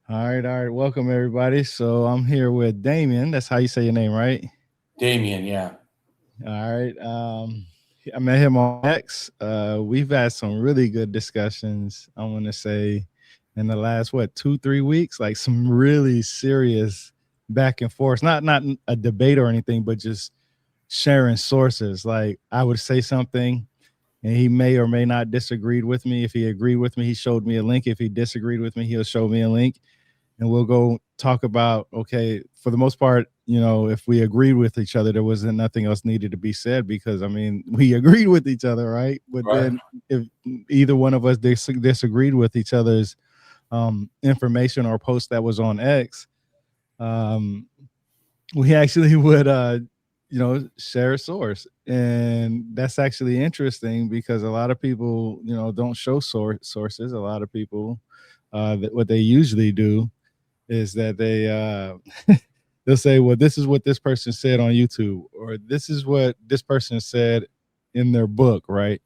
All right. Welcome everybody. So I'm here with Damien. That's how you say your name, right? Damien, yeah. All right. I met him on X. We've had some really good discussions. I want to say in the last 2-3 weeks, like some really serious back and forth. Not a debate or anything, but just sharing sources. Like I would say something, and he may or may not disagreed with me. If he agreed with me, he showed me a link. If he disagreed with me, he'll show me a link, and we'll go talk about, okay, for the most part, if we agreed with each other, there wasn't nothing else needed to be said, because I mean, we agreed with each other, right? But Right. then if either one of us disagreed with each other's information or post that was on X, um, we actually would share a source. And that's actually interesting, because a lot of people, don't show sources. A lot of people, what they usually do is that they'll say, well, this is what this person said on YouTube, or this is what this person said in their book, right?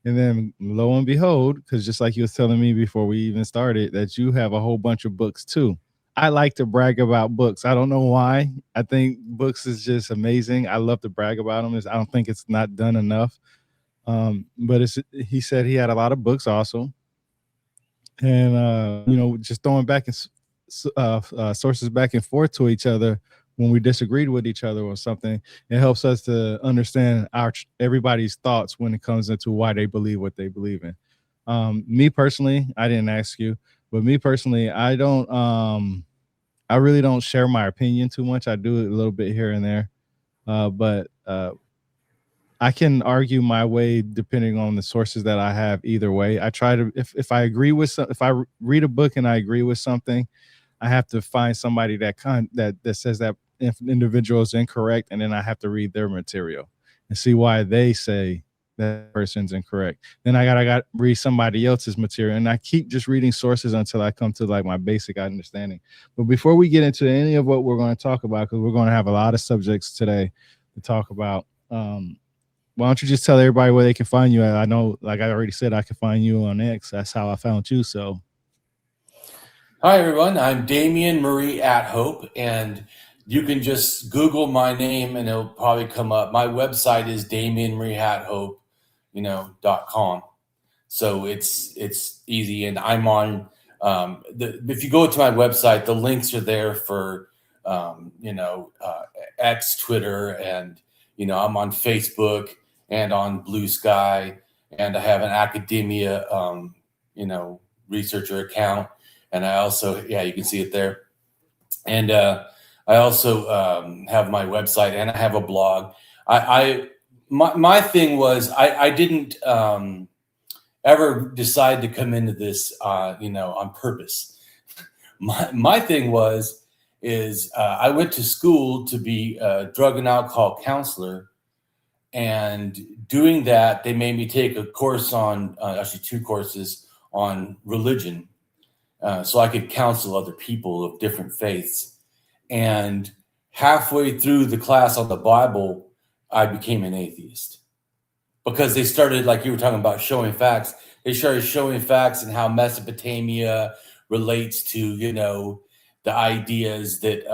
And then lo and behold, because just like you was telling me before we even started, that you have a whole bunch of books too. I like to brag about books. I don't know why. I think books is just amazing. I love to brag about them. I don't think it's not done enough. But he said he had a lot of books also, and just throwing back sources back and forth to each other when we disagreed with each other or something. It helps us to understand everybody's thoughts when it comes into why they believe what they believe in. Me personally, I didn't ask you, but me personally, I really don't share my opinion too much. I do it a little bit here and there, but I can argue my way depending on the sources that I have. Either way, I try to, if I agree with if I read a book and I agree with something, I have to find somebody that says that individual is incorrect, and then I have to read their material and see why they say that person's incorrect. Then I got read somebody else's material, and I keep just reading sources until I come to like my basic understanding. But before we get into any of what we're going to talk about, because we're going to have a lot of subjects today to talk about, why don't you just tell everybody where they can find you? I know, like I already said, I can find you on X. That's how I found you. So, Hi, everyone. I'm Damien Marie AtHope, and you can just Google my name and it'll probably come up. My website is damienmarieathope, .com. So it's easy, and I'm on. If you go to my website, the links are there for, X, Twitter, and I'm on Facebook and on Blue Sky, and I have an academia, researcher account, and I also, yeah, you can see it there, and I also have my website, and I have a blog. My thing was I didn't ever decide to come into this, on purpose. My thing is I went to school to be a drug and alcohol counselor, and doing that, they made me take a course on, actually 2 courses on religion, so I could counsel other people of different faiths. And halfway through the class on the Bible, I became an atheist, because they started, like you were talking about, showing facts. They started showing facts and how Mesopotamia relates to, the ideas that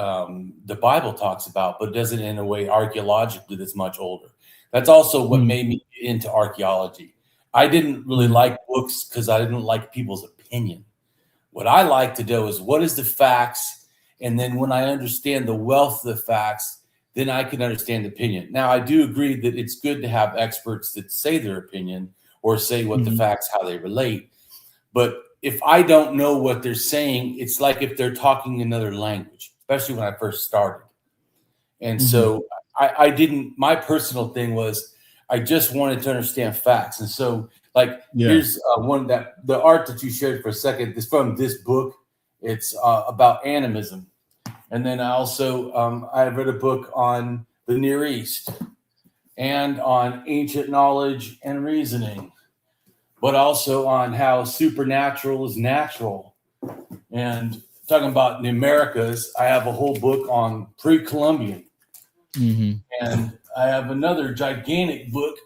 the Bible talks about, but doesn't in a way archaeologically that's much older. That's also what mm, made me get into archaeology. I didn't really mm, like books because I didn't like people's opinion. What I like to do is, what is the facts? And then when I understand the wealth of the facts, then I can understand the opinion. Now, I do agree that it's good to have experts that say their opinion or say what the mm, facts, how they relate. But if I don't know what they're saying, it's like if they're talking another language, especially when I first started. And mm, so I didn't, my personal thing was I just wanted to understand facts. And so, like, yeah. here's one that the art that you shared for a second is from this book. It's about animism. And then I also, I read a book on the Near East and on ancient knowledge and reasoning, but also on how supernatural is natural. And talking about the Americas, I have a whole book on pre-Columbian. Mm-hmm. And I have another gigantic book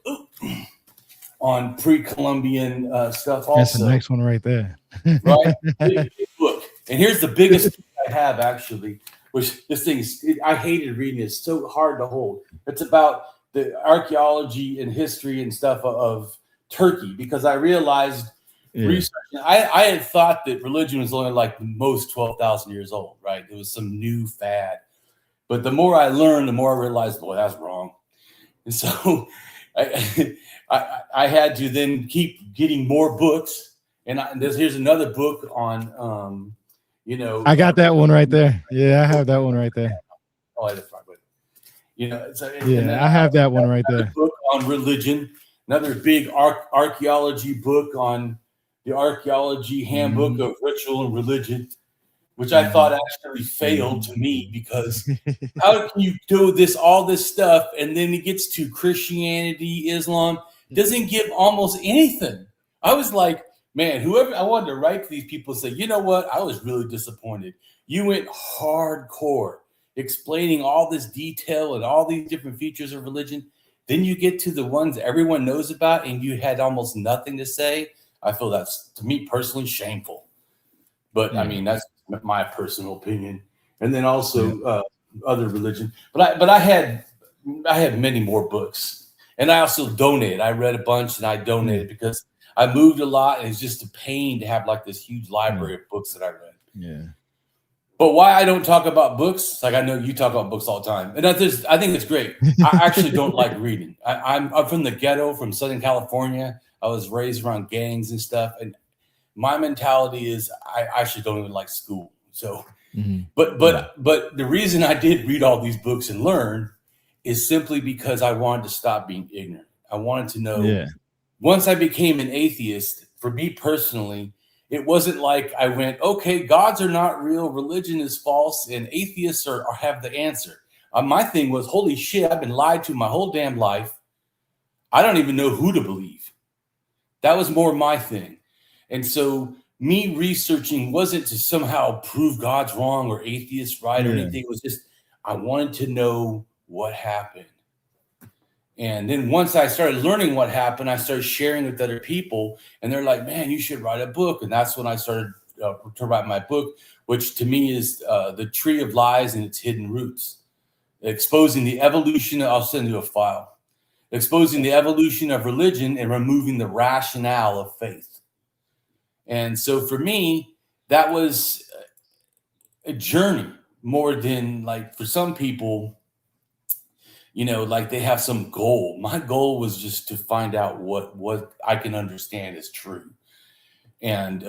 on pre-Columbian stuff That's the also, next one right there. right? Big book. And here's the biggest I have actually, which this thing is, I hated reading it. It's so hard to hold. It's about the archaeology and history and stuff of Turkey, because I realized researching, I had thought that religion was only like the most 12,000 years old, right? It was some new fad. But the more I learned, the more I realized, boy, that's wrong. And so I had to then keep getting more books. And here's another book on, I got that one right there. Yeah, I have that one right there. Oh, that's right. So, yeah, I have that one right there. Book on religion, another big archaeology book on the Archaeology Handbook of Ritual and Religion, which I thought actually failed to me, because how can you do all this stuff, and then it gets to Christianity, Islam, doesn't give almost anything. I was like, man, I wanted to write to these people and say, you know what? I was really disappointed. You went hardcore explaining all this detail and all these different features of religion. Then you get to the ones everyone knows about and you had almost nothing to say. I feel that's, to me personally, shameful. But I mean, that's my personal opinion. And then also other religion. But I had many more books. And I also donated. I read a bunch and I donated because I moved a lot, and it's just a pain to have like this huge library of books that I read. Yeah. But why I don't talk about books, like I know you talk about books all the time, and I think it's great. I actually don't like reading. I'm from the ghetto, from Southern California. I was raised around gangs and stuff, and my mentality is I actually don't even like school. So, but the reason I did read all these books and learn is simply because I wanted to stop being ignorant. I wanted to know. Yeah. Once I became an atheist, for me personally, it wasn't like I went, okay, gods are not real, religion is false, and atheists have the answer. My thing was, holy shit, I've been lied to my whole damn life. I don't even know who to believe. That was more my thing. And so me researching wasn't to somehow prove God's wrong or atheists right or anything. It was just, I wanted to know what happened. And then once I started learning what happened, I started sharing with other people, and they're like, man, you should write a book. And that's when I started to write my book, which to me is The Tree of Lies and Its Hidden Roots, exposing the evolution. I'll send you a file. Exposing the evolution of religion and removing the rationale of faith. And so for me, that was a journey more than, like, for some people, like they have some goal. My goal was just to find out what I can understand is true. And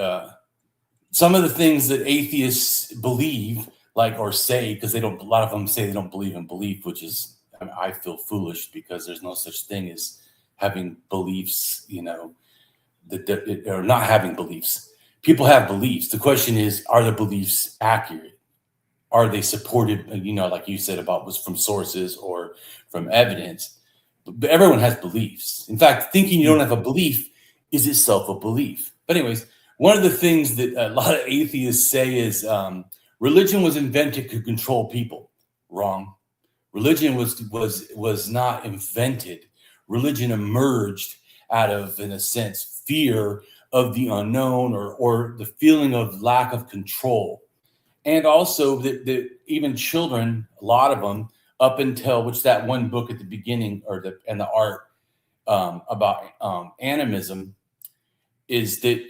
some of the things that atheists believe, or say, because a lot of them say they don't believe in belief, which is, I feel foolish, because there's no such thing as having beliefs, or not having beliefs. People have beliefs. The question is, are the beliefs accurate? Are they supported, like you said, about was from sources or from evidence? But everyone has beliefs. In fact, thinking you don't have a belief is itself a belief. But anyways, one of the things that a lot of atheists say is religion was invented to control people. Wrong. Religion was not invented. Religion emerged out of, in a sense, fear of the unknown or the feeling of lack of control. And also that even children, a lot of them, up until that one book at the beginning, and the art about animism, is that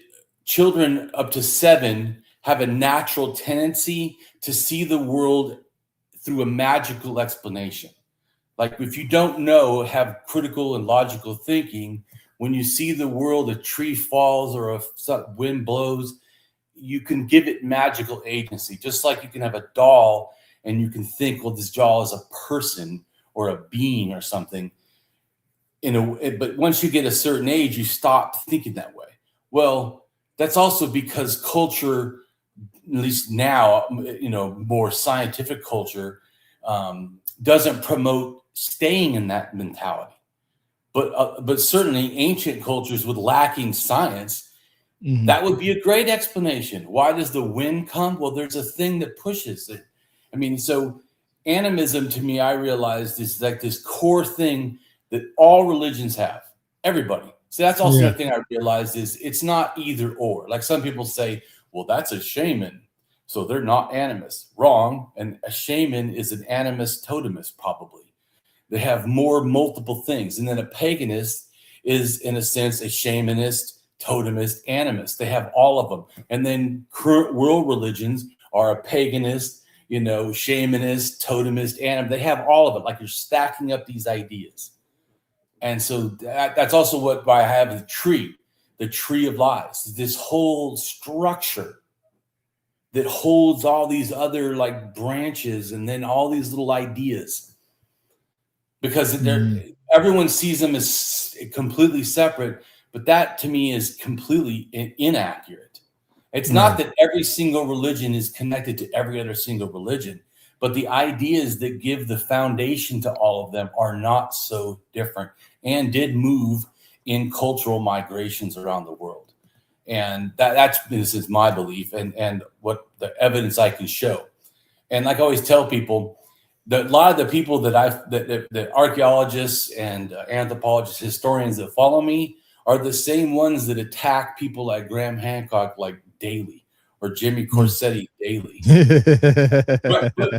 children up to 7 have a natural tendency to see the world through a magical explanation. Like, if you don't know, have critical and logical thinking, when you see the world, a tree falls or a wind blows, you can give it magical agency, just like you can have a doll and you can think, well, this doll is a person or a being or something. But once you get a certain age, you stop thinking that way. Well, that's also because culture, at least now, more scientific culture, doesn't promote staying in that mentality. But certainly ancient cultures with lacking science, that would be a great explanation. Why does the wind come? Well, there's a thing that pushes it. I mean, so animism, to me, I realized, is like this core thing that all religions have. Everybody. So that's also the thing I realized, is it's not either or. Like some people say, well, that's a shaman. So they're not animists. Wrong. And a shaman is an animist totemist, probably. They have more multiple things. And then a paganist is, in a sense, a shamanist, totemist, animist. They have all of them. And then current world religions are a paganist, shamanist, totemist, animist. They have all of it. Like you're stacking up these ideas. And so that's also why I have the tree of lies, this whole structure that holds all these other like branches and then all these little ideas, because everyone sees them as completely separate. But that to me is completely inaccurate. It's not that every single religion is connected to every other single religion, but the ideas that give the foundation to all of them are not so different and did move in cultural migrations around the world. And this is my belief and what the evidence I can show. And like I always tell people, that a lot of the people that archaeologists and anthropologists, historians that follow me are the same ones that attack people like Graham Hancock like daily, or Jimmy Corsetti daily.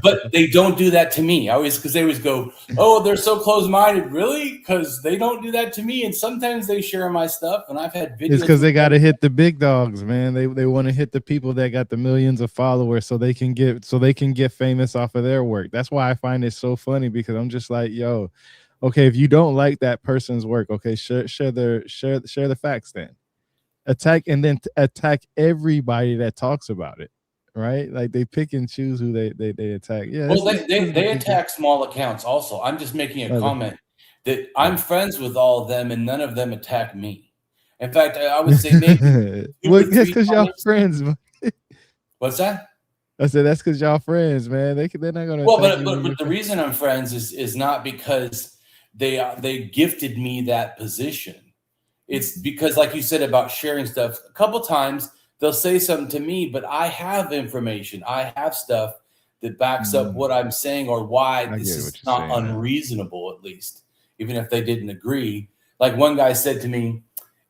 but they don't do that to me. Because they always go, oh, they're so close-minded. Really? Because they don't do that to me. And sometimes they share my stuff, and I've had videos. It's because they got to hit the big dogs, man. They want to hit the people that got the millions of followers so they can get famous off of their work. That's why I find it so funny, because I'm just like, yo, okay, if you don't like that person's work, okay, share the facts then. Attack everybody that talks about it, right? Like they pick and choose who they attack. Yeah. Well, they attack small accounts also. I'm just making a comment that I'm friends with all of them, and none of them attack me. In fact, I would say maybe well, that's because y'all friends. What's that? I said that's because y'all friends, man. They're not gonna. Well, but the reason I'm friends is not because they gifted me that position. It's because, like you said about sharing stuff, a couple times they'll say something to me, but I have information. I have stuff that backs up what I'm saying or why this is not unreasonable, at least, even if they didn't agree. Like one guy said to me,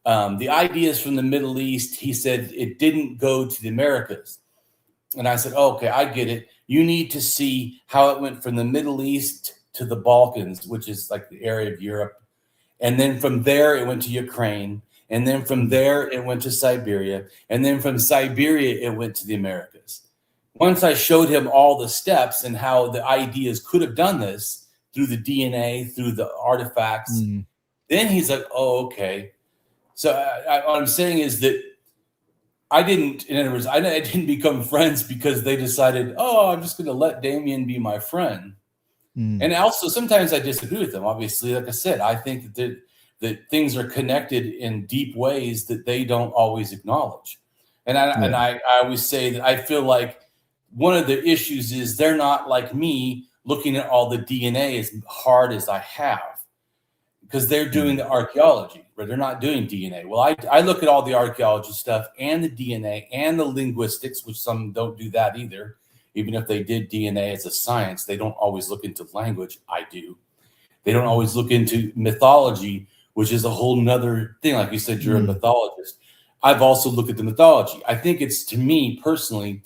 the ideas from the Middle East, he said it didn't go to the Americas. And I said, oh, okay, I get it. You need to see how it went from the Middle East to the Balkans, which is like the area of Europe. And then from there, it went to Ukraine. And then from there, it went to Siberia. And then from Siberia, it went to the Americas. Once I showed him all the steps and how the ideas could have done this through the DNA, through the artifacts, then he's like, oh, okay. So what I'm saying is that in other words, I didn't become friends because they decided, oh, I'm just going to let Damien be my friend. And also, sometimes I disagree with them. Obviously, like I said, I think that things are connected in deep ways that they don't always acknowledge. And I always say that I feel like one of the issues is they're not like me looking at all the DNA as hard as I have, because they're doing the archaeology, but they're not doing DNA. Well, I look at all the archaeology stuff and the DNA and the linguistics, which some don't do that either. Even if they did DNA as a science, they don't always look into language. I do. They don't always look into mythology, which is a whole nother thing. Like you said, you're a mythologist. I've also looked at the mythology. I think it's, to me personally,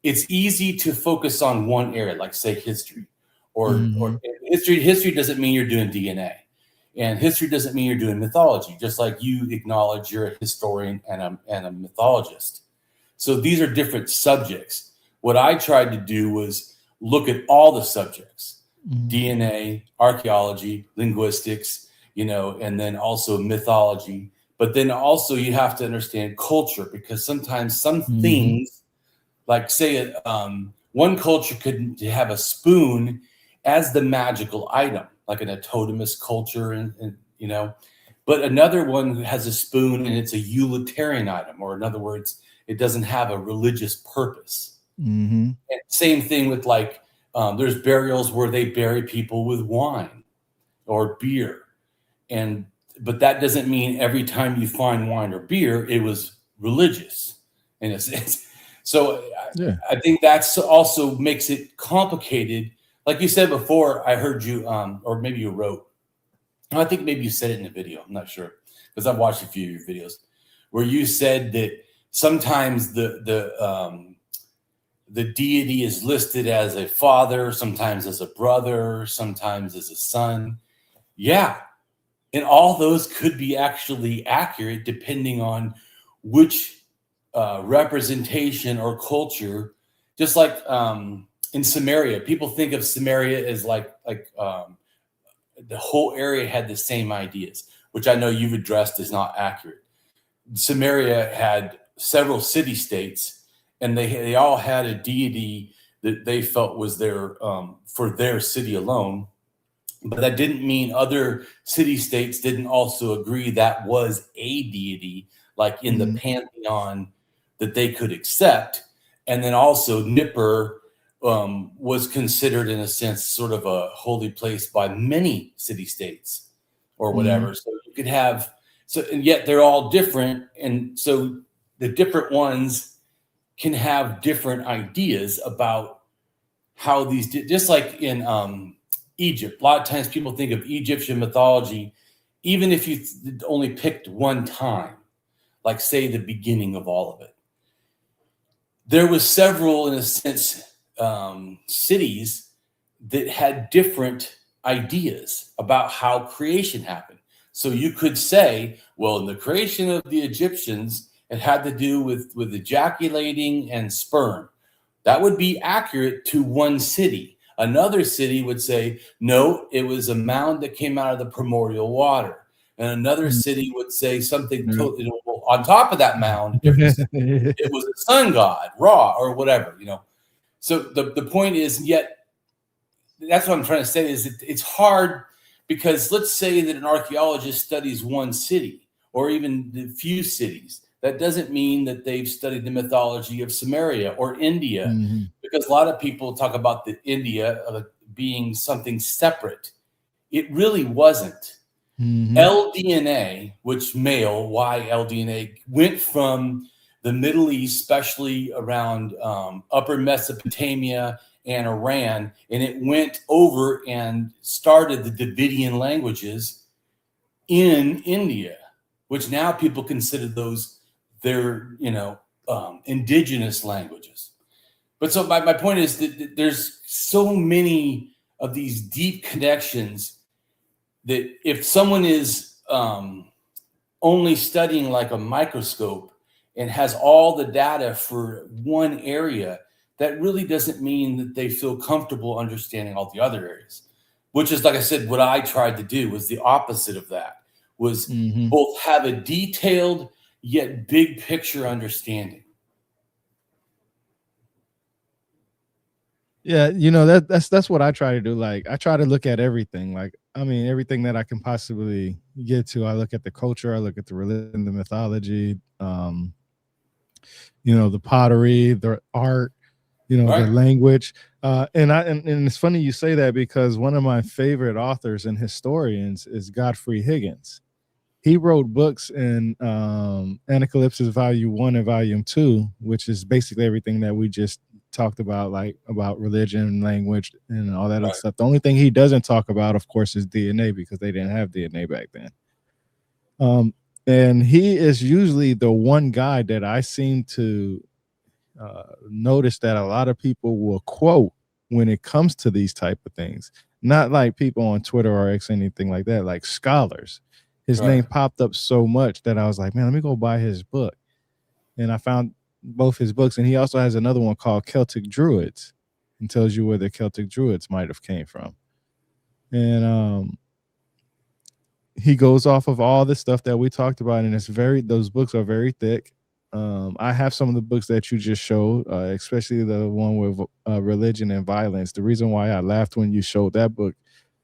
it's easy to focus on one area, like say history, or history. History doesn't mean you're doing DNA, and history doesn't mean you're doing mythology. Just like you acknowledge you're a historian and a mythologist. So these are different subjects. What I tried to do was look at all the subjects, DNA, archaeology, linguistics, and then also mythology. But then also you have to understand culture, because sometimes some things, like say one culture could have a spoon as the magical item, like an totemist culture, and but another one has a spoon and it's a utilitarian item, or in other words, it doesn't have a religious purpose. And same thing with there's burials where they bury people with wine or beer, but that doesn't mean every time you find wine or beer it was religious in a sense. So I think that's also makes it complicated. Like you said before, I heard you, or maybe you wrote, I think maybe you said it in a video, I'm not sure, because I've watched a few of your videos, where you said that sometimes the deity is listed as a father, sometimes as a brother, sometimes as a son. Yeah. And all those could be actually accurate depending on which representation or culture. Just like in Samaria, people think of Samaria as like the whole area had the same ideas, which I know you've addressed is not accurate. Samaria had several city-states, and they all had a deity that they felt was their for their city alone. But that didn't mean other city-states didn't also agree that was a deity, like in the pantheon that they could accept. And then also Nippur was considered, in a sense, sort of a holy place by many city-states or whatever. So you could have, so, and yet they're all different. And so the different ones can have different ideas about how these, just like in Egypt, a lot of times people think of Egyptian mythology, even if you only picked one time, like say the beginning of all of it. There was several, in a sense, cities that had different ideas about how creation happened. So you could say, well, in the creation of the Egyptians, it had to do with ejaculating and sperm. That would be accurate to one city. Another city would say, no, it was a mound that came out of the primordial water. And another city would say something totally, on top of that mound, it was a sun god, Ra, or whatever, you know. So the point is, yet, that's what I'm trying to say, is it's hard because let's say that an archaeologist studies one city or even the few cities. That doesn't mean that they've studied the mythology of Samaria or India, because a lot of people talk about the India being something separate. It really wasn't. LDNA, which male, Y LDNA, went from the Middle East, especially around upper Mesopotamia and Iran, and it went over and started the Dravidian languages in India, which now people consider those their, indigenous languages. But so my point is that there's so many of these deep connections that if someone is only studying like a microscope and has all the data for one area, that really doesn't mean that they feel comfortable understanding all the other areas, which is, like I said, what I tried to do was the opposite of that, was both have a detailed yet big picture understanding. Yeah, that's what I try to do. Like, I try to look at everything. Like, I mean, everything that I can possibly get to. I look at the culture, I look at the religion, the mythology, the pottery, the art, Right. the language. And it's funny you say that, because one of my favorite authors and historians is Godfrey Higgins. He wrote books in Anacalypsis Volume 1 and Volume 2, which is basically everything that we just talked about, like about religion, language, and all that other stuff. The only thing he doesn't talk about, of course, is DNA, because they didn't have DNA back then. And he is usually the one guy that I seem to notice that a lot of people will quote when it comes to these type of things. Not like people on Twitter or X, anything like that, like scholars. His name popped up so much that I was like, man, let me go buy his book. And I found both his books. And he also has another one called Celtic Druids, and tells you where the Celtic Druids might have came from. And he goes off of all the stuff that we talked about, and those books are very thick. I have some of the books that you just showed, especially the one with religion and violence. The reason why I laughed when you showed that book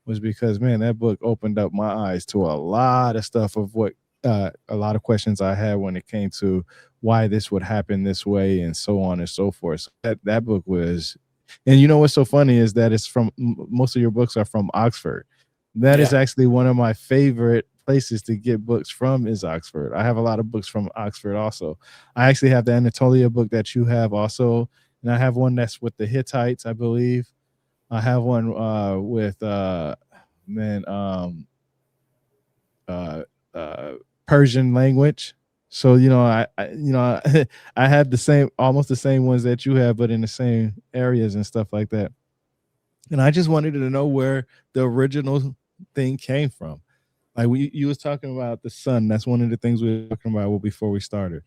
was because, man, that book opened up my eyes to a lot of stuff of what a lot of questions I had when it came to why this would happen this way and so on and so forth. So that book was, and you know what's so funny is that it's from, most of your books are from Oxford. That is actually one of my favorite places to get books from, is Oxford. I have a lot of books from Oxford also. I actually have the Anatolia book that you have also, and I have one that's with the Hittites, I believe. I have one with Persian language. So, I had the same, almost the same ones that you have, but in the same areas and stuff like that. And I just wanted to know where the original thing came from. Like you was talking about the sun. That's one of the things we were talking about before we started.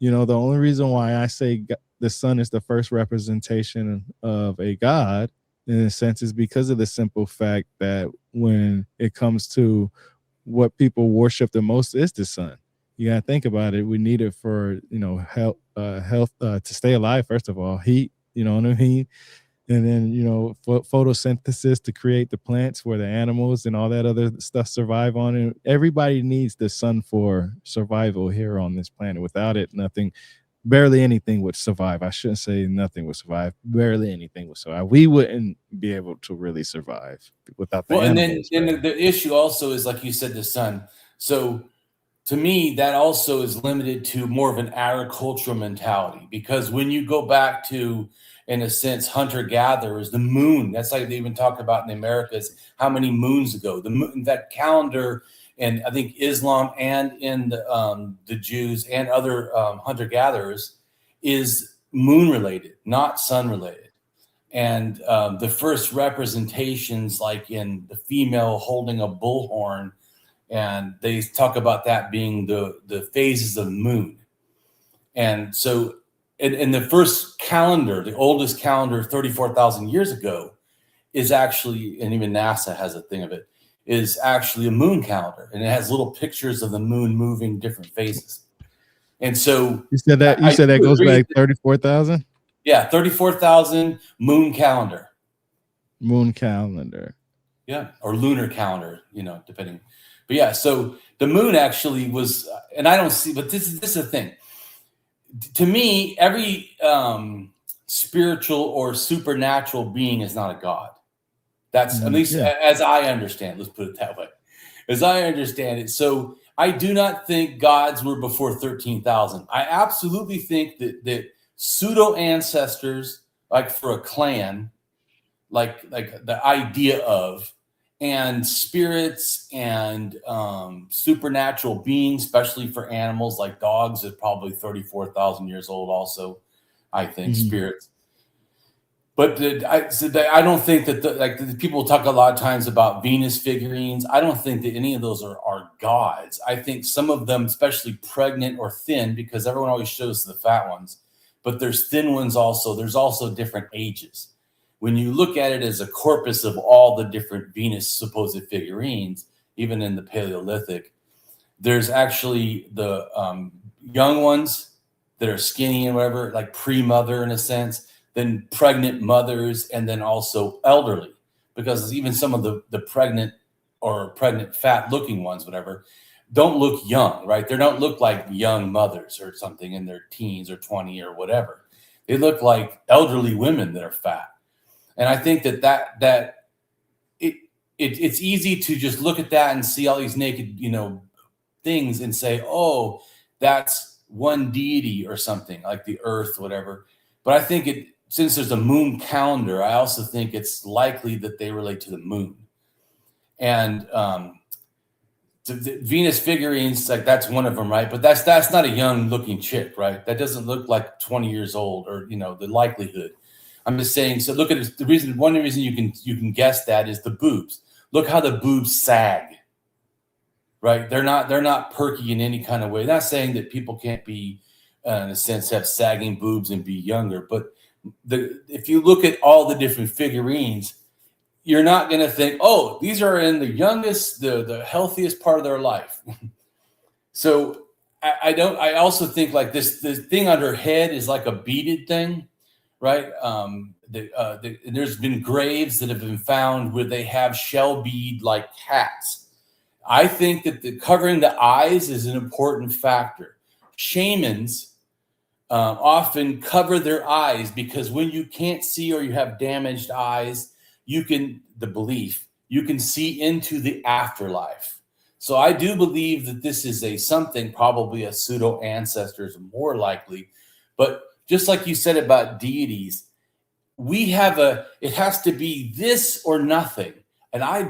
The only reason why I say the sun is the first representation of a god, in a sense, is because of the simple fact that when it comes to what people worship the most is the sun. You gotta think about it. We need it for health to stay alive. First of all, heat. You know what I mean? And then photosynthesis to create the plants where the animals and all that other stuff survive on. And everybody needs the sun for survival here on this planet. Without it, barely anything would survive. I shouldn't say nothing would survive. Barely anything would survive. We wouldn't be able to really survive without the animals. And then the issue also is, like you said, the sun. So to me, that also is limited to more of an agricultural mentality, because when you go back to, in a sense, hunter-gatherers, the moon, that's like they even talk about in the Americas, how many moons ago. The moon, that calendar, and I think Islam and in the Jews and other hunter-gatherers is moon-related, not sun-related. And the first representations, like in the female holding a bullhorn, and they talk about that being the phases of the moon. And so in the first calendar, the oldest calendar 34,000 years ago is actually, and even NASA has a thing of it, is actually a moon calendar. And it has little pictures of the moon moving different phases. And so you said that goes back 34,000? Yeah, 34,000 moon calendar. Moon calendar. Yeah, or lunar calendar, depending. But yeah, so the moon actually was, and I don't see, but this is the thing. To me, every spiritual or supernatural being is not a god. That's at least as I understand. Let's put it that way. As I understand it. So I do not think gods were before 13,000. I absolutely think that pseudo ancestors, like for a clan, like the idea of, and spirits and supernatural beings, especially for animals like dogs, is probably 34,000 years old also, I think, spirits. But I don't think that people talk a lot of times about Venus figurines. I don't think that any of those are gods. I think some of them, especially pregnant or thin, because everyone always shows the fat ones, but there's thin ones also. There's also different ages. When you look at it as a corpus of all the different Venus supposed figurines, even in the Paleolithic, there's actually the young ones that are skinny and whatever, like pre-mother in a sense, then pregnant mothers, and then also elderly, because even some of the pregnant or pregnant fat looking ones, whatever, don't look young, right? They don't look like young mothers or something in their teens or 20 or whatever. They look like elderly women that are fat. And I think that it's easy to just look at that and see all these naked, things and say, oh, that's one deity or something like the earth, whatever. But I think since there's a moon calendar, I also think it's likely that they relate to the moon. And the Venus figurines, like that's one of them, right? But that's not a young looking chick, right? That doesn't look like 20 years old, or the likelihood. I'm just saying. So look at it. One reason you can guess that is the boobs. Look how the boobs sag, right? They're not perky in any kind of way. Not saying that people can't be, in a sense, have sagging boobs and be younger. But if you look at all the different figurines, you're not going to think, oh, these are in the youngest, the healthiest part of their life. So I also think like this thing on her head is like a beaded thing. Right. There's been graves that have been found where they have shell bead like hats. I think that covering the eyes is an important factor. Shamans often cover their eyes because when you can't see or you have damaged eyes, you can see into the afterlife. So I do believe that this is something, probably a pseudo ancestors more likely, but just like you said about deities, it has to be this or nothing. And I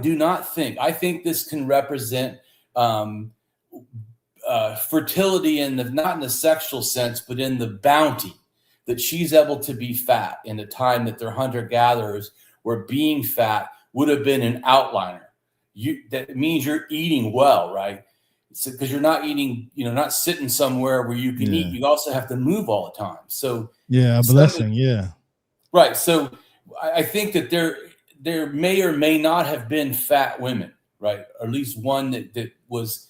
think this can represent fertility in not in the sexual sense, but in the bounty, that she's able to be fat in a time that their hunter-gatherers where being fat would have been an outliner. That means you're eating well, right? Because you're not eating, not sitting somewhere where you can eat. You also have to move all the time. So a blessing. Right. So I think that there may or may not have been fat women, right? Or at least one that was,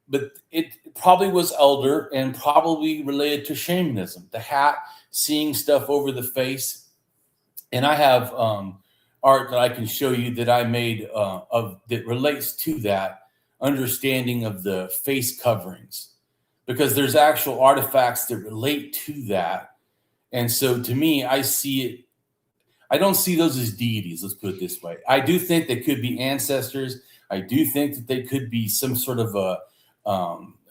but it probably was elder and probably related to shamanism, the hat, seeing stuff over the face. And I have art that I can show you that I made that relates to that understanding of the face coverings, because there's actual artifacts that relate to that. And so to me, I don't see those as deities. Let's put it this way. I do think they could be ancestors. I do think that they could be some sort of a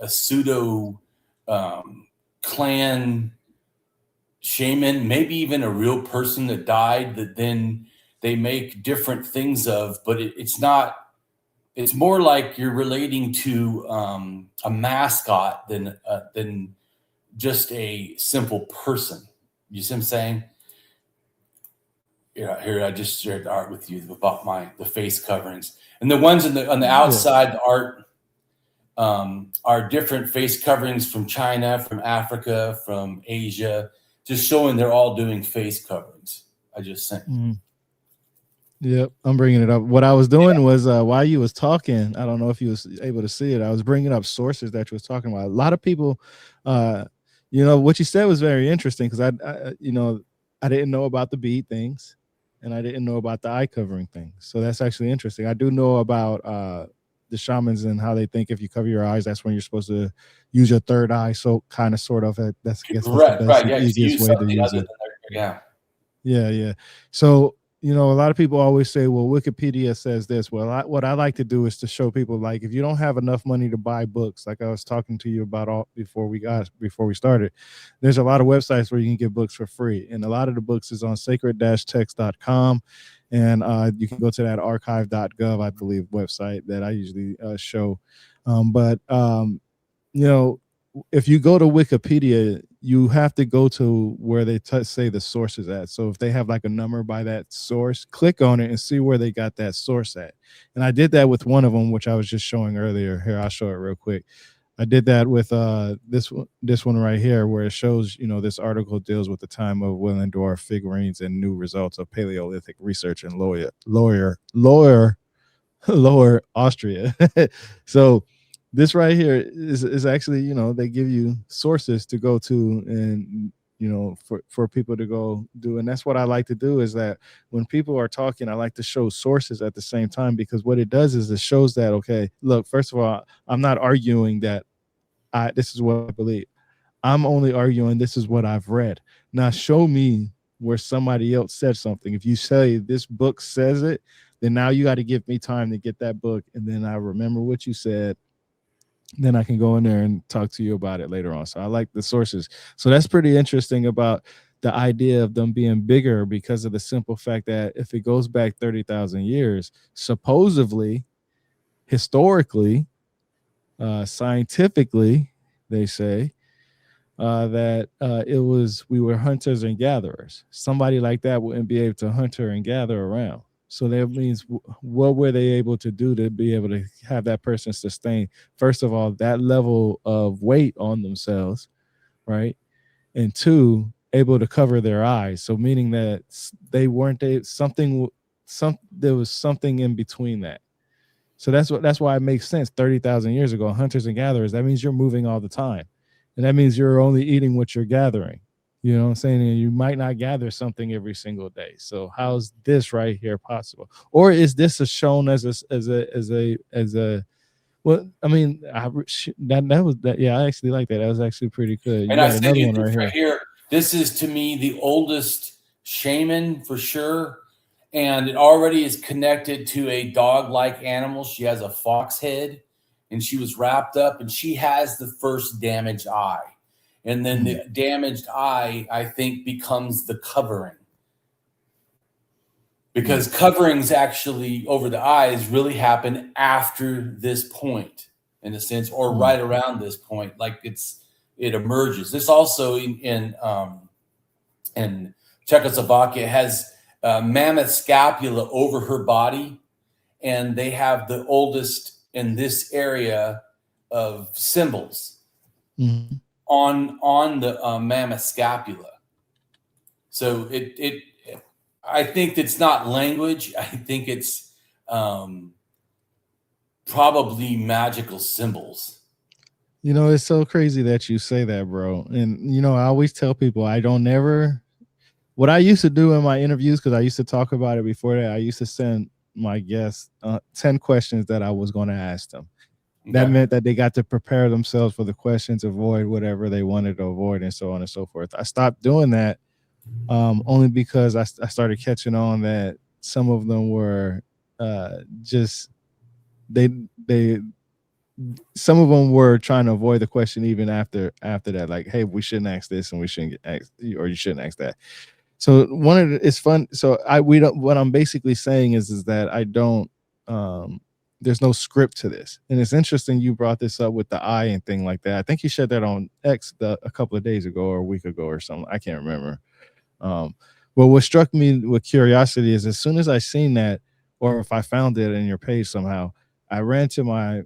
pseudo clan shaman, maybe even a real person that died that then they make different things of, but it's not. It's more like you're relating to a mascot than just a simple person. You see what I'm saying? Here I just shared the art with you about the face coverings, and the ones on the outside, the art are different face coverings from China, from Africa, from Asia, just showing they're all doing face coverings. I just sent you. Yep, I'm bringing it up. What I was doing was while you was talking, I don't know if you was able to see it, I was bringing up sources that you was talking about. A lot of people, what you said was very interesting, because I didn't know about the bead things, and I didn't know about the eye covering things. So that's actually interesting. I do know about the shamans and how they think if you cover your eyes, that's when you're supposed to use your third eye. So kind of, sort of, that's the best, easiest way to use it. Yeah. So, a lot of people always say, well, Wikipedia says this. Well, what I like to do is to show people, like, if you don't have enough money to buy books, like I was talking to you about before we started, there's a lot of websites where you can get books for free. And a lot of the books is on sacred-text.com. And you can go to that archive.gov, I believe, website that I usually show. If you go to Wikipedia, you have to go to where they say the source is at. So if they have like a number by that source, click on it and see where they got that source at. And I did that with one of them, which I was just showing earlier. Here, I'll show it real quick. I did that with this one right here, where it shows, this article deals with the time of Willendorf figurines and new results of Paleolithic research in Lower Austria. So this right here is actually, they give you sources to go to, and for people to go do. And that's what I like to do, is that when people are talking, I like to show sources at the same time, because what it does is it shows that, okay, look, first of all, I'm not arguing that this is what I believe. I'm only arguing this is what I've read. Now show me where somebody else said something. If you say this book says it, then now you got to give me time to get that book, and then I remember what you said. Then I can go in there and talk to you about it later on. So I like the sources. So that's pretty interesting about the idea of them being bigger, because of the simple fact that if it goes back 30,000 years, supposedly, historically, scientifically, they say that we were hunters and gatherers. Somebody like that wouldn't be able to hunter and gather around. So that means, what were they able to do to be able to have that person sustain, first of all, that level of weight on themselves, right? And two, able to cover their eyes. So meaning that they weren't there was something in between that. So that's why it makes sense. 30,000 years ago, hunters and gatherers, that means you're moving all the time. And that means you're only eating what you're gathering. You know what I'm saying? And you might not gather something every single day. So how's this right here possible? Or is this shown as a well, I mean, that was that. Yeah, I actually like that. That was actually pretty good. And I got another one right here. This is, to me, the oldest shaman for sure. And it already is connected to a dog-like animal. She has a fox head, and she was wrapped up, and she has the first damaged eye. And then the damaged eye, I think, becomes the covering. Because coverings actually over the eyes really happen after this point. in a sense, or right around this point, like it emerges. This also in Czechoslovakia has mammoth scapula over her body, and they have the oldest in this area of symbols on the mammoth scapula. So I think it's not language. I think it's probably magical symbols. You know, it's so crazy that you say that, bro. And, you know, I always tell people what I used to do in my interviews, because I used to talk about it before that, I used to send my guests 10 questions that I was going to ask them. That meant that they got to prepare themselves for the questions, avoid whatever they wanted to avoid, and so on and so forth. I stopped doing that only because I started catching on that some of them were just some of them were trying to avoid the question even after that, like, hey, we shouldn't ask this and we shouldn't get asked, or you shouldn't ask that. So it's fun. So what I'm basically saying is that I don't there's no script to this. And it's interesting you brought this up with the eye and thing like that. I think you shared that on X a couple of days ago or a week ago or something. I can't remember. But what struck me with curiosity is as soon as I seen that, or if I found it in your page somehow, I ran to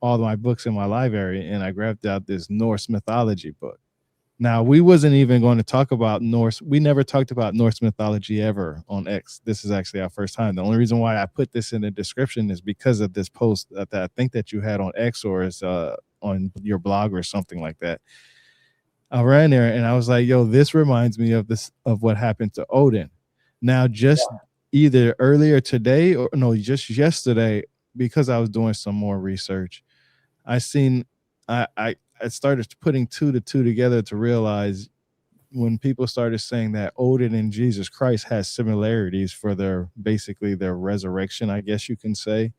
all my books in my library and I grabbed out this Norse mythology book. Now, we wasn't even going to talk about Norse. We never talked about Norse mythology ever on X. This is actually our first time. The only reason why I put this in the description is because of this post that I think that you had on X, or is on your blog or something like that. I ran there and I was like, yo, this reminds me of what happened to Odin. Now, just either earlier today or no, just yesterday, because I was doing some more research, I started putting 2 to 2 together to realize when people started saying that Odin and Jesus Christ has similarities for their resurrection, I guess you can say,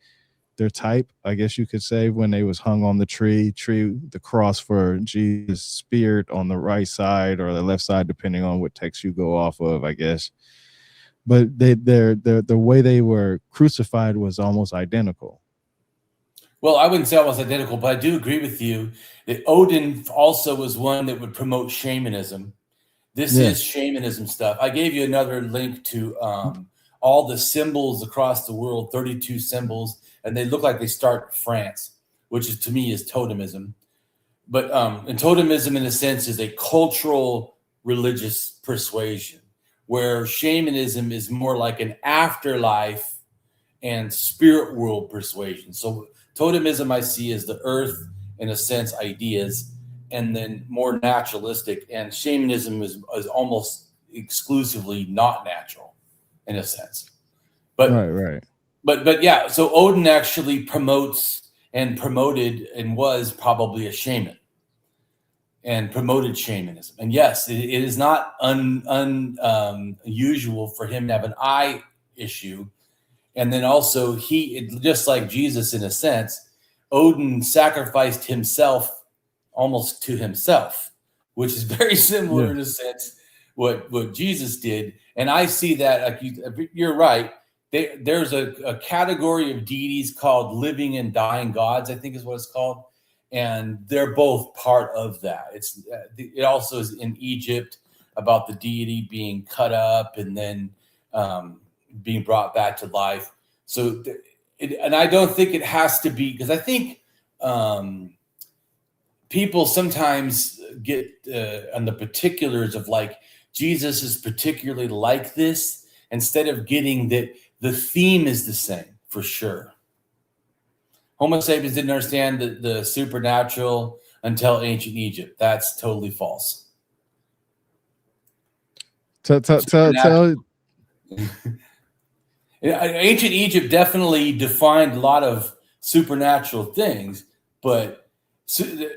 their type, I guess you could say, when they was hung on the tree, the cross for Jesus speared on the right side or the left side, depending on what text you go off of, I guess. But the way they were crucified was almost identical. Well, I wouldn't say almost identical, but I do agree with you that Odin also was one that would promote shamanism. This is shamanism stuff. I gave you another link to all the symbols across the world, 32 symbols, and they look like they start in France, which to me is totemism. But and totemism, in a sense, is a cultural religious persuasion, where shamanism is more like an afterlife and spirit world persuasion. So totemism I see as the earth, in a sense, ideas, and then more naturalistic. And shamanism is almost exclusively not natural, in a sense. But right. But yeah, so Odin actually promoted and was probably a shaman and promoted shamanism. And yes, it is not unusual for him to have an eye issue. And then also just like Jesus, in a sense, Odin sacrificed himself almost to himself, which is very similar in a sense what Jesus did. And I see that, like you're right. There's a category of deities called living and dying gods, I think is what it's called. And they're both part of that. It also is in Egypt about the deity being cut up and then being brought back to life. So, and I don't think it has to be, because I think people sometimes get on the particulars of like Jesus is particularly like this, instead of getting that the theme is the same for sure. Homo sapiens didn't understand the supernatural until ancient Egypt. That's totally false. Tell. Ancient Egypt definitely defined a lot of supernatural things, but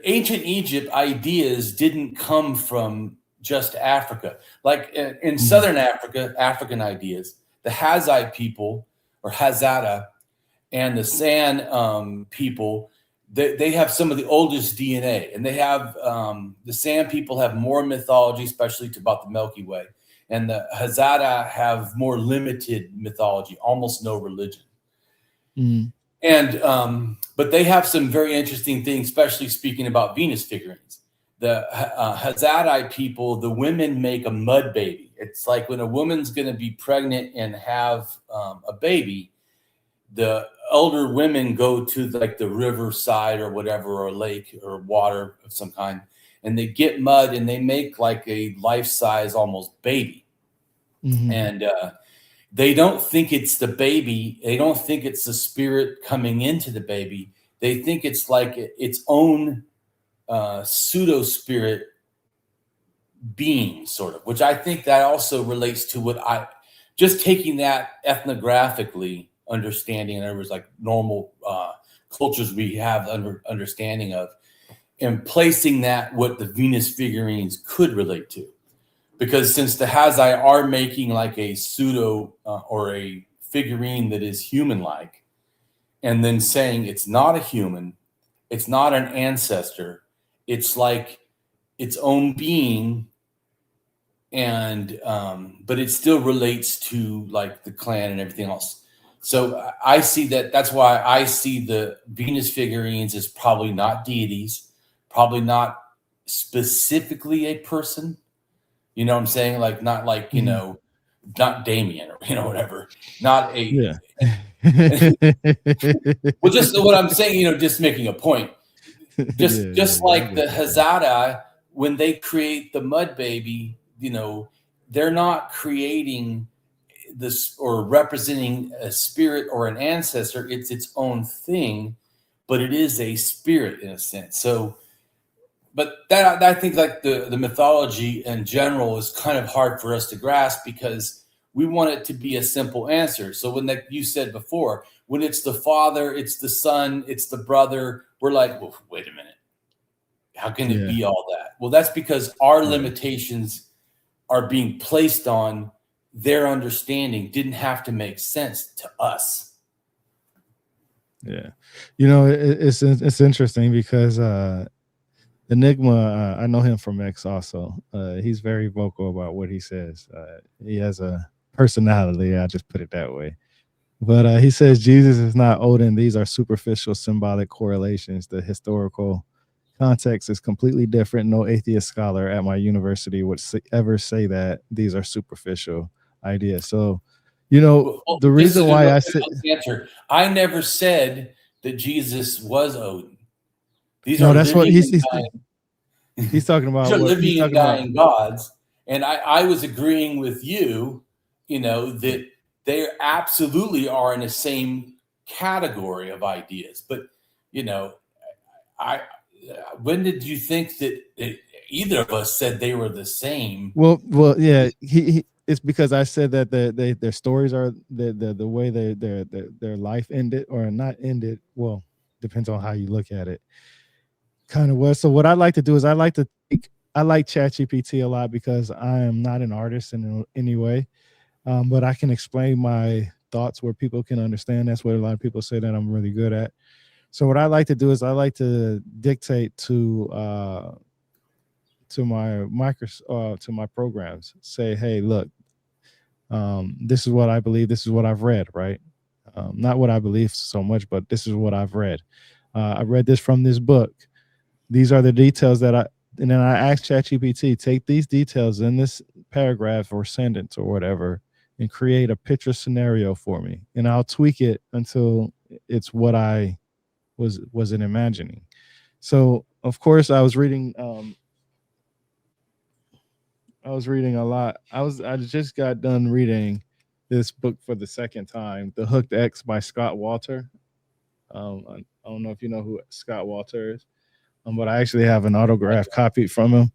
ancient Egypt ideas didn't come from just Africa. Like in Southern Africa, African ideas, the Hazai people or Hazara and the San people, they have some of the oldest DNA, and they have the San people have more mythology, especially about the Milky Way. And the Hazara have more limited mythology, almost no religion. And But they have some very interesting things, especially speaking about Venus figurines. The Hazadi people, the women make a mud baby. It's like when a woman's going to be pregnant and have a baby, the older women go to like the riverside or whatever, or lake or water of some kind, and they get mud and they make like a life-size almost baby. And they don't think it's the baby. They don't think it's the spirit coming into the baby. They think it's like its own pseudo spirit being, sort of, which I think that also relates to what I just taking that ethnographically understanding, and there was like normal cultures we have understanding of, and placing that what the Venus figurines could relate to. Because since the Hazai are making like a pseudo or a figurine that is human-like, and then saying it's not a human, it's not an ancestor, it's like its own being, and but it still relates to like the clan and everything else. So I see that. That's why I see the Venus figurines as probably not deities, probably not specifically a person. You know what I'm saying? Like not like, you know, not Damien or, you know, whatever. Not a Yeah. Well, just what I'm saying, you know, just making a point. Just like the Hazada, when they create the mud baby, you know, they're not creating this or representing a spirit or an ancestor. It's its own thing, but it is a spirit in a sense. So, but that I think like the mythology in general is kind of hard for us to grasp because we want it to be a simple answer. So when that you said before, when it's the father, it's the son, it's the brother, we're like, well, wait a minute. How can it be all that? Well, that's because our limitations are being placed on their understanding. Didn't have to make sense to us. Yeah. You know, it's interesting because Enigma, I know him from X also. He's very vocal about what he says. He has a personality, I'll just put it that way. But he says Jesus is not Odin. These are superficial symbolic correlations. The historical context is completely different. No atheist scholar at my university would ever say that these are superficial ideas. So, you know, the reason why I said I never said that Jesus was Odin. These are that's what he's talking about. These are living and dying gods. And I was agreeing with you, you know, that they absolutely are in the same category of ideas. But, you know, when did you think that either of us said they were the same? Well, yeah, it's because I said that their stories are the way their life ended or not ended. Well, depends on how you look at it. Kind of was. So what I like to do is I like ChatGPT a lot because I am not an artist in any way, but I can explain my thoughts where people can understand. That's what a lot of people say that I'm really good at. So what I like to do is I like to dictate to my programs. Say, hey, look, this is what I believe. This is what I've read. Right? Not what I believe so much, but this is what I've read. I read this from this book. These are the details and then I ask ChatGPT, take these details in this paragraph or sentence or whatever and create a picture scenario for me. And I'll tweak it until it's what I wasn't imagining. So of course I was reading a lot. I just got done reading this book for the second time, The Hooked X by Scott Walter. I don't know if you know who Scott Walter is. But I actually have an autographed copy from him.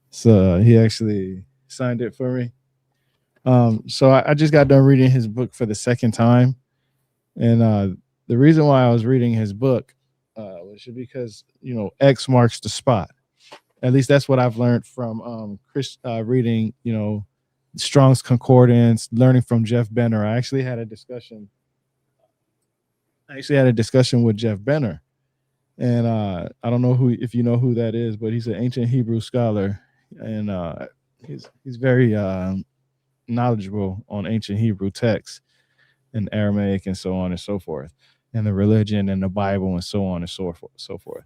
So he actually signed it for me. So I just got done reading his book for the second time. And the reason why I was reading his book was because, you know, X marks the spot. At least that's what I've learned from reading, you know, Strong's Concordance, learning from Jeff Benner. I actually had a discussion with Jeff Benner. And I don't know if you know who that is, but he's an ancient Hebrew scholar, and he's very knowledgeable on ancient Hebrew texts and Aramaic and so on and so forth. and the religion and the Bible and so on and so forth, so forth.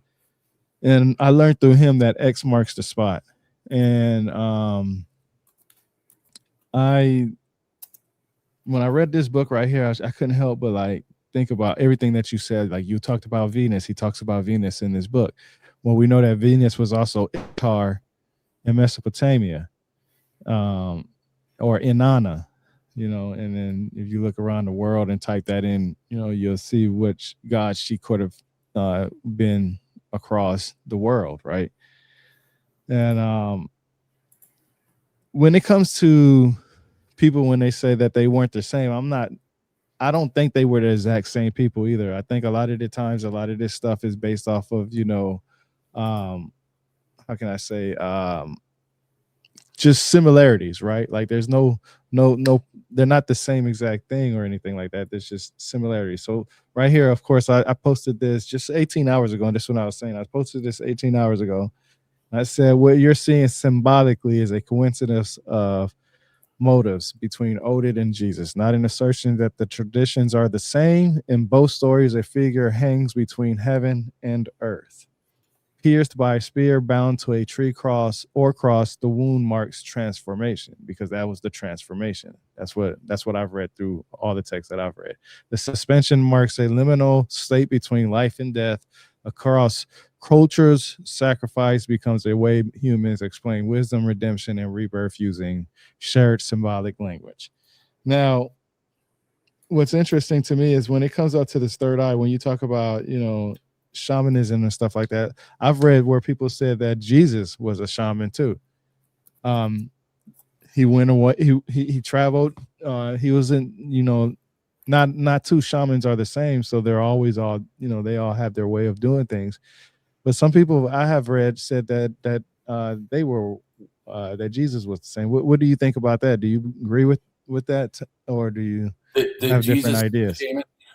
And I learned through him that X marks the spot. And when I read this book right here, I couldn't help but like think about everything that you said. Like you talked about Venus. He talks about Venus in this book. Well, we know that Venus was also Ishtar in Mesopotamia, or Inanna, and then if you look around the world and type that in, you'll see which god she could have been across the world, right? And when it comes to people, when they say that they weren't the same, I don't think they were the exact same people either. I think a lot of the times, a lot of this stuff is based off of, how can I say, just similarities, right? Like there's no, they're not the same exact thing or anything like that. There's just similarities. So right here, of course, I posted this just 18 hours ago. And this is what I was saying. I posted this 18 hours ago. I said, what you're seeing symbolically is a coincidence of motives between Odin and Jesus, not an assertion that the traditions are the same. In both stories, a figure hangs between heaven and earth. Pierced by a spear, bound to a tree cross, the wound marks transformation, because that was the transformation. That's what I've read through all the texts that I've read. The suspension marks a liminal state between life and death. Across cultures, sacrifice becomes a way humans explain wisdom, redemption, and rebirth using shared symbolic language. Now, what's interesting to me is when it comes out to this third eye, when you talk about, shamanism and stuff like that, I've read where people said that Jesus was a shaman too. He went away, he traveled, he was in, not two shamans are the same, so they're always all, they all have their way of doing things. But some people I have read said that they were that Jesus was the same. What do you think about that? Do you agree with that, or do you have different ideas?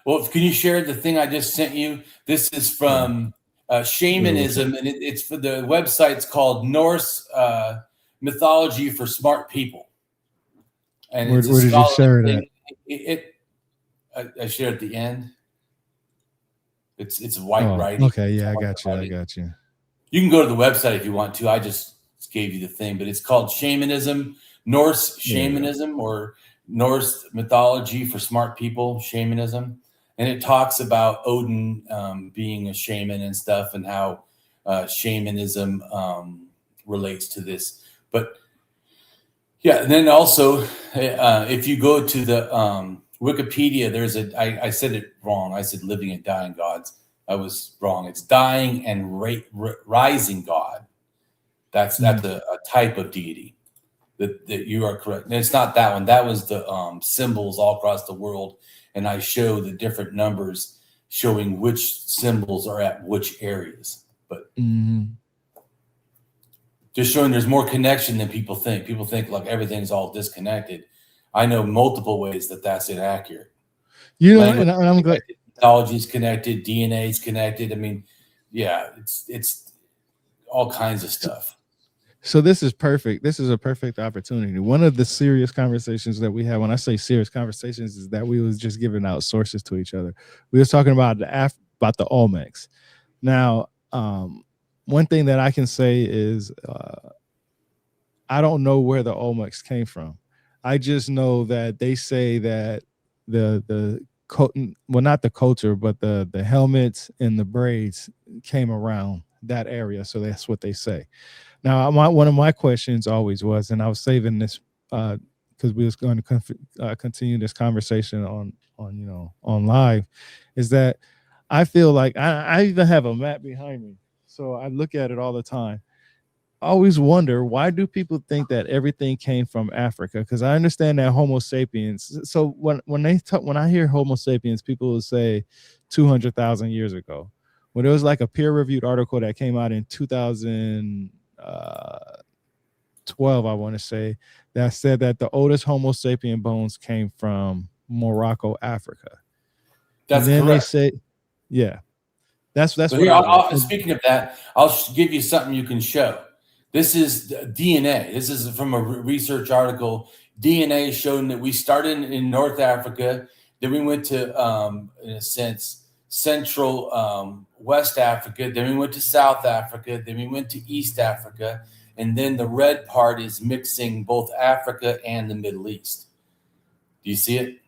Well, can you share the thing I just sent you? This is from shamanism, and it's for the website's called Norse Mythology for Smart People. And where did you share it at? I shared at the end. It's white writing. Okay, yeah, I got you. You can go to the website if you want to. I just gave you the thing, but it's called Shamanism, Norse Shamanism, or Norse Mythology for Smart People, Shamanism. And it talks about Odin being a shaman and stuff, and how shamanism relates to this. But yeah, and then also, if you go to the Wikipedia, there's I said it wrong. I said living and dying gods. I was wrong. It's dying and rising God. That's a type of deity. That you are correct. And it's not that one. That was the symbols all across the world. And I show the different numbers showing which symbols are at which areas. But just showing there's more connection than people think. People think like everything's all disconnected. I know multiple ways that that's inaccurate. And I'm glad. Mythology is connected. DNA is connected. I mean, yeah, it's all kinds of stuff. So this is perfect. This is a perfect opportunity. One of the serious conversations that we had, when I say serious conversations, is that we was just giving out sources to each other. We was talking about the Olmecs. Now, one thing that I can say is I don't know where the Olmecs came from. I just know that they say that not the culture, but the helmets and the braids came around that area. So that's what they say. Now, one of my questions always was, and I was saving this because we was going to continue this conversation on live, is that I feel like I even have a map behind me, so I look at it all the time. I always wonder, why do people think that everything came from Africa? Because I understand that Homo sapiens. So when I hear Homo sapiens, people will say 200,000 years ago. When there was like a peer-reviewed article that came out in 2012, I want to say, that said that the oldest Homo sapien bones came from Morocco, Africa. That's correct. They say, yeah, that's what. Here, speaking of that, I'll give you something you can show. This is DNA. This is from a research article. DNA showing that we started in North Africa, then we went to, in a sense, Central West Africa, then we went to South Africa, then we went to East Africa, and then the red part is mixing both Africa and the Middle East. Do you see it?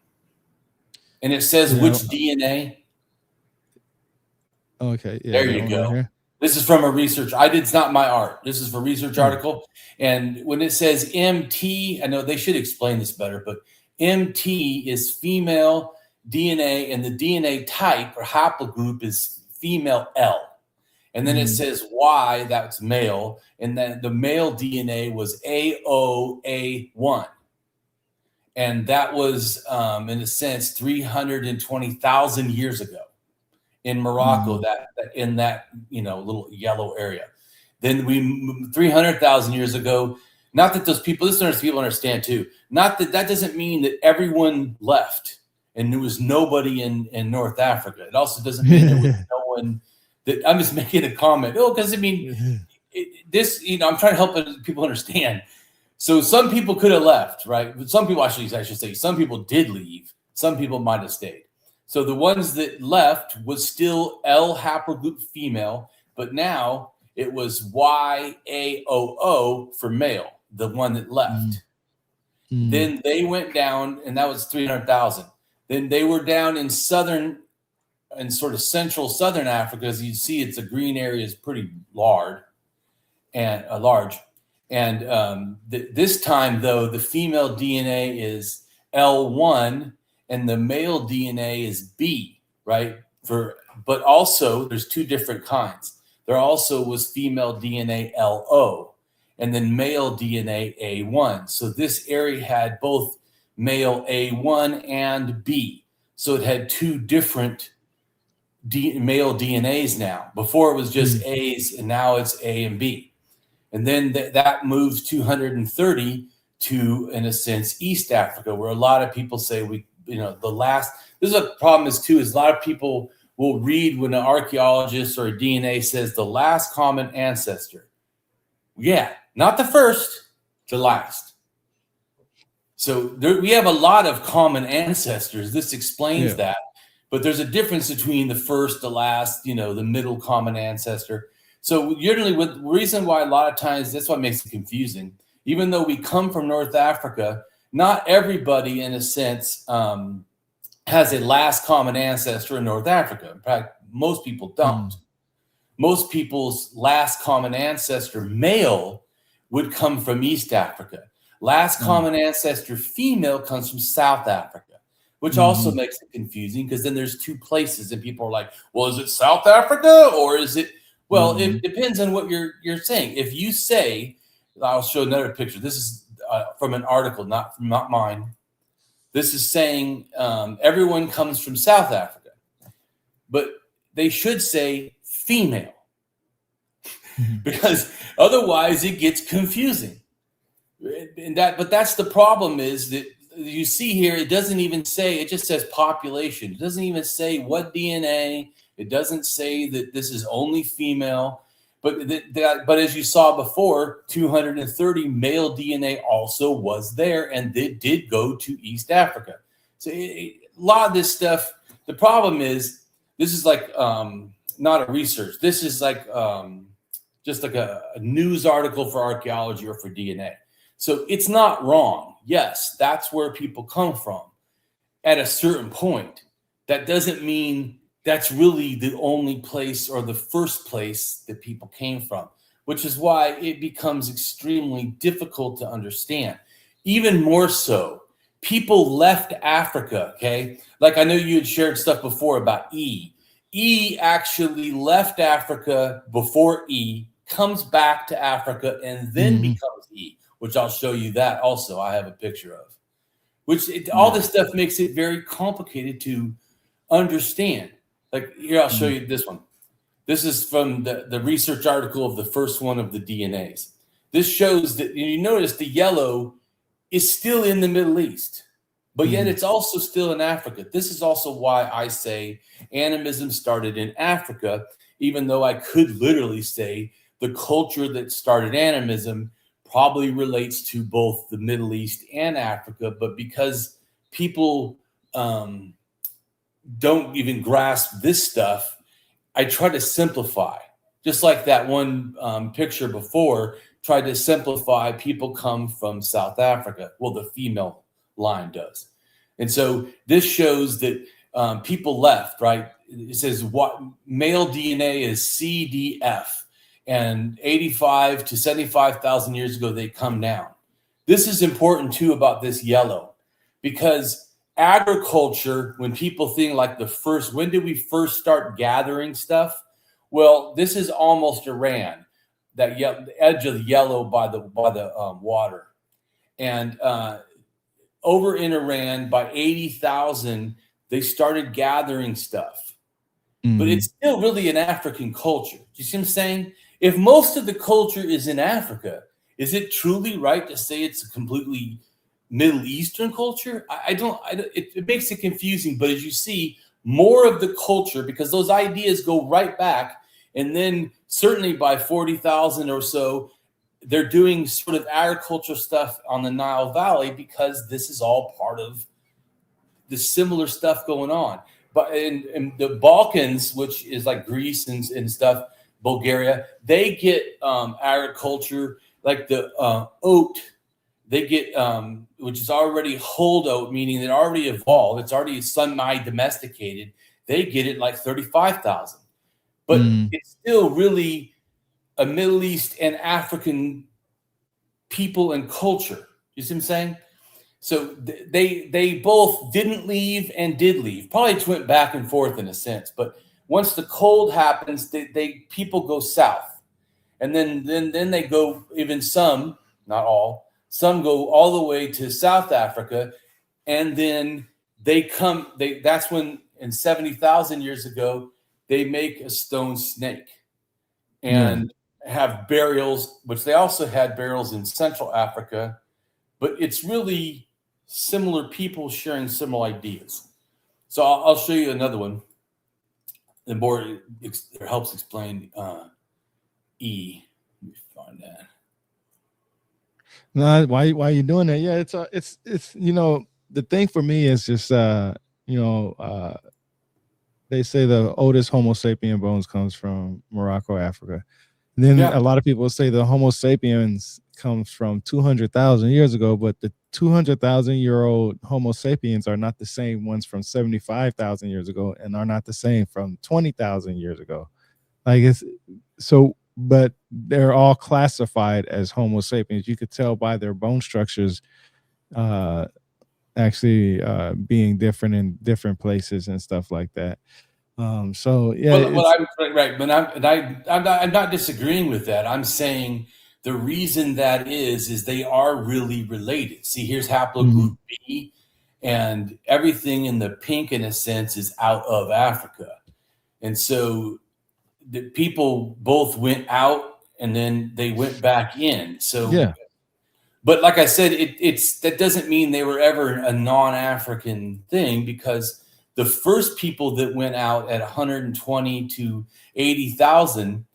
And it says which DNA. Okay, yeah, there you go. Right, this is from a research. It's not my art. This is a research article. And when it says MT, I know they should explain this better, but MT is female DNA, and the DNA type or haplogroup is female L. And then it says Y, that's male, and then the male DNA was AOA1. And that was, in a sense, 320,000 years ago in Morocco, that in that little yellow area. Then 300,000 years ago. Not that those people, people understand too. Not that doesn't mean that everyone left and there was nobody in North Africa. It also doesn't mean there was no one. That I'm just making a comment. Because I mean, I'm trying to help people understand. So some people could have left, right? But some people, I should say, some people did leave. Some people might have stayed. So the ones that left was still L haplogroup female, but now it was YAOO for male, the one that left. Then they went down, and that was 300,000. Then they were down in southern and sort of central southern Africa. As you see, it's a green area is pretty large. And this time, though, the female DNA is L1 and the male DNA is B, right? But also, there's two different kinds. There also was female DNA LO and then male DNA A1. So this area had both male A1 and B. So it had two different male DNAs now. Before it was just A's, and now it's A and B. And then that moves 230 to, in a sense, East Africa, where a lot of people say this is a problem is a lot of people will read when an archaeologist or a DNA says the last common ancestor. Yeah, not the first, the last. So we have a lot of common ancestors. This explains that. But there's a difference between the first, the last, the middle common ancestor. So generally, the reason why a lot of times, that's what makes it confusing. Even though we come from North Africa, not everybody, in a sense, has a last common ancestor in North Africa. In fact, most people don't. Most people's last common ancestor, male, would come from East Africa. Last common ancestor, female, comes from South Africa, which also makes it confusing because then there's two places and people are like, well, is it South Africa or is it? Well, it depends on what you're saying. If you say, I'll show another picture. This is from an article, not mine. This is saying everyone comes from South Africa, but they should say female because otherwise it gets confusing. But that's the problem is that you see here, it doesn't even say, it just says population. It doesn't even say what DNA. It doesn't say that this is only female, but as you saw before, 230 male DNA also was there, and they did go to East Africa. So a lot of this stuff, the problem is, this is like not a research. This is like just like a news article for archaeology or for DNA. So it's not wrong. Yes, that's where people come from at a certain point. That doesn't mean that's really the only place or the first place that people came from, which is why it becomes extremely difficult to understand. Even more so, people left Africa, okay? Like I know you had shared stuff before about E. E actually left Africa before E, comes back to Africa, and then becomes E, which I'll show you that also. I have a picture of, all this stuff makes it very complicated to understand. Like here, I'll show you this one. This is from the research article of the first one of the DNAs. This shows that you notice the yellow is still in the Middle East, but yet it's also still in Africa. This is also why I say animism started in Africa, even though I could literally say the culture that started animism probably relates to both the Middle East and Africa, but because people don't even grasp this stuff, I try to simplify. Just like that one picture before tried to simplify people come from South Africa. Well, the female line does. And so this shows that people left, right? It says what male DNA is CDF, and 85 to 75,000 years ago, they come down. This is important too about this yellow, because agriculture, when people think like when did we first start gathering stuff? Well, this is almost Iran, the edge of the yellow by the water, and over in Iran by 80,000, they started gathering stuff, but it's still really an African culture. Do you see what I'm saying? If most of the culture is in Africa, is it truly right to say it's a completely Middle Eastern culture? It makes it confusing, but as you see, more of the culture, because those ideas go right back. And then certainly by 40,000 or so, they're doing sort of agriculture stuff on the Nile Valley, because this is all part of the similar stuff going on. But in the Balkans, which is like Greece and stuff, Bulgaria, they get agriculture like the oat. They get, which is already hulled oat, meaning it already evolved. It's already semi-domesticated. They get it like 35,000. But it's still really a Middle East and African people and culture. You see what I'm saying? So they both didn't leave and did leave. Probably just went back and forth in a sense. But once the cold happens, people go south, and then they go, even some, not all, some go all the way to South Africa, and then they come. That's when, in 70,000 years ago, they make a stone snake and have burials, which they also had burials in Central Africa. But it's really similar people sharing similar ideas. So I'll show you another one. The more it helps explain E. Let me find that. No, why are you doing that? Yeah, it's the thing for me is just they say the oldest Homo sapien bones comes from Morocco, Africa. And then a lot of people say the Homo sapiens comes from 200,000 years ago, but the 200,000-year-old Homo sapiens are not the same ones from 75,000 years ago, and are not the same from 20,000 years ago. But they're all classified as Homo sapiens. You could tell by their bone structures actually being different in different places and stuff like that. I'm right, but I'm not disagreeing with that. I'm saying the reason that is they are really related. See, here's haplogroup B, and everything in the pink, in a sense, is out of Africa, and so the people both went out and then they went back in. So, but like I said, that doesn't mean they were ever a non-African thing, because the first people that went out at 120 to 80,000,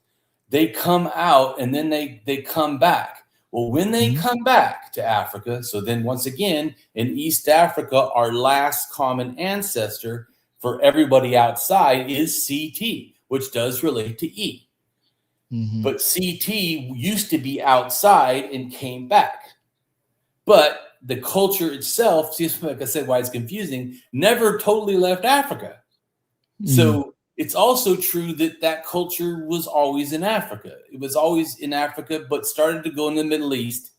they come out and then they come back. Well, when they come back to Africa, so then once again, in East Africa, our last common ancestor for everybody outside is CT, which does relate to E. But CT used to be outside and came back. But the culture itself, see, like I said, why it's confusing, never totally left Africa. So it's also true that culture was always in Africa. It was always in Africa, but started to go in the Middle East,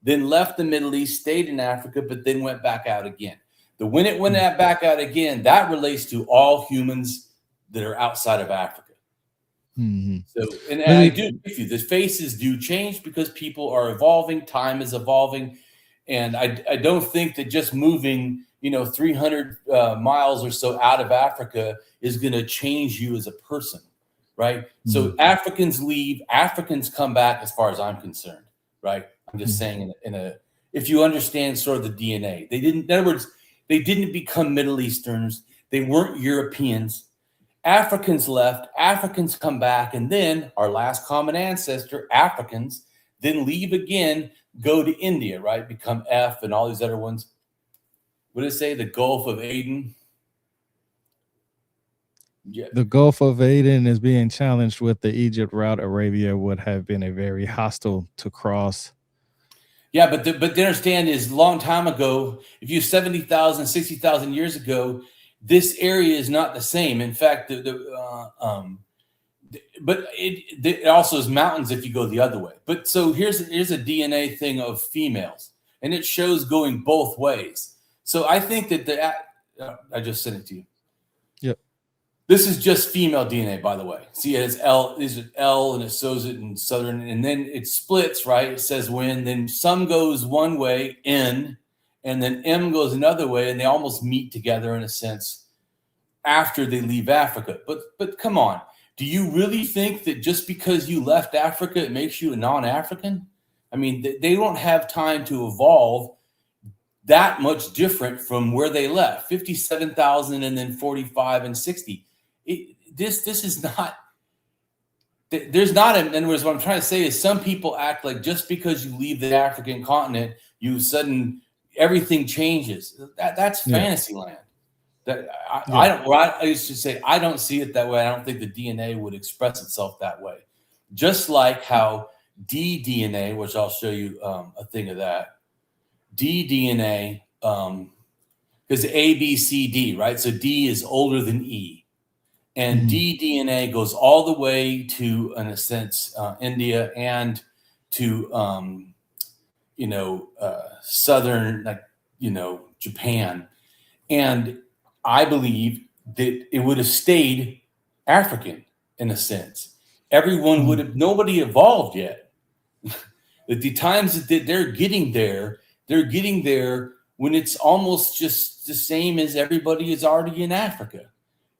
then left the Middle East, stayed in Africa, but then went back out again. When it went back out again, that relates to all humans that are outside of Africa. So, and I do with you, the faces do change because people are evolving, time is evolving. And I don't think that just moving, 300 miles or so out of Africa is going to change you as a person, right? So Africans leave, Africans come back, as far as I'm concerned, right? I'm just saying if you understand sort of the DNA, in other words, they didn't become Middle Easterns. They weren't Europeans. Africans left, Africans come back, and then our last common ancestor, Africans, then leave again, go to India, right? Become F and all these other ones. What did it say? The Gulf of Aden. Yeah. The Gulf of Aden is being challenged with the Egypt route. Arabia would have been a very hostile to cross. Yeah, but to understand is a long time ago, if you 70,000, 60,000 years ago, this area is not the same. In fact, but it also is mountains if you go the other way. But so here's a DNA thing of females, and it shows going both ways. So I think that I just sent it to you. Yep. This is just female DNA, by the way. See, it's L, is it L, and it shows it in southern, and then it splits, right? It says when, then some goes one way, N, and then M goes another way, and they almost meet together in a sense after they leave Africa. But come on, do you really think that just because you left Africa, it makes you a non-African? I mean, they don't have time to evolve that much different from where they left, 57,000 and then 45 and 60. This is not, there's not, in other words, what I'm trying to say is some people act like just because you leave the African continent, everything changes. That's fantasy land. I used to say, I don't see it that way. I don't think the DNA would express itself that way. Just like how D-DNA, which I'll show you a thing of that, D-DNA, because A, B, C, D, right? So D is older than E. And D-DNA goes all the way to, in a sense, India and to, southern, Japan. And I believe that it would have stayed African in a sense. Everyone would have, nobody evolved yet. At the times that they're getting there when it's almost just the same as everybody is already in Africa.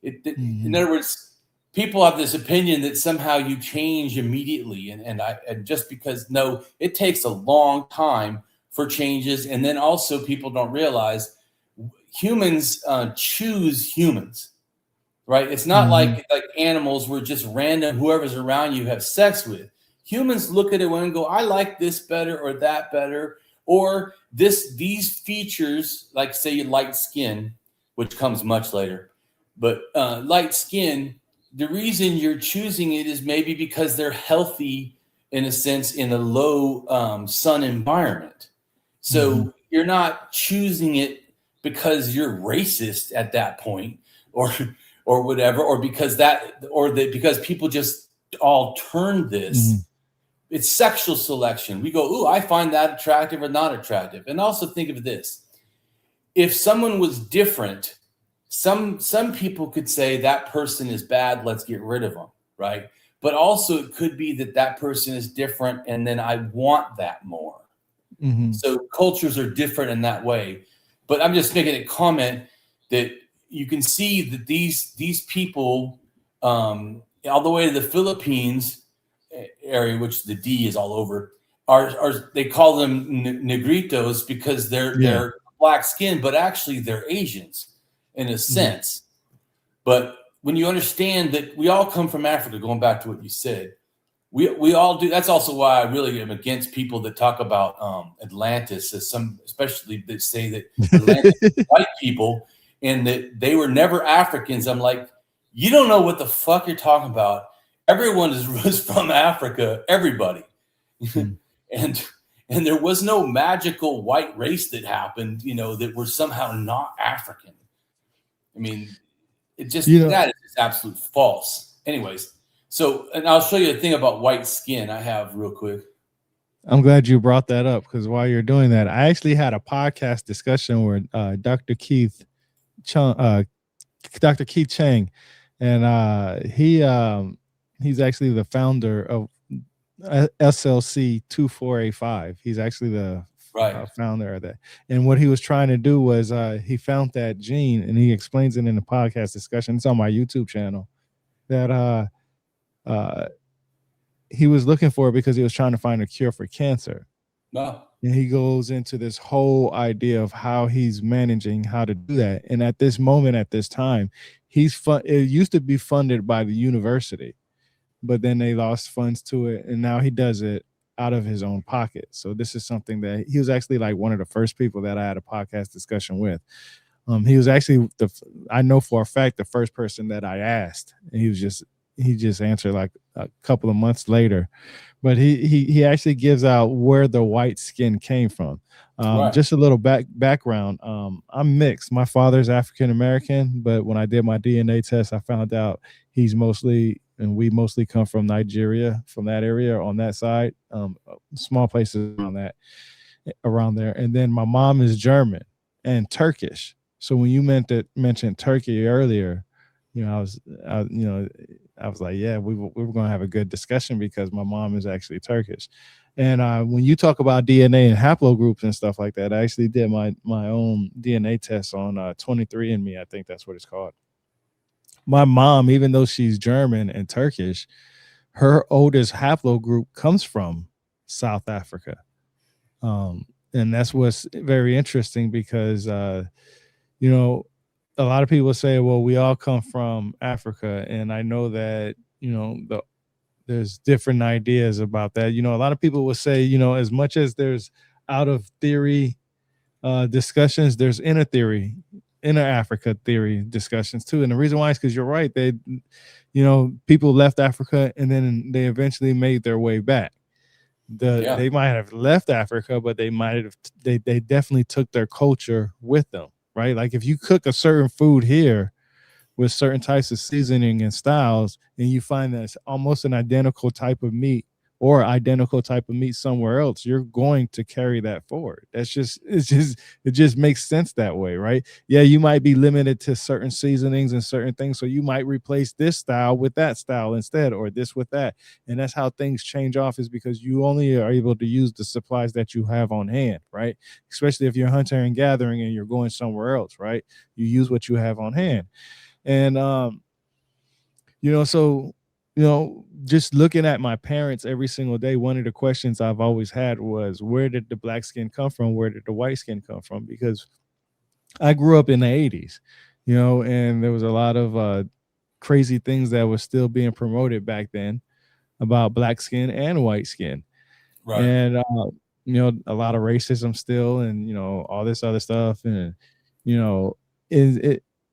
In other words, people have this opinion that somehow you change immediately. And just because, no, it takes a long time for changes. And then also people don't realize humans choose humans, right? It's not like animals where just random, whoever's around you have sex with. Humans look at it and go, I like this better or that better. Or these features, like say light skin, which comes much later. But light skin, the reason you're choosing it is maybe because they're healthy in a sense in a low sun environment. So you're not choosing it because you're racist at that point or whatever, or because people just all turn this. It's sexual selection. We go, ooh, I find that attractive or not attractive. And also think of this. If someone was different, some people could say that person is bad, let's get rid of them, right? But also it could be that person is different and then I want that more. So cultures are different in that way. But I'm just making a comment that you can see that these people, all the way to the Philippines area, which the D is all over, are they call them negritos because they're black skin, but actually they're Asians in a sense. But when you understand that we all come from Africa, going back to what you said, we all do. That's also why I really am against people that talk about Atlantis, as especially that say that Atlantis is white people and that they were never Africans. I'm like, you don't know what the fuck you're talking about. Everyone was from Africa, everybody. And there was no magical white race that happened, that were somehow not African. I mean, that is just absolute false. Anyways, so, and I'll show you a thing about white skin I have real quick. I'm glad you brought that up because while you're doing that, I actually had a podcast discussion where Dr. Keith Chang, and he's actually the founder of SLC 2485. He's actually the founder of that. And what he was trying to do was he found that gene, and he explains it in the podcast discussion. It's on my YouTube channel. That he was looking for it because he was trying to find a cure for cancer. Wow. And he goes into this whole idea of how he's managing how to do that. And at this moment, at this time, it used to be funded by the university, but then they lost funds to it, and now he does it out of his own pocket. So this is something that he was actually like one of the first people that I had a podcast discussion with. He was actually I know for a fact the first person that I asked, and he just answered like a couple of months later. But he actually gives out where the white skin came from. Right. Just a little background. I'm mixed. My father's African American, but when I did my DNA test, I found out we mostly come from Nigeria, from that area on that side. Small places around there. And then my mom is German and Turkish. So when you mentioned Turkey earlier, I was like, yeah, we were going to have a good discussion because my mom is actually Turkish. And when you talk about DNA and haplogroups and stuff like that, I actually did my own DNA test on 23andMe. I think that's what it's called. My mom, even though she's German and Turkish, her oldest haplogroup comes from South Africa. And that's what's very interesting because, a lot of people say, well, we all come from Africa. And I know that, there's different ideas about that. A lot of people will say, as much as there's out of theory discussions, there's inner Africa theory discussions too. And the reason why is because you're right. People left Africa and then they eventually made their way back. They might have left Africa, but they definitely took their culture with them, right? Like if you cook a certain food here with certain types of seasoning and styles, and you find that it's almost an identical type of meat or identical type of meat somewhere else, you're going to carry that forward. It just makes sense that way, right? Yeah, you might be limited to certain seasonings and certain things, so you might replace this style with that style instead, or this with that. And that's how things change off, is because you only are able to use the supplies that you have on hand, right? Especially if you're hunter and gathering and you're going somewhere else, right? You use what you have on hand. And just looking at my parents every single day, one of the questions I've always had was, where did the black skin come from? Where did the white skin come from? Because I grew up in the 80s, and there was a lot of crazy things that were still being promoted back then about black skin and white skin. Right. And, a lot of racism still, and, all this other stuff. And,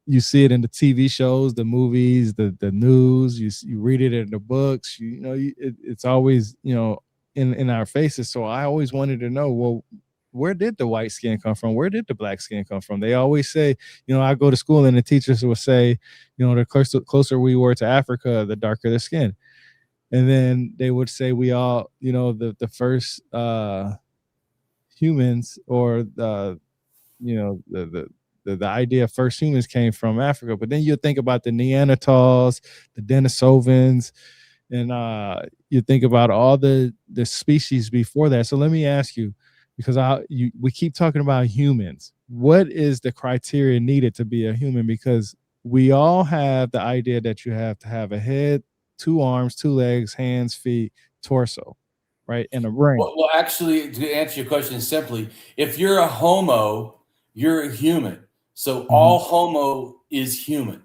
you see it in the TV shows, the movies, the news. You read it in the books. It's always in our faces. So I always wanted to know, well, where did the white skin come from? Where did the black skin come from? They always say, I go to school and the teachers will say, the closer we were to Africa, the darker the skin. And then they would say we all, the first humans, or the idea of first humans came from Africa. But then you think about the Neanderthals, the Denisovans, and you think about all the species before that. So let me ask you, because we keep talking about humans. What is the criteria needed to be a human? Because we all have the idea that you have to have a head, 2 arms, 2 legs, hands, feet, torso, right, and a brain. Well, actually, to answer your question simply, if you're a homo, you're a human. So all homo is human,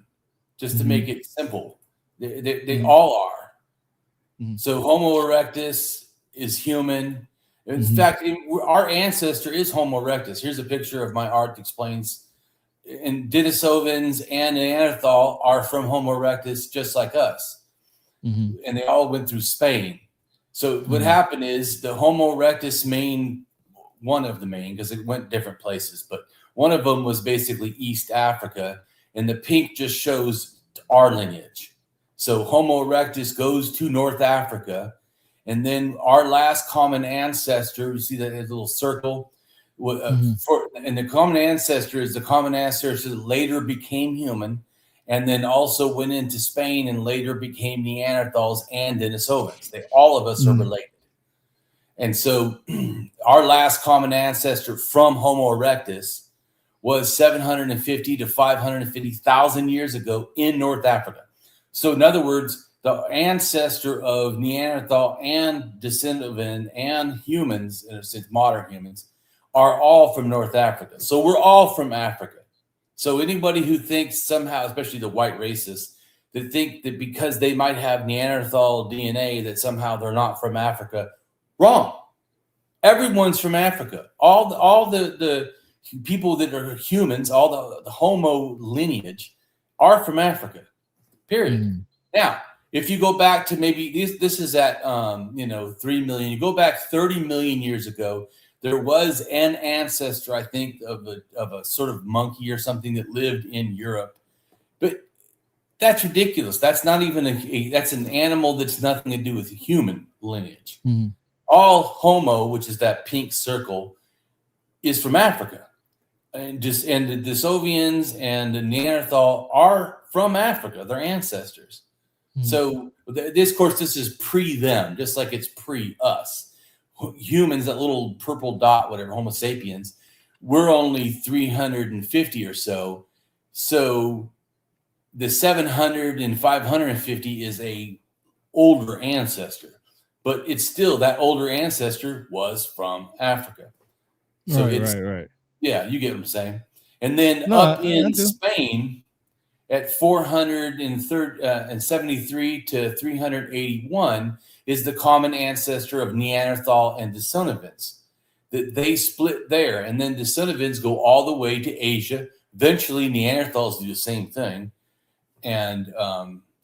just to make it simple. They all are. So Homo erectus is human. In fact, our ancestor is Homo erectus. Here's a picture of my art that explains. And Denisovans and Neanderthal are from Homo erectus, just like us. And they all went through Spain. So what happened is the Homo erectus one of the main, because it went different places, but one of them was basically East Africa, and the pink just shows our lineage. So Homo erectus goes to North Africa, and then our last common ancestor, you see that little circle, and the common ancestor is the common ancestor that later became human, and then also went into Spain and later became Neanderthals and Denisovans. All of us are related. And so our last common ancestor from Homo erectus was 750 to 550,000 years ago in North Africa. So in other words, the ancestor of Neanderthal and Denisovan and humans, in a sense, modern humans, are all from North Africa. So we're all from Africa. So anybody who thinks somehow, especially the white racists, that think that because they might have Neanderthal DNA that somehow they're not from Africa, wrong. Everyone's from Africa. All the people that are humans, all the Homo lineage, are from Africa. Period. Mhm. Now, if you go back to maybe this is at 3 million. You go back 30 million years ago, there was an ancestor, I think, of a sort of monkey or something that lived in Europe. But that's ridiculous. That's not even that's an animal that's nothing to do with human lineage. Mhm. All Homo, which is that pink circle, is from Africa. And the Desovians and the Neanderthal are from Africa. They're ancestors. Mhm. So this is pre them, just like it's pre us. Humans, that little purple dot, whatever, Homo sapiens, we're only 350 or so. So the 700 and 550 is a older ancestor, but it's still that older ancestor was from Africa. So Right. Yeah, you get what I'm saying. And then No, up I in do. Spain at 473 to 381 is the common ancestor of Neanderthal and Denisovans. That they split there, and then Denisovans go all the way to Asia. Eventually, Neanderthals do the same thing, and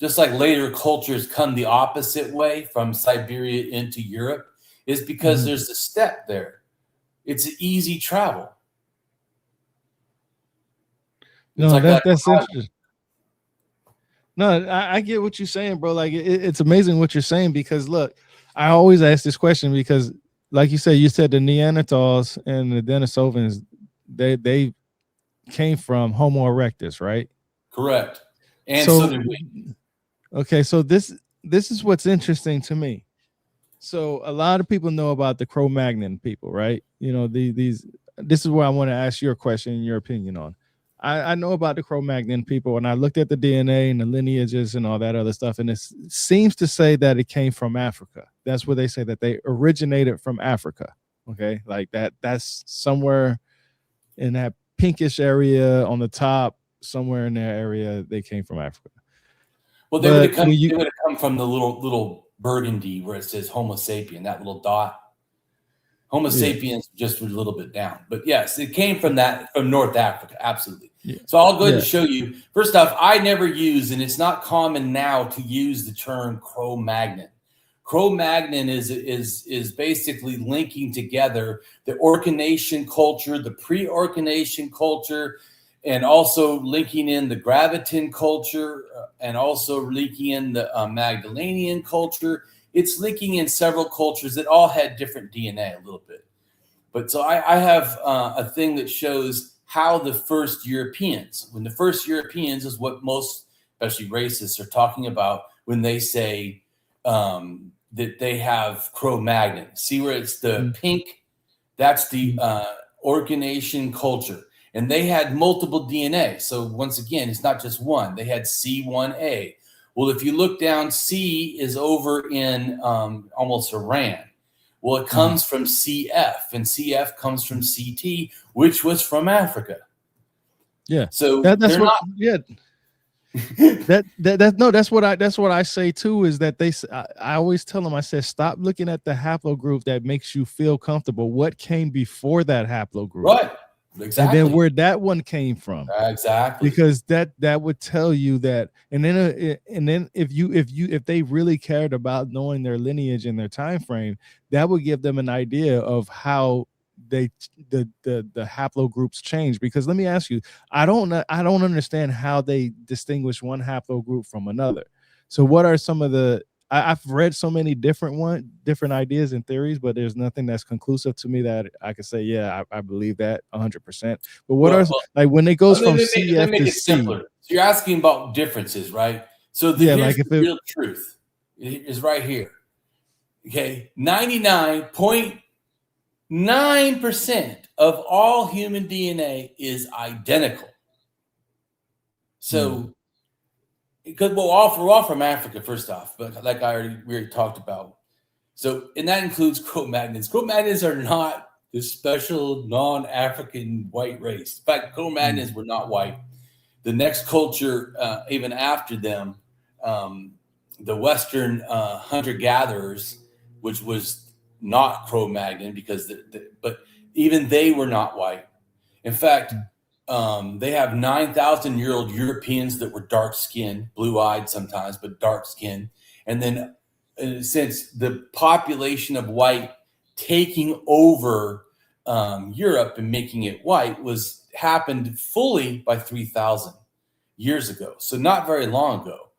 just like later cultures come the opposite way from Siberia into Europe, is because Mhm. there's a step there. It's easy travel. It's No, like that. that's interesting. No, I get what you're saying, bro. Like it's amazing what you're saying, because look, I always ask this question because, like you said the Neanderthals and the Denisovans, they came from Homo erectus, right? Correct. And so So did we. okay, so this is what's interesting to me. So a lot of people know about the Cro-Magnon people, right? You know, these. This is where I want to ask your question and your opinion on. I know about the Cro-Magnon people, and I looked at the DNA and the lineages and all that other stuff, and it seems to say that it came from Africa. That's where they say that they originated from Africa. Okay, like that. That's somewhere in that pinkish area on the top, somewhere in their area, they came from Africa. Well, they would have come from the little burgundy where it says Homo sapien, that little dot. Homo sapiens just a little bit down. But yes, it came from North Africa. Absolutely. Yeah. So I'll go ahead and show you. First off, I never use, and it's not common now to use the term Cro-Magnon. Cro-Magnon is basically linking together the Orconation culture, the pre-Orconation culture, and also linking in the Gravitan culture, and also linking in the Magdalenian culture. It's linking in several cultures that all had different DNA a little bit. But so I have a thing that shows how the first Europeans, when the first Europeans is what most, especially racists, are talking about when they say that they have Cro-Magnon. See where it's the pink? That's the Orconation culture. And they had multiple DNA. So once again, it's not just one. They had C1A. Well, if you look down, C is over in almost Iran. Well, it comes from CF, and CF comes from CT, which was from Africa. Yeah. So that's they're what. not. Yeah. That's what I say too, is that I always tell them, I said, stop looking at the haplogroup that makes you feel comfortable. What came before that haplogroup? Right. Exactly. And then where that one came from. Exactly. Because that would tell you that, and then if they really cared about knowing their lineage and their time frame, that would give them an idea of how the haplogroups change. Because let me ask you, I don't understand how they distinguish one haplogroup from another. So what are some of the I've read so many different ideas and theories, but there's nothing that's conclusive to me that I could say, yeah, I believe that 100%. But like when it goes from CF to C? Simpler. So you're asking about differences, right? So here's the real truth is right here. Okay, 99.9% of all human DNA is identical. So, because we're all from Africa, first off, but like we already talked about. So, and that includes Cro-Magnons. Cro-Magnons are not the special non-African white race. In fact, Cro-Magnons were not white. The next culture, even after them, the Western hunter-gatherers, which was not Cro-Magnon, because but even they were not white. In fact, they have 9,000-year-old Europeans that were dark-skinned, blue-eyed sometimes, but dark-skinned. And then since the population of white taking over Europe and making it white happened fully by 3,000 years ago. So not very long ago.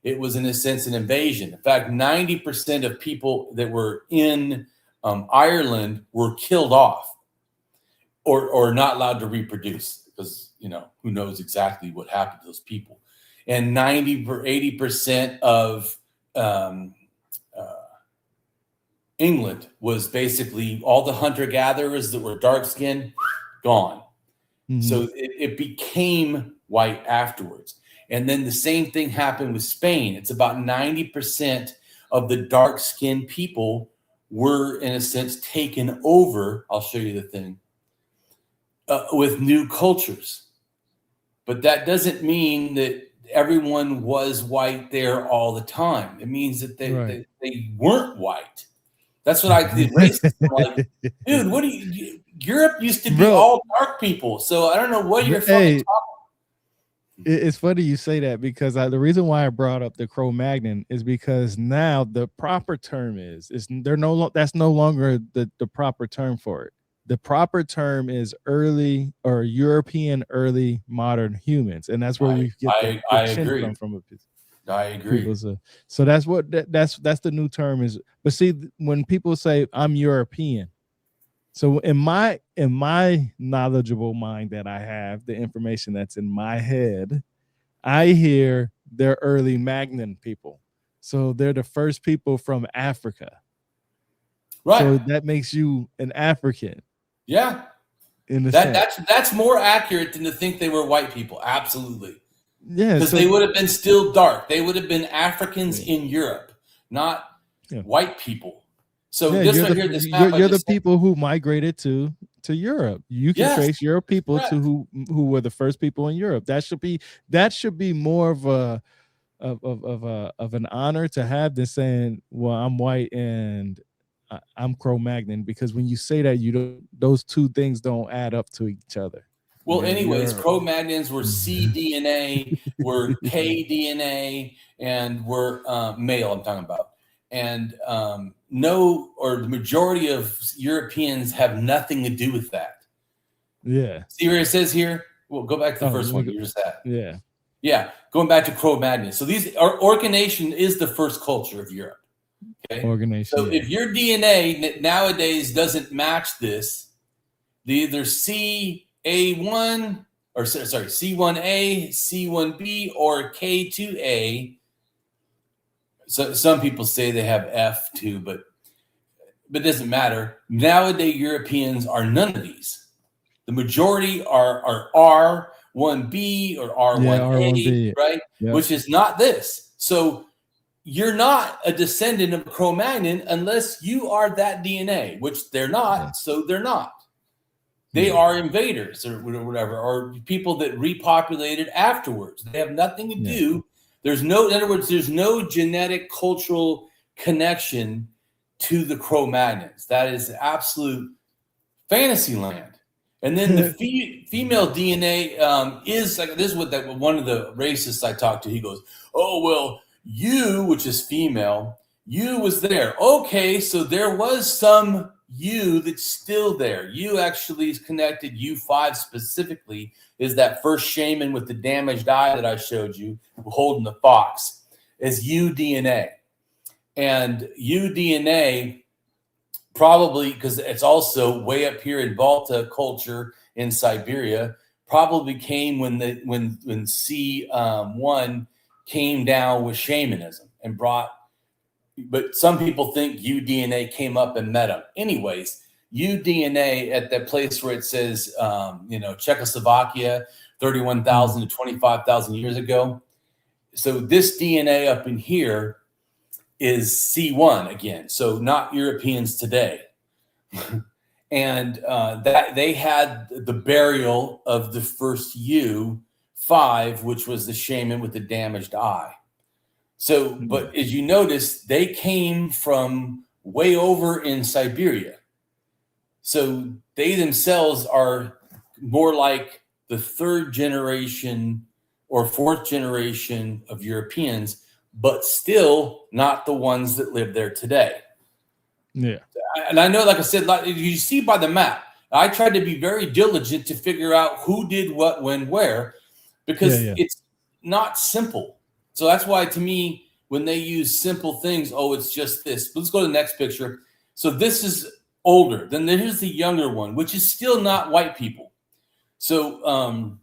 It was, in a sense, an invasion. In fact, 90% of people that were in Ireland were killed off or not allowed to reproduce because, who knows exactly what happened to those people. And 90 or 80% of England was basically all the hunter-gatherers that were dark-skinned, gone. Mm-hmm. So it became white afterwards. And then the same thing happened with Spain. It's about 90% of the dark-skinned people were, in a sense, taken over. I'll show you the thing. With new cultures. But that doesn't mean that everyone was white there all the time. It means that they weren't white. That's what I did. Racist. Like, dude, what do you? Europe used to be all dark people. So I don't know what you're fucking talking. It's funny you say that because the reason why I brought up the Cro-Magnon is because now the proper term that's no longer the proper term for it. The proper term is early or European early modern humans, and that's where we get the chin from. I agree. So that's what that's the new term is. But see, when people say I'm European, so in my knowledgeable mind that I have, the information that's in my head, I hear they're early Magnon people. So they're the first people from Africa. Right. So that makes you an African. Yeah. That's more accurate than to think they were white people. Absolutely. Yeah. Because they would have been still dark. They would have been Africans in Europe, not white people. So this right here, this map, you're the people who migrated to Europe. You can trace your people to who were the first people in Europe. That should be more of an honor to have than saying, well, I'm white and I'm Cro-Magnon, because when you say that, those two things don't add up to each other. Well, anyways, Cro-Magnons were cDNA, were kDNA, and were male, I'm talking about. And the majority of Europeans have nothing to do with that. Yeah. See where it says here? Well, go back to the first one you just had. Yeah. Yeah, going back to Cro-Magnon. So Organization is the first culture of Europe. Okay. Organization. So if your DNA nowadays doesn't match this, either C1A, C1B, or K2A. So some people say they have F2, but it doesn't matter. Nowadays, Europeans are none of these. The majority are R1B or R1A, right? Yep. Which is not this. So you're not a descendant of Cro-Magnon unless you are that DNA, which they're not. Yeah. So they're not. They are invaders or whatever, or people that repopulated afterwards. They have nothing to do. In other words, there's no genetic cultural connection to the Cro-Magnons. That is absolute fantasy land. And then the female DNA is like, this is what one of the racists I talked to, he goes, oh, well, you, which is female, you was there. Okay, so there was some you that's still there. You actually is connected. U5 specifically is that first shaman with the damaged eye that I showed you, holding the fox, is UDNA. And UDNA probably, because it's also way up here in Balta culture in Siberia, probably came when C1 came down with shamanism and brought. But some people think UDNA came up and met them. Anyways, UDNA at that place where it says, Czechoslovakia, 31,000 to 25,000 years ago. So this DNA up in here is C1 again. So not Europeans today. And that they had the burial of the first U5, which was the shaman with the damaged eye. So, but as you notice, they came from way over in Siberia. So they themselves are more like the third generation or fourth generation of Europeans, but still not the ones that live there today. Yeah. And I know, like I said, like you see by the map, I tried to be very diligent to figure out who did what, when, where, because it's not simple. So that's why, to me, when they use simple things, oh, it's just this. Let's go to the next picture. So this is older. Then here's the younger one, which is still not white people. So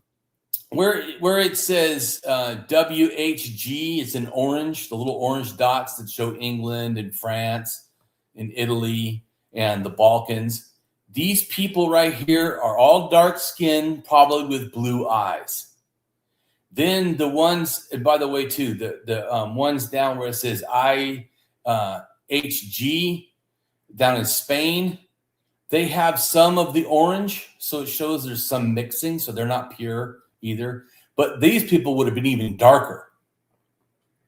where it says WHG, it's in orange, the little orange dots that show England and France and Italy and the Balkans. These people right here are all dark skinned, probably with blue eyes. Then the ones, and by the way, too, the ones down where it says IHG down in Spain, they have some of the orange, so it shows there's some mixing, so they're not pure either. But these people would have been even darker.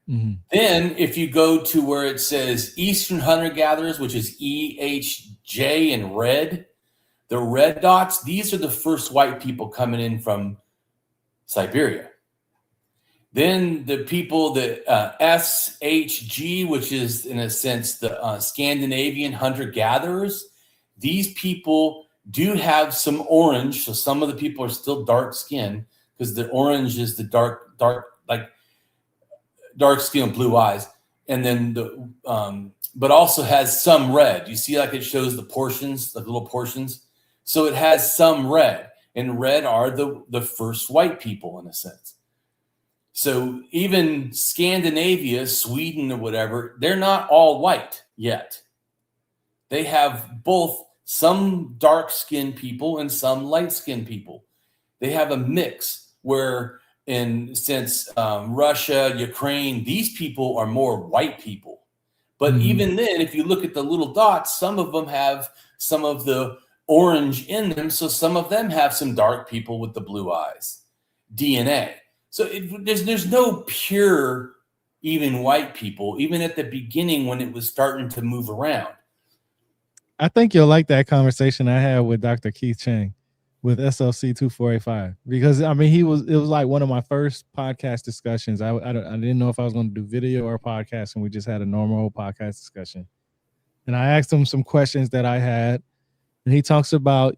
Mm-hmm. Then if you go to where it says Eastern hunter-gatherers, which is EHJ in red, the red dots, these are the first white people coming in from Siberia. Then the people that SHG, which is in a sense the Scandinavian hunter-gatherers, these people do have some orange. So some of the people are still dark skinned because the orange is the dark skin, blue eyes. And then but also has some red. You see, like it shows the portions, like little portions. So it has some red, and red are the first white people in a sense. So even Scandinavia, Sweden or whatever, they're not all white yet. They have both some dark-skinned people and some light-skinned people. They have a mix where, since Russia, Ukraine, these people are more white people. But even then, if you look at the little dots, some of them have some of the orange in them. So some of them have some dark people with the blue eyes, DNA. So there's no pure, even white people, even at the beginning when it was starting to move around. I think you'll like that conversation I had with Dr. Keith Chang with SLC 2485, because I mean, it was like one of my first podcast discussions. I didn't know if I was going to do video or podcast, and we just had a normal podcast discussion. And I asked him some questions that I had, and he talks about,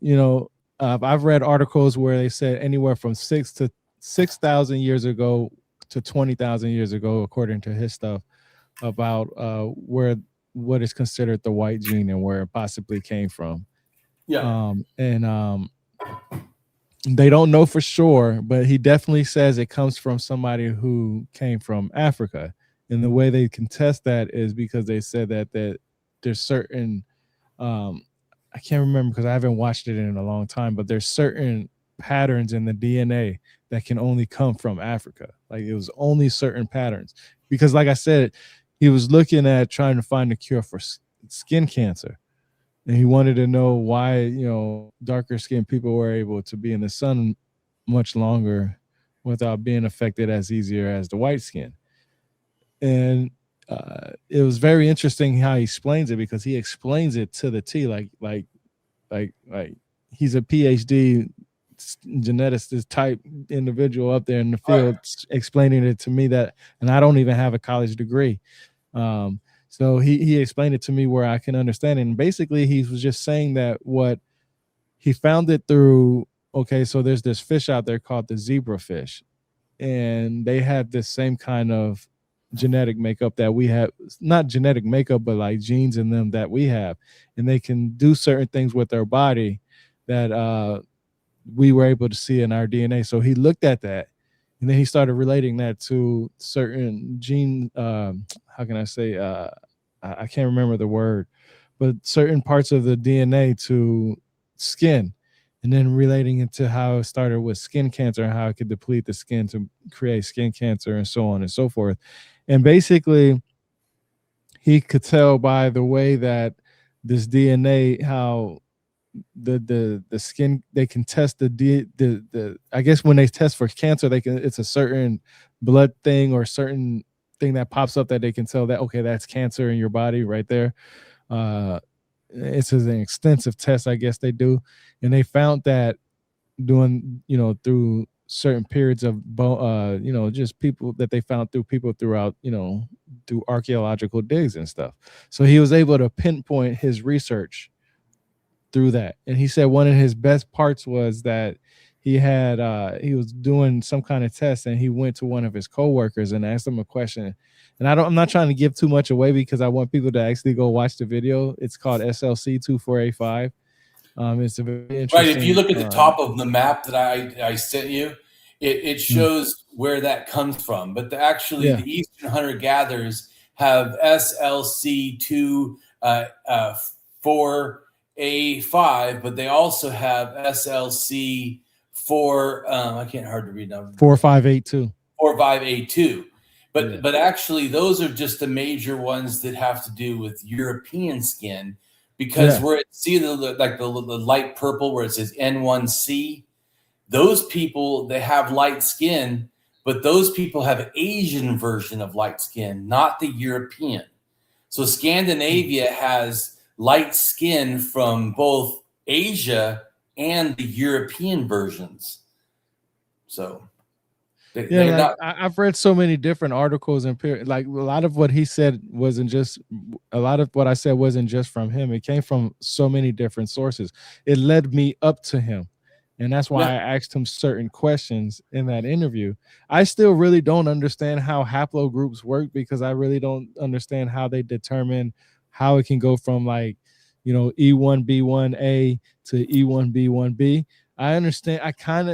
I've read articles where they said anywhere from 6,000 years ago to 20,000 years ago, according to his stuff, about what is considered the white gene and where it possibly came from. Yeah. They don't know for sure, but he definitely says it comes from somebody who came from Africa. And the way they can test that is because they said that there's certain, I can't remember because I haven't watched it in a long time, but there's certain patterns in the DNA that can only come from Africa. Like it was only certain patterns, because like I said, he was looking at trying to find a cure for skin cancer, and he wanted to know why darker skinned people were able to be in the sun much longer without being affected as easier as the white skin. And it was very interesting how he explains it, because he explains it to the T, like he's a PhD geneticist type individual up there in the field, explaining it to me that, and I don't even have a college degree. So he explained it to me where I can understand it. And basically he was just saying that what he found it through, okay, so there's this fish out there called the zebrafish, and they have this same kind of genetic makeup that we have, not genetic makeup, but like genes in them that we have, and they can do certain things with their body that we were able to see in our DNA. So he looked at that, and then he started relating that to certain gene, how can I say, I can't remember the word, but certain parts of the DNA to skin, and then relating it to how it started with skin cancer and how it could deplete the skin to create skin cancer and so on and so forth. And basically, he could tell by the way that this DNA, how the skin, they can test the I guess when they test for cancer, it's a certain blood thing or certain thing that pops up that they can tell that, okay, that's cancer in your body right there. It's an extensive test, I guess they do, and they found that doing, through certain periods of, just people that they found through people throughout, through archaeological digs and stuff. So he was able to pinpoint his research through that. And he said one of his best parts was that he was doing some kind of test, and he went to one of his coworkers and asked him a question. And I'm not trying to give too much away because I want people to actually go watch the video. It's called SLC 2485. It's a very interesting. Right. If you look at the top of the map that I sent you, it shows where that comes from. But the Eastern hunter gatherers have SLC 4A5, but they also have SLC 4. I can't hard to read now. 4582. 4582. But actually, those are just the major ones that have to do with European skin, because where it see the light purple where it says N1C, those people, they have light skin, but those people have Asian version of light skin, not the European. So Scandinavia has light skin from both Asia and the European versions. So I've read so many different articles, and like a lot of what he said wasn't just, a lot of what I said wasn't just from him. It came from so many different sources. It led me up to him. And that's why I asked him certain questions in that interview. I still really don't understand how haplogroups work, because I really don't understand how they determine how it can go from like, E1B1A to E1B1B. I understand. I kind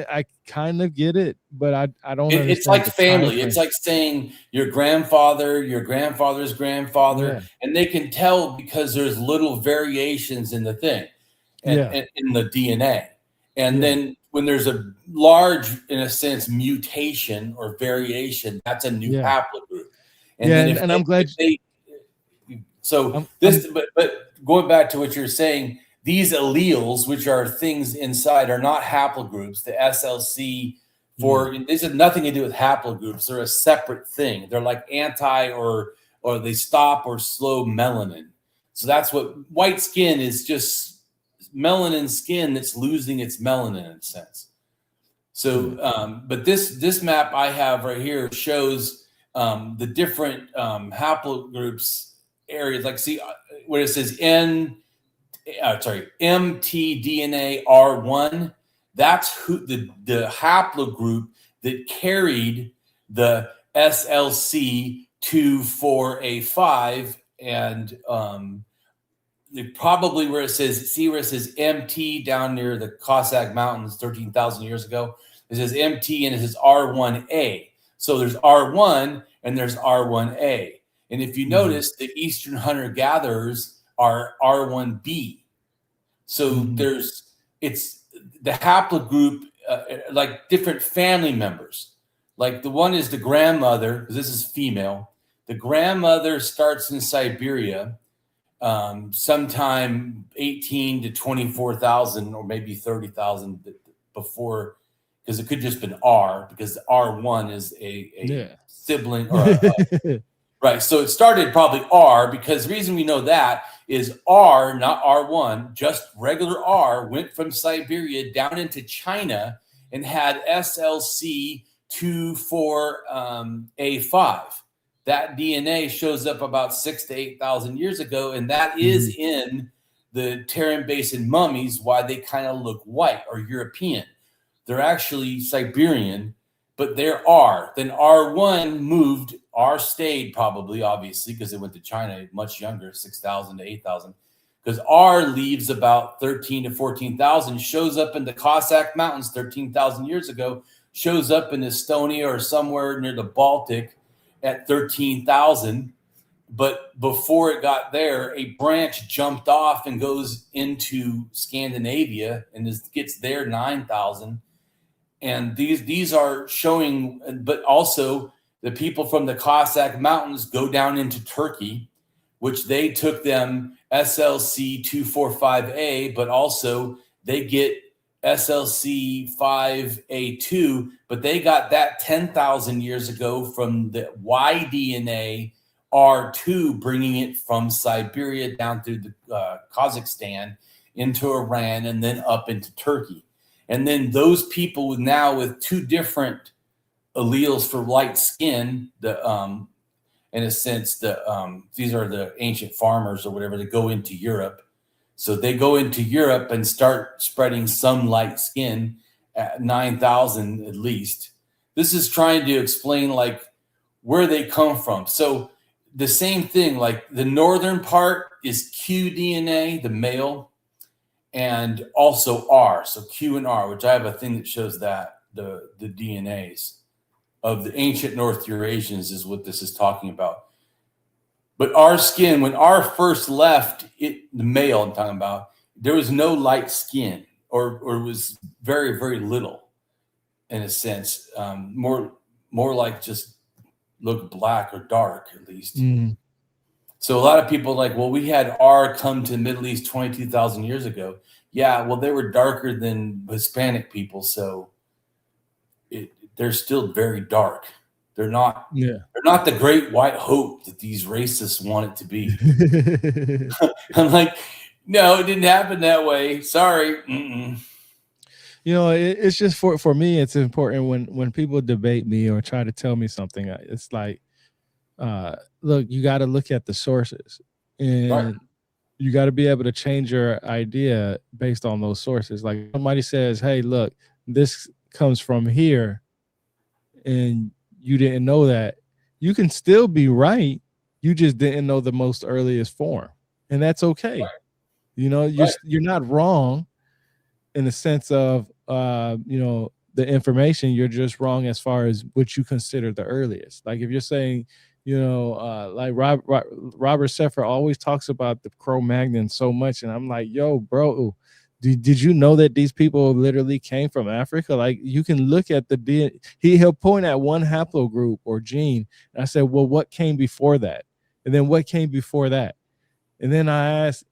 of get it, but I don't understand. It's like family. It's like saying your grandfather, your grandfather's grandfather, and they can tell because there's little variations in the thing, and in the DNA. And then when there's a large, in a sense, mutation or variation, that's a new haplogroup. And I'm glad. But going back to what you're saying, these alleles, which are things inside, are not haplogroups. The SLC these have nothing to do with haplogroups. They're a separate thing. They're like or they stop or slow melanin. So that's what white skin is, just melanin skin that's losing its melanin in a sense. So, but this map I have right here shows the different haplogroups areas. Like, see where it says mtDNA R1. That's who the haplogroup that carried the SLC 24A5, and probably where it says MT down near the Cossack Mountains 13,000 years ago. It says MT and it says R1A. So there's R1 and there's R1A. And if you notice, the Eastern hunter-gatherers are R1B. So it's the haplogroup, like different family members. Like the one is the grandmother, because this is female. The grandmother starts in Siberia sometime 18 to 24,000 or maybe 30,000 before, because it could just been R, because R1 is a sibling or right. So it started probably R, because the reason we know that is R, not R1, just regular R, went from Siberia down into China and had SLC 24A5. That DNA shows up about 6,000 to 8,000 years ago, and that is in the Tarim Basin mummies, why they kind of look white or European. They're actually Siberian, but they're R. Then R1 moved, R stayed probably, obviously, because it went to China much younger, 6,000 to 8,000. Because R leaves about 13 to 14,000, shows up in the Cossack Mountains 13,000 years ago, shows up in Estonia or somewhere near the Baltic at 13,000. But before it got there, a branch jumped off and goes into Scandinavia and gets there 9,000. And these are showing, but also the people from the Cossack Mountains go down into Turkey, which they took them SLC 245A, but also they get SLC 5A2, but they got that 10,000 years ago from the Y-DNA R2, bringing it from Siberia down through the Kazakhstan into Iran and then up into Turkey. And then those people now with two different alleles for light skin, in a sense, these are the ancient farmers or whatever that go into Europe. So they go into Europe and start spreading some light skin at 9,000 at least. This is trying to explain like where they come from. So the same thing, like the northern part is Q DNA, the male, and also R. So Q and R, which I have a thing that shows that the DNAs of the ancient North Eurasians is what this is talking about. But our skin, when R first left, the male I'm talking about, there was no light skin, or it was very, very little, in a sense, more like just look black or dark at least. Mm. So a lot of people like, well, we had R come to the Middle East 22,000 years ago. Yeah, well, they were darker than Hispanic people, so they're still very dark. They're not. Yeah. They're not the great white hope that these racists want it to be. I'm like, no, it didn't happen that way. Sorry. Mm-mm. You know, it's just for me, it's important when people debate me or try to tell me something. It's like, look, you got to look at the sources, and Right. you got to be able to change your idea based on those sources. Like somebody says, hey, look, this comes from here, and you didn't know that. You can still be right. You just didn't know the most earliest form, and that's okay. Right. You know, you're not wrong in the sense of you know, the information. You're just wrong as far as what you consider the earliest. Like if you're saying, you know, like Robert Seffer always talks about the Cro-Magnon so much, and I'm like, yo, bro, did you know that these people literally came from Africa? Like you can look at the he'll point at one haplogroup or gene, and I said, well, what came before that, and then what came before that? And then I asked,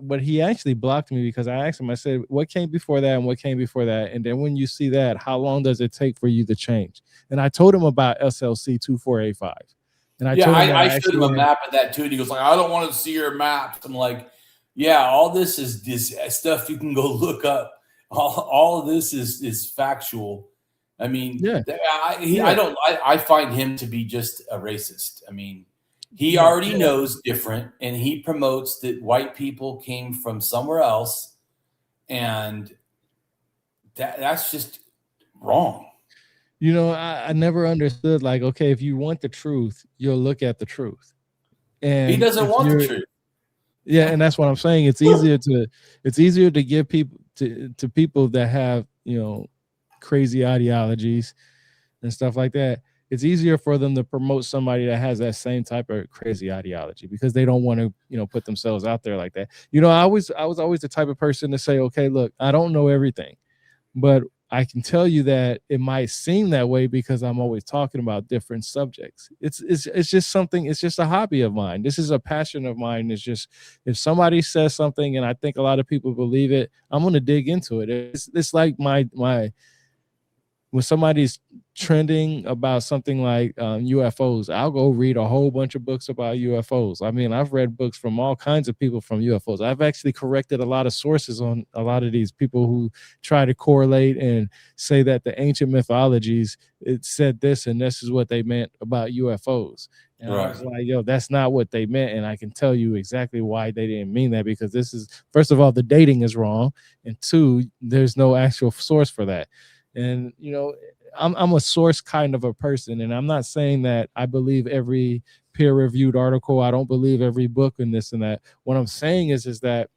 but he actually blocked me because I asked him, I said, what came before that and what came before that? And then when you see that, how long does it take for you to change? And I told him about SLC 2485. And I told him I showed him a map of that too. And he goes like, I don't want to see your maps. I'm like, yeah, all this is this stuff you can go look up. All of this is factual. I mean, yeah, I find him to be just a racist. I mean, he already knows different, and he promotes that white people came from somewhere else, and that's just wrong. You know, I never understood, like, okay, if you want the truth, you'll look at the truth. And he doesn't want the truth. Yeah, and that's what I'm saying. It's easier to give people to people that have, you know, crazy ideologies and stuff like that. It's easier for them to promote somebody that has that same type of crazy ideology because they don't want to, you know, put themselves out there like that. You know, I was always the type of person to say, okay, look, I don't know everything, but I can tell you that it might seem that way because I'm always talking about different subjects. It's just something, it's just a hobby of mine. This is a passion of mine. It's just, if somebody says something and I think a lot of people believe it, I'm going to dig into it. It's like my when somebody's trending about something like UFOs, I'll go read a whole bunch of books about UFOs. I mean, I've read books from all kinds of people from UFOs. I've actually corrected a lot of sources on a lot of these people who try to correlate and say that the ancient mythologies, it said this and this is what they meant about UFOs. And I was like, yo, that's not what they meant. And I can tell you exactly why they didn't mean that, because this is, first of all, the dating is wrong. And two, there's no actual source for that. And, you know, I'm a source kind of a person, and I'm not saying that I believe every peer-reviewed article. I don't believe every book and this and that. What I'm saying is that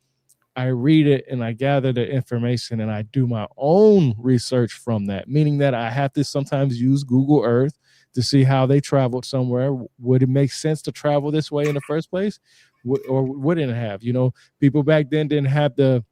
I read it and I gather the information and I do my own research from that, meaning that I have to sometimes use Google Earth to see how they traveled somewhere. Would it make sense to travel this way in the first place? Or wouldn't it have? You know, people back then didn't have the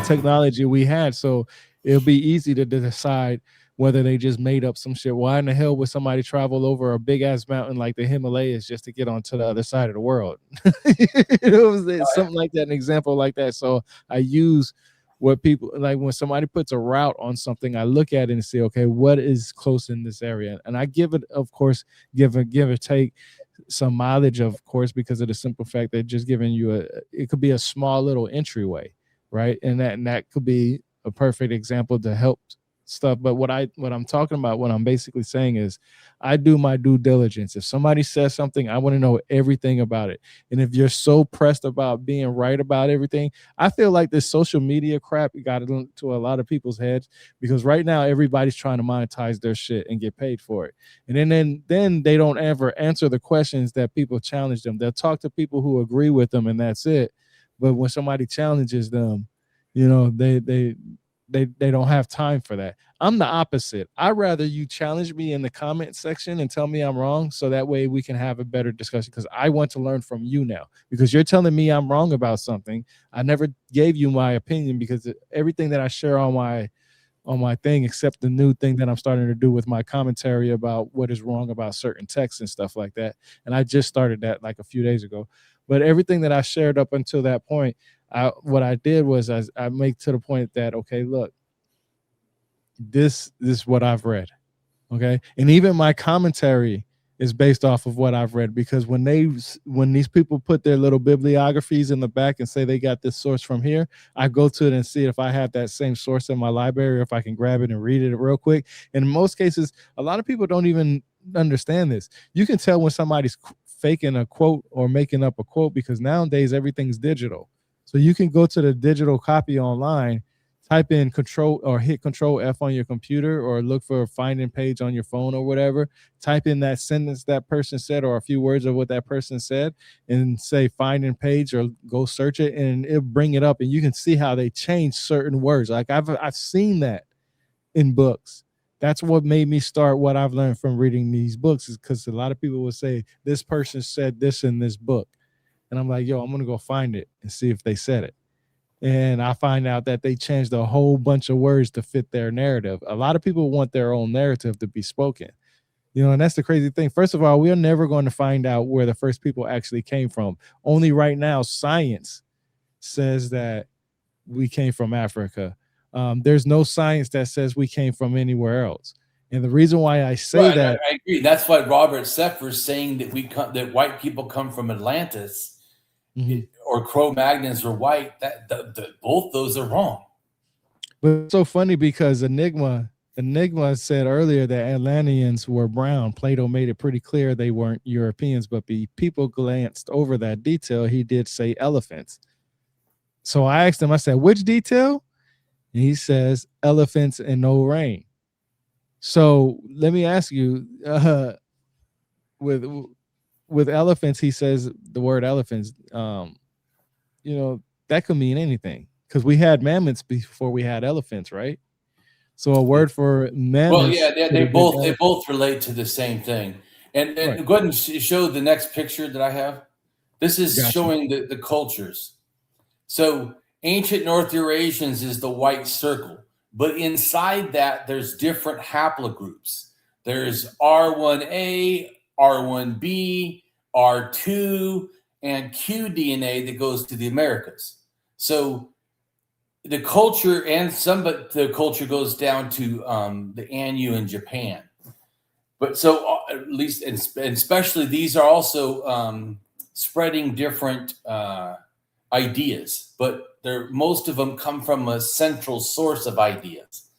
technology we had, so it'll be easy to decide whether they just made up some shit. Why in the hell would somebody travel over a big ass mountain like the Himalayas just to get onto the other side of the world? It's something like that, an example like that. So I use what people like when somebody puts a route on something, I look at it and say, okay, what is close in this area? And I give it, of course, give or take some mileage, of course, because of the simple fact that just giving you it could be a small little entryway, right? And that could be a perfect example to help stuff. But what I'm talking about, what I'm basically saying is, I do my due diligence. If somebody says something, I want to know everything about it. And if you're so pressed about being right about everything, I feel like this social media crap got into a lot of people's heads, because right now everybody's trying to monetize their shit and get paid for it. And then they don't ever answer the questions that people challenge them. They'll talk to people who agree with them, and that's it. But when somebody challenges them, you know, they don't have time for that. I'm the opposite. I'd rather you challenge me in the comment section and tell me I'm wrong, so that way we can have a better discussion, because I want to learn from you now, because you're telling me I'm wrong about something. I never gave you my opinion, because everything that I share on my thing, except the new thing that I'm starting to do with my commentary about what is wrong about certain texts and stuff like that. And I just started that like a few days ago. But everything that I shared up until that point, what I did was I make to the point that, okay, look, this is what I've read. Okay. And even my commentary is based off of what I've read, because when these people put their little bibliographies in the back and say they got this source from here, I go to it and see if I have that same source in my library, or if I can grab it and read it real quick. And in most cases, a lot of people don't even understand this. You can tell when somebody's faking a quote or making up a quote, because nowadays everything's digital. So you can go to the digital copy online, type in hit Control F on your computer, or look for a finding page on your phone or whatever. Type in that sentence that person said, or a few words of what that person said, and say finding page, or go search it, and it'll bring it up, and you can see how they change certain words. Like I've seen that in books. That's what made me start what I've learned from reading these books, is because a lot of people will say this person said this in this book, and I'm like, yo, I'm gonna go find it and see if they said it. And I find out that they changed a whole bunch of words to fit their narrative. A lot of people want their own narrative to be spoken, you know, and that's the crazy thing. First of all, we are never going to find out where the first people actually came from. Only right now, science says that we came from Africa. There's no science that says we came from anywhere else. And the reason why I say Right, that, I agree. That's why Robert Sepher is saying that that white people come from Atlantis, or Cro-Magnons are white. Both those are wrong. but it's so funny, because Enigma said earlier that Atlanteans were brown. Plato made it pretty clear they weren't Europeans, but people glanced over that detail. He did say elephants. So I asked him, I said, which detail? And he says elephants and no rain. So let me ask you, with elephants, he says the word elephants, you know, that could mean anything, because we had mammoths before we had elephants, right? So a word for mammoths. Well, yeah, they both relate to the same thing. And Right. go ahead and show the next picture that I have. This is Gotcha. showing the cultures. So ancient North Eurasians is the white circle, but inside that there's different haplogroups. There's R1A, R1B, R2, and Q DNA that goes to the Americas. So the culture, and but the culture goes down to the Anu in Japan. But so at least, and especially, these are also spreading different ideas, but most of them come from a central source of ideas.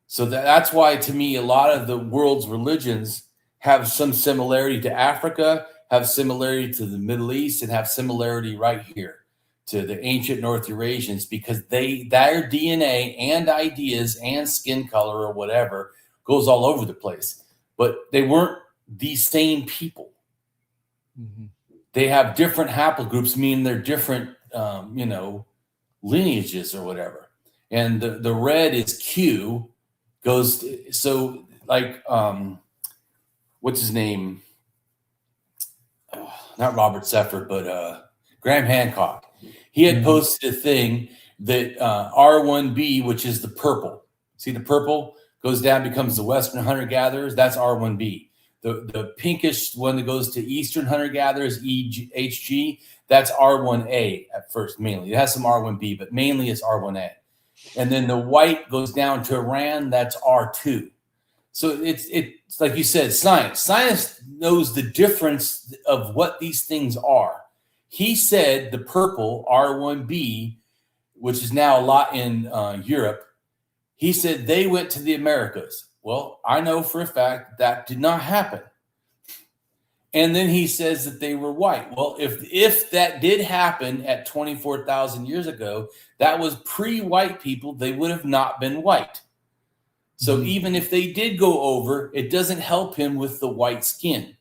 So that's why, to me, a lot of the world's religions have some similarity to Africa, have similarity to the Middle East, and have similarity right here to the ancient North Eurasians, because their DNA and ideas and skin color or whatever goes all over the place. But they weren't the same people. They have different haplogroups, meaning they're different, lineages or whatever. And the red is Q, goes to, so like what's his name? Not Robert Sepher, but Graham Hancock. He had posted a thing that R1B, which is the purple. See the purple goes down, becomes the Western hunter-gatherers. That's R1B. The pinkish one that goes to Eastern hunter-gatherers, HG, that's R1A at first mainly. It has some R1B, but mainly it's R1A. And then the white goes down to Iran, that's R2. So it's like you said, science. Science knows the difference of what these things are. He said the purple, R1B, which is now a lot in Europe, he said they went to the Americas. Well, I know for a fact that did not happen. And then he says that they were white. Well, if that did happen at 24,000 years ago, that was pre-white people. They would have not been white. So even if they did go over, it doesn't help him with the white skin,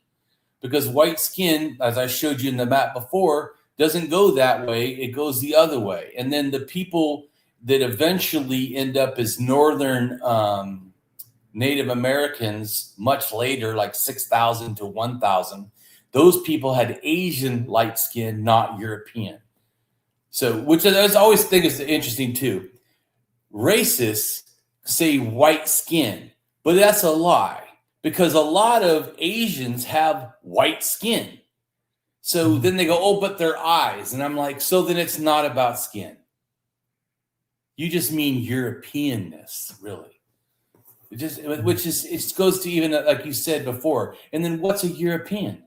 because white skin, as I showed you in the map before, doesn't go that way. It goes the other way. And then the people that eventually end up as northern Native Americans much later, like 6,000 to 1,000, those people had Asian light skin, not European. So, which I always think is interesting too. Racists say white skin, but that's a lie, because a lot of Asians have white skin. So then they go, oh, but their eyes. And I'm like, so then it's not about skin. You just mean Europeanness, really. It goes to even like you said before. And then what's a European?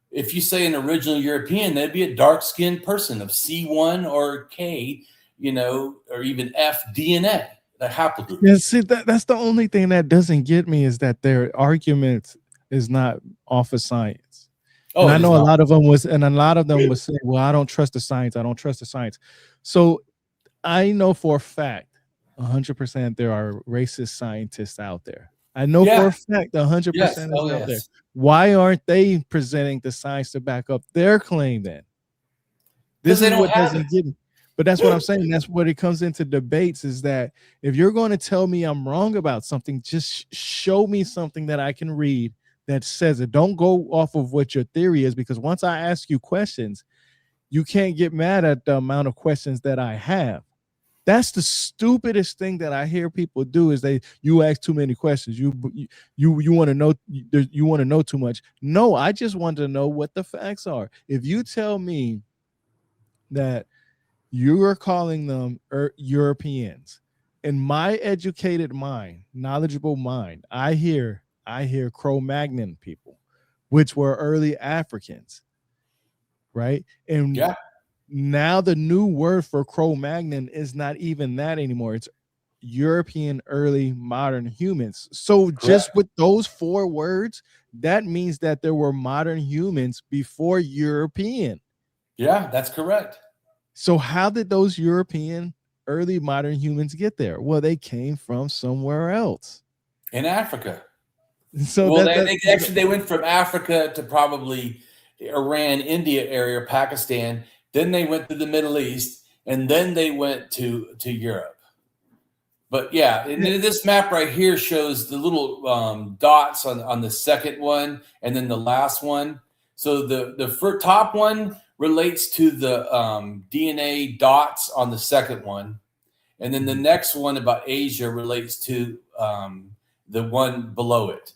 If you say an original European, that'd be a dark-skinned person of C1 or K, or even F DNA, the haplogroup. Yeah, see, that's the only thing that doesn't get me, is that their argument is not off of science. Oh, and I know a lot of them was saying, well, I don't trust the science. I don't trust the science. So I know for a fact 100% there are racist scientists out there. I know for a fact 100% is out there. Why aren't they presenting the science to back up their claim then? This is what doesn't get me. But that's what I'm saying. That's what it comes into debates, is that if you're going to tell me I'm wrong about something, just show me something that I can read that says it. Don't go off of what your theory is, because once I ask you questions, you can't get mad at the amount of questions that I have. That's the stupidest thing that I hear people do, is you ask too many questions. You want to know, you want to know too much. No, I just want to know what the facts are. If you tell me that you are calling them Europeans, in my educated mind, knowledgeable mind, I hear Cro-Magnon people, which were early Africans, right? And now the new word for Cro-Magnon is not even that anymore. It's European early modern humans. So just with those 4 words, that means that there were modern humans before European. Yeah, that's correct. So how did those European early modern humans get there? Well, they came from somewhere else. In Africa. So they went from Africa to probably Iran, India area, Pakistan. Then they went to the Middle East, and then they went to Europe. But yeah, this map right here shows the little dots on the second one, and then the last one. So the top one relates to the DNA dots on the second one, and then the next one about Asia relates to the one below it.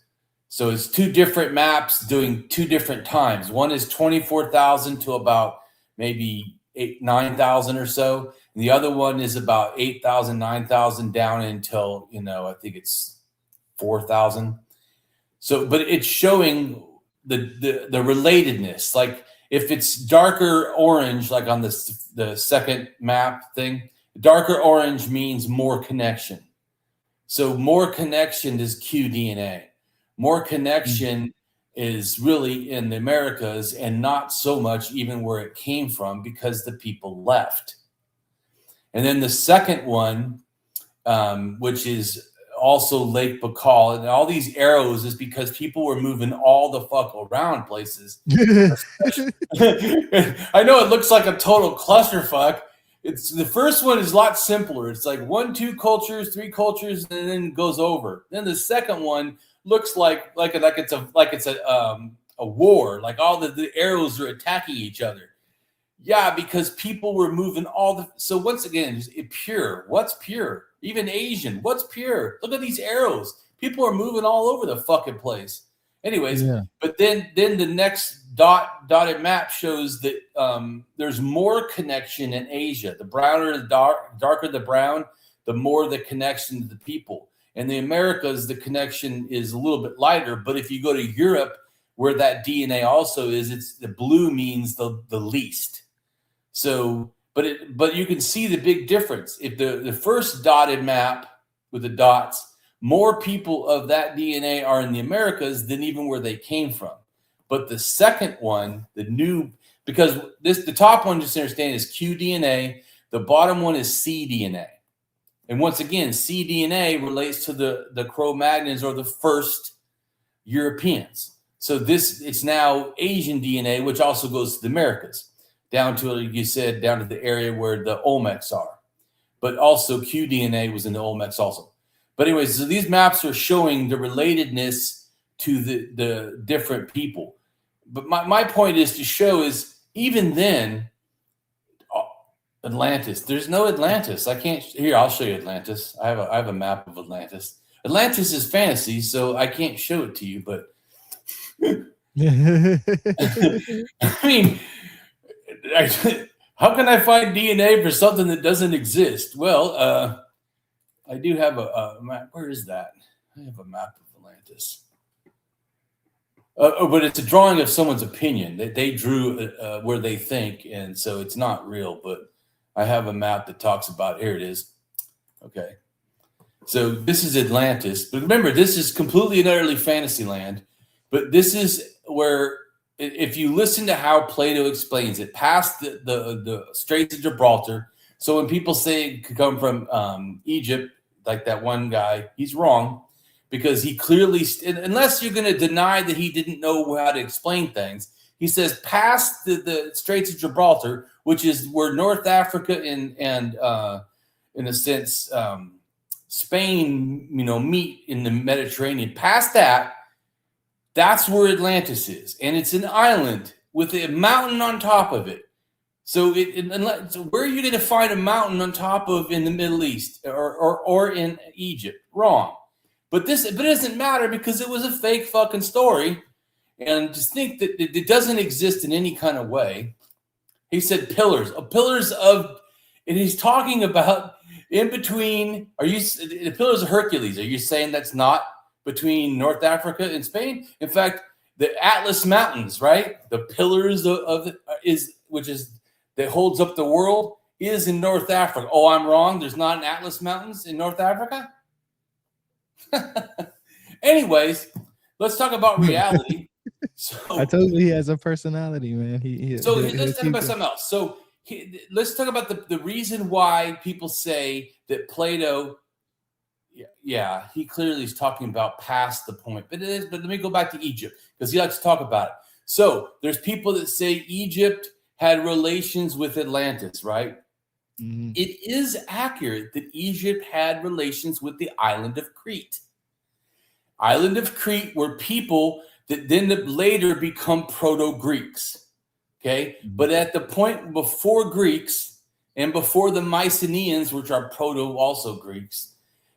So it's 2 different maps doing 2 different times. One is 24,000 to about maybe 9,000 or so. And the other one is about 8,000, 9,000 down until, I think it's 4,000. So, but it's showing the relatedness. Like if it's darker orange, like on the second map thing, darker orange means more connection. So more connection is QDNA. More connection is really in the Americas, and not so much even where it came from, because the people left. And then the second one, which is also Lake Baikal, and all these arrows is because people were moving all the fuck around places. I know it looks like a total clusterfuck. It's the first one is a lot simpler. It's like 1, 2 cultures, 3 cultures, and then it goes over. Then the second one looks like it's a war, like all the arrows are attacking each other. Yeah, because people were moving so once again, pure. What's pure? Even Asian, what's pure? Look at these arrows. People are moving all over the fucking place. Anyways, but then the next dotted map shows that there's more connection in Asia. The browner the darker the brown, the more the connection to the people. In the Americas, the connection is a little bit lighter. But if you go to Europe, where that DNA also is, it's the blue means the least. So but you can see the big difference. If the first dotted map with the dots, more people of that DNA are in the Americas than even where they came from. But the second one, because the top one, just understand, is qDNA. The bottom one is cDNA. And once again, cDNA relates to the Cro-Magnons, or the first Europeans. So it's now Asian DNA, which also goes to the Americas, down to, like you said, down to the area where the Olmecs are. But also qDNA was in the Olmecs also. But anyways, so these maps are showing the relatedness to the different people. But my point is to show is, even then, Atlantis. There's no Atlantis. I can't. Here, I'll show you Atlantis. I have a map of Atlantis. Atlantis is fantasy, so I can't show it to you. But I mean, how can I find DNA for something that doesn't exist? Well, I do have a map. Where is that? I have a map of Atlantis. But it's a drawing of someone's opinion that they drew where they think, and so it's not real. But I have a map that talks about, here it is. Okay. So this is Atlantis. But remember, this is completely and utterly fantasy land. But this is where, if you listen to how Plato explains it, past the Straits of Gibraltar. So when people say it could come from Egypt, like that one guy, he's wrong. Because he clearly, unless you're going to deny that he didn't know how to explain things, he says past the Straits of Gibraltar, which is where North Africa and in a sense, Spain, meet in the Mediterranean. Past that, that's where Atlantis is, and it's an island with a mountain on top of it. So, so where are you going to find a mountain on top of in the Middle East or in Egypt? Wrong. But it doesn't matter, because it was a fake fucking story. And just think that it doesn't exist in any kind of way. He said pillars of, and he's talking about in between. The pillars of Hercules? Are you saying that's not between North Africa and Spain? In fact, the Atlas Mountains, right? The pillars that holds up the world is in North Africa. Oh, I'm wrong. There's not an Atlas Mountains in North Africa. Anyways, let's talk about reality. So, I told you he has a personality, man. Let's talk about something else. So let's talk about the reason why people say that Plato, he clearly is talking about past the point. But let me go back to Egypt, because he likes to talk about it. So there's people that say Egypt had relations with Atlantis, right? Mm-hmm. It is accurate that Egypt had relations with the island of Crete. Island of Crete were people that then later become Proto-Greeks. Okay? Mm-hmm. But at the point before Greeks and before the Mycenaeans, which are also Greeks,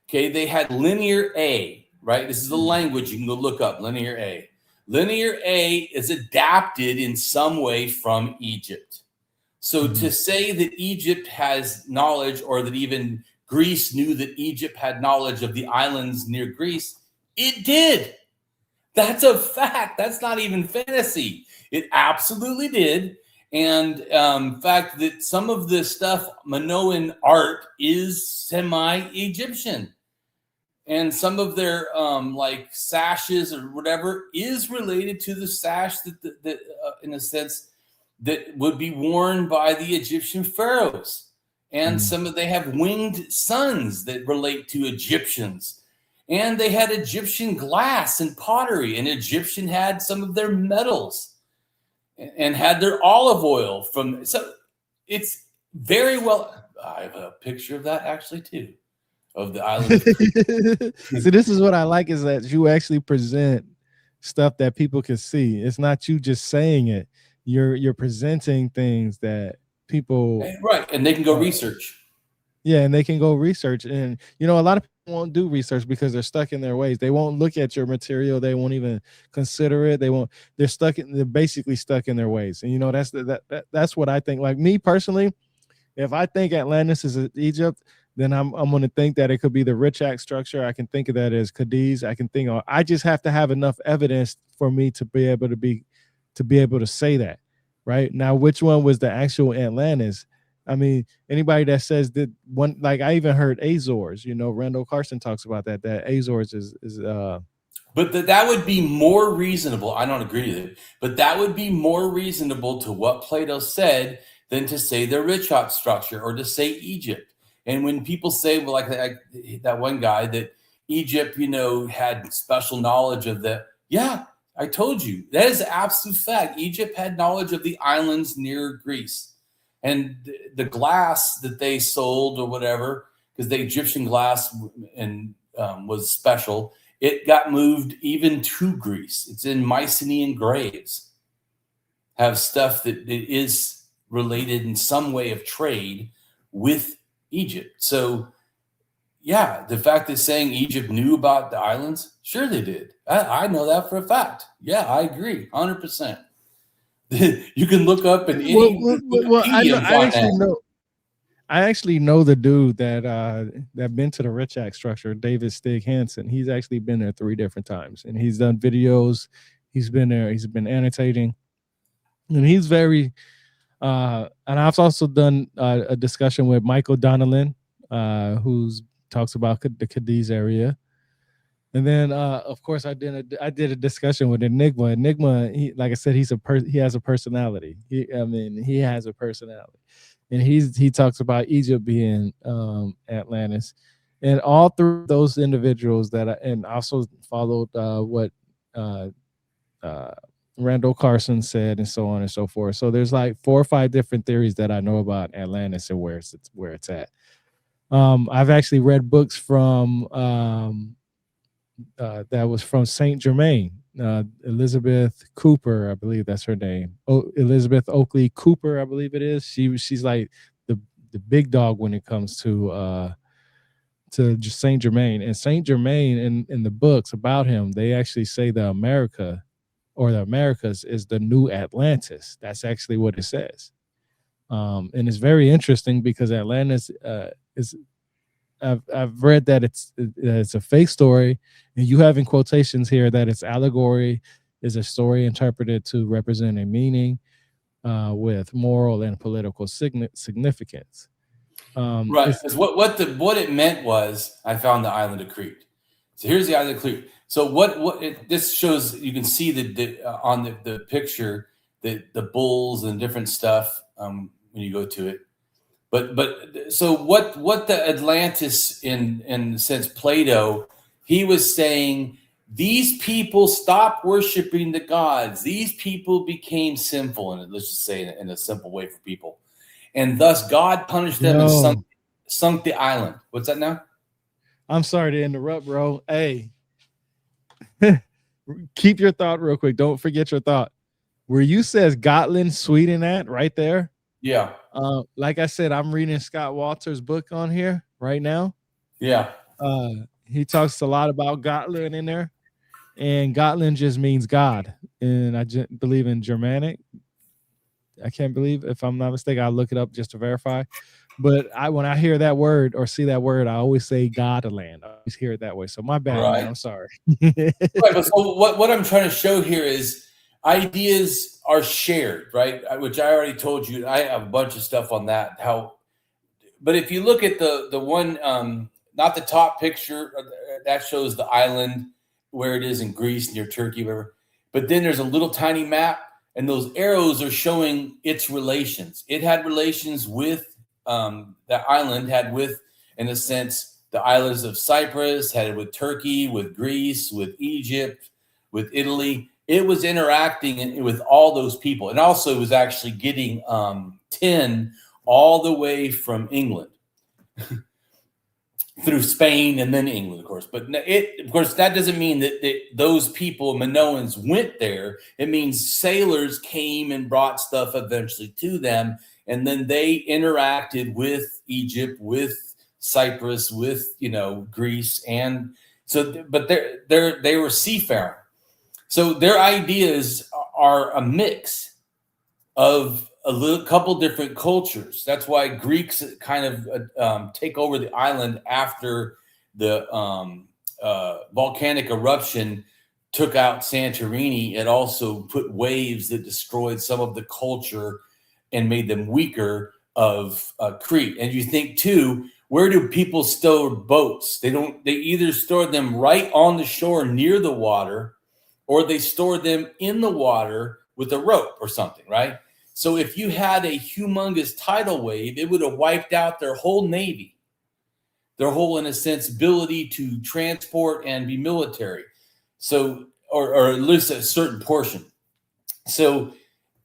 okay, they had Linear A, right? This is the language you can go look up, Linear A. Linear A is adapted in some way from Egypt. So to say that Egypt has knowledge, or that even Greece knew that Egypt had knowledge of the islands near Greece, it did. That's a fact. That's not even fantasy. It absolutely did. And in fact, that some of the stuff, Minoan art, is semi-Egyptian. And some of their like sashes or whatever is related to the sash that in a sense, that would be worn by the Egyptian pharaohs. And they have winged sons that relate to Egyptians. And they had Egyptian glass and pottery, and Egyptian had some of their metals and had their olive oil from. So it's very well. I have a picture of that actually too, of the island of Crete. See, this is what I like, is that you actually present stuff that people can see. It's not you just saying it. You're presenting things that people, right, and they can go research. Yeah, and they can go research. And a lot of people won't do research because they're stuck in their ways. They won't look at your material. They won't even consider it. They're basically stuck in their ways. And that's what I think. Like me personally, if I think Atlantis is Egypt, then I'm going to think that it could be the Richat structure. I can think of that as Cadiz. I just have to have enough evidence for me to be able to say that. Right now, which one was the actual Atlantis? I mean, anybody that says that one, like I even heard Azores, you know, Randall Carson talks about that Azores is But that would be more reasonable. I don't agree with it, but that would be more reasonable to what Plato said than to say the Richat structure or to say Egypt. And when people say, well, like that one guy that Egypt, you know, had special knowledge of the, yeah, I told you, that is absolute fact. Egypt had knowledge of the islands near Greece. And the glass that they sold or whatever, because the Egyptian glass and was special, it got moved even to Greece. It's in Mycenaean graves. Have stuff that is related in some way of trade with Egypt. So, yeah, the fact that saying Egypt knew about the islands, sure they did. I know that for a fact. Yeah, I agree, 100%. You can look up in any Wikipedia and find that. I actually know the dude that been to the Richat structure, David Stig Hansen. He's actually been there 3 different times, and he's done videos. He's been there. He's been annotating, and he's very. And I've also done a discussion with Michael Donnellan, who talks about the Cadiz area, and then of course I did a discussion with Enigma. Enigma, like I said, he has a personality. He has a personality. And he talks about Egypt being Atlantis, and all 3 of those individuals and also followed what Randall Carson said, and so on and so forth. So there's like 4 or 5 different theories that I know about Atlantis and where it's at. I've actually read books from that was from Saint Germain. Elizabeth Cooper, I believe that's her name. Elizabeth Oakley Cooper, I believe it is. She's like the big dog when it comes to Saint Germain. And Saint Germain in the books about him, they actually say the Americas is the new Atlantis. That's actually what it says. And it's very interesting because Atlantis is. I've read that it's a fake story, and you have in quotations here that it's allegory, is a story interpreted to represent a meaning with moral and political significance. Right, because what it meant was, I found the island of Crete. So here's the island of Crete. So this shows, you can see on the picture the bulls and different stuff when you go to it. But so what the Atlantis in the sense Plato, he was saying these people stopped worshiping the gods. These people became sinful, and let's just say in a simple way for people, and thus God punished them and sunk the island. What's that now? I'm sorry to interrupt, bro. Hey, keep your thought real quick. Don't forget your thought. Where you says Gotland, Sweden at right there. Yeah. Like I said, I'm reading Scott Walter's book on here right now. Yeah. He talks a lot about Gotland in there, and Gotland just means God. And I believe in Germanic. I can't believe, if I'm not mistaken, I'll look it up just to verify. But when I hear that word or see that word, I always say Godland. I always hear it that way. So my bad, right. Man, I'm sorry. Right, but so what I'm trying to show here is ideas are shared, right? Which I already told you. I have a bunch of stuff on that. But if you look at the one, not the top picture, that shows the island where it is in Greece near Turkey, whatever. But then there's a little tiny map, and those arrows are showing its relations. It had relations with that island, had with, in a sense, the islands of Cyprus, had it with Turkey, with Greece, with Egypt, with Italy. It was interacting with all those people. And also it was actually getting tin all the way from England through Spain and then England, of course. But of course, that doesn't mean that those people, Minoans, went there. It means sailors came and brought stuff eventually to them. And then they interacted with Egypt, with Cyprus, with, Greece. And so, but they were seafaring. So their ideas are a mix of a couple different cultures. That's why Greeks kind of take over the island after the volcanic eruption took out Santorini. It also put waves that destroyed some of the culture and made them weaker of Crete. And you think too, where do people store boats? They either store them right on the shore near the water, or they store them in the water with a rope or something, right? So if you had a humongous tidal wave, it would have wiped out their whole navy, their whole, in a sense, ability to transport and be military. So, or at least a certain portion. So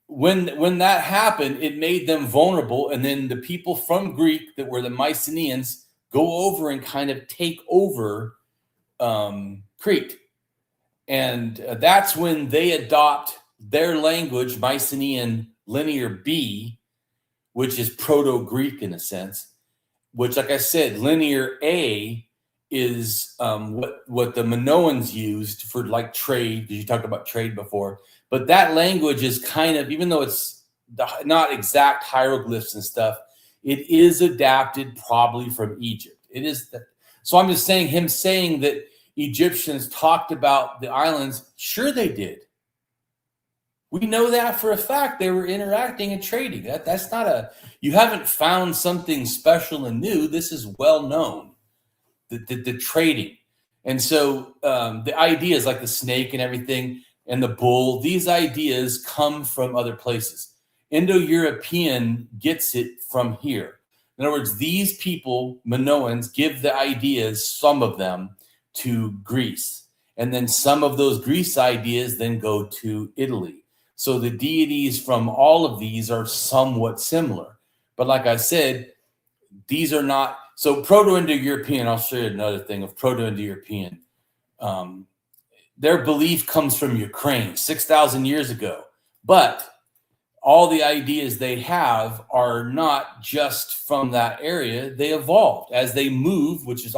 when that happened, it made them vulnerable. And then the people from Greek that were the Mycenaeans go over and kind of take over Crete. And that's when they adopt their language, Mycenaean Linear B, which is Proto-Greek in a sense, which, like I said, Linear A is what the Minoans used for like trade, because you talked about trade before. But that language is kind of, even though it's not exact hieroglyphs and stuff, it is adapted probably from Egypt. It is. So I'm just saying, him saying that Egyptians talked about the islands, sure they did. We know that for a fact. They were interacting and trading. That's not you haven't found something special and new. This is well known, the trading. And so the ideas like the snake and everything and the bull, these ideas come from other places. Indo-European gets it from here. In other words, these people, Minoans, give the ideas, some of them, to Greece. And then some of those Greece ideas then go to Italy. So the deities from all of these are somewhat similar. But like I said, these are not. So Proto-Indo-European, I'll show you another thing of Proto-Indo-European. Their belief comes from Ukraine 6,000 years ago. But all the ideas they have are not just from that area. They evolved as they move, which is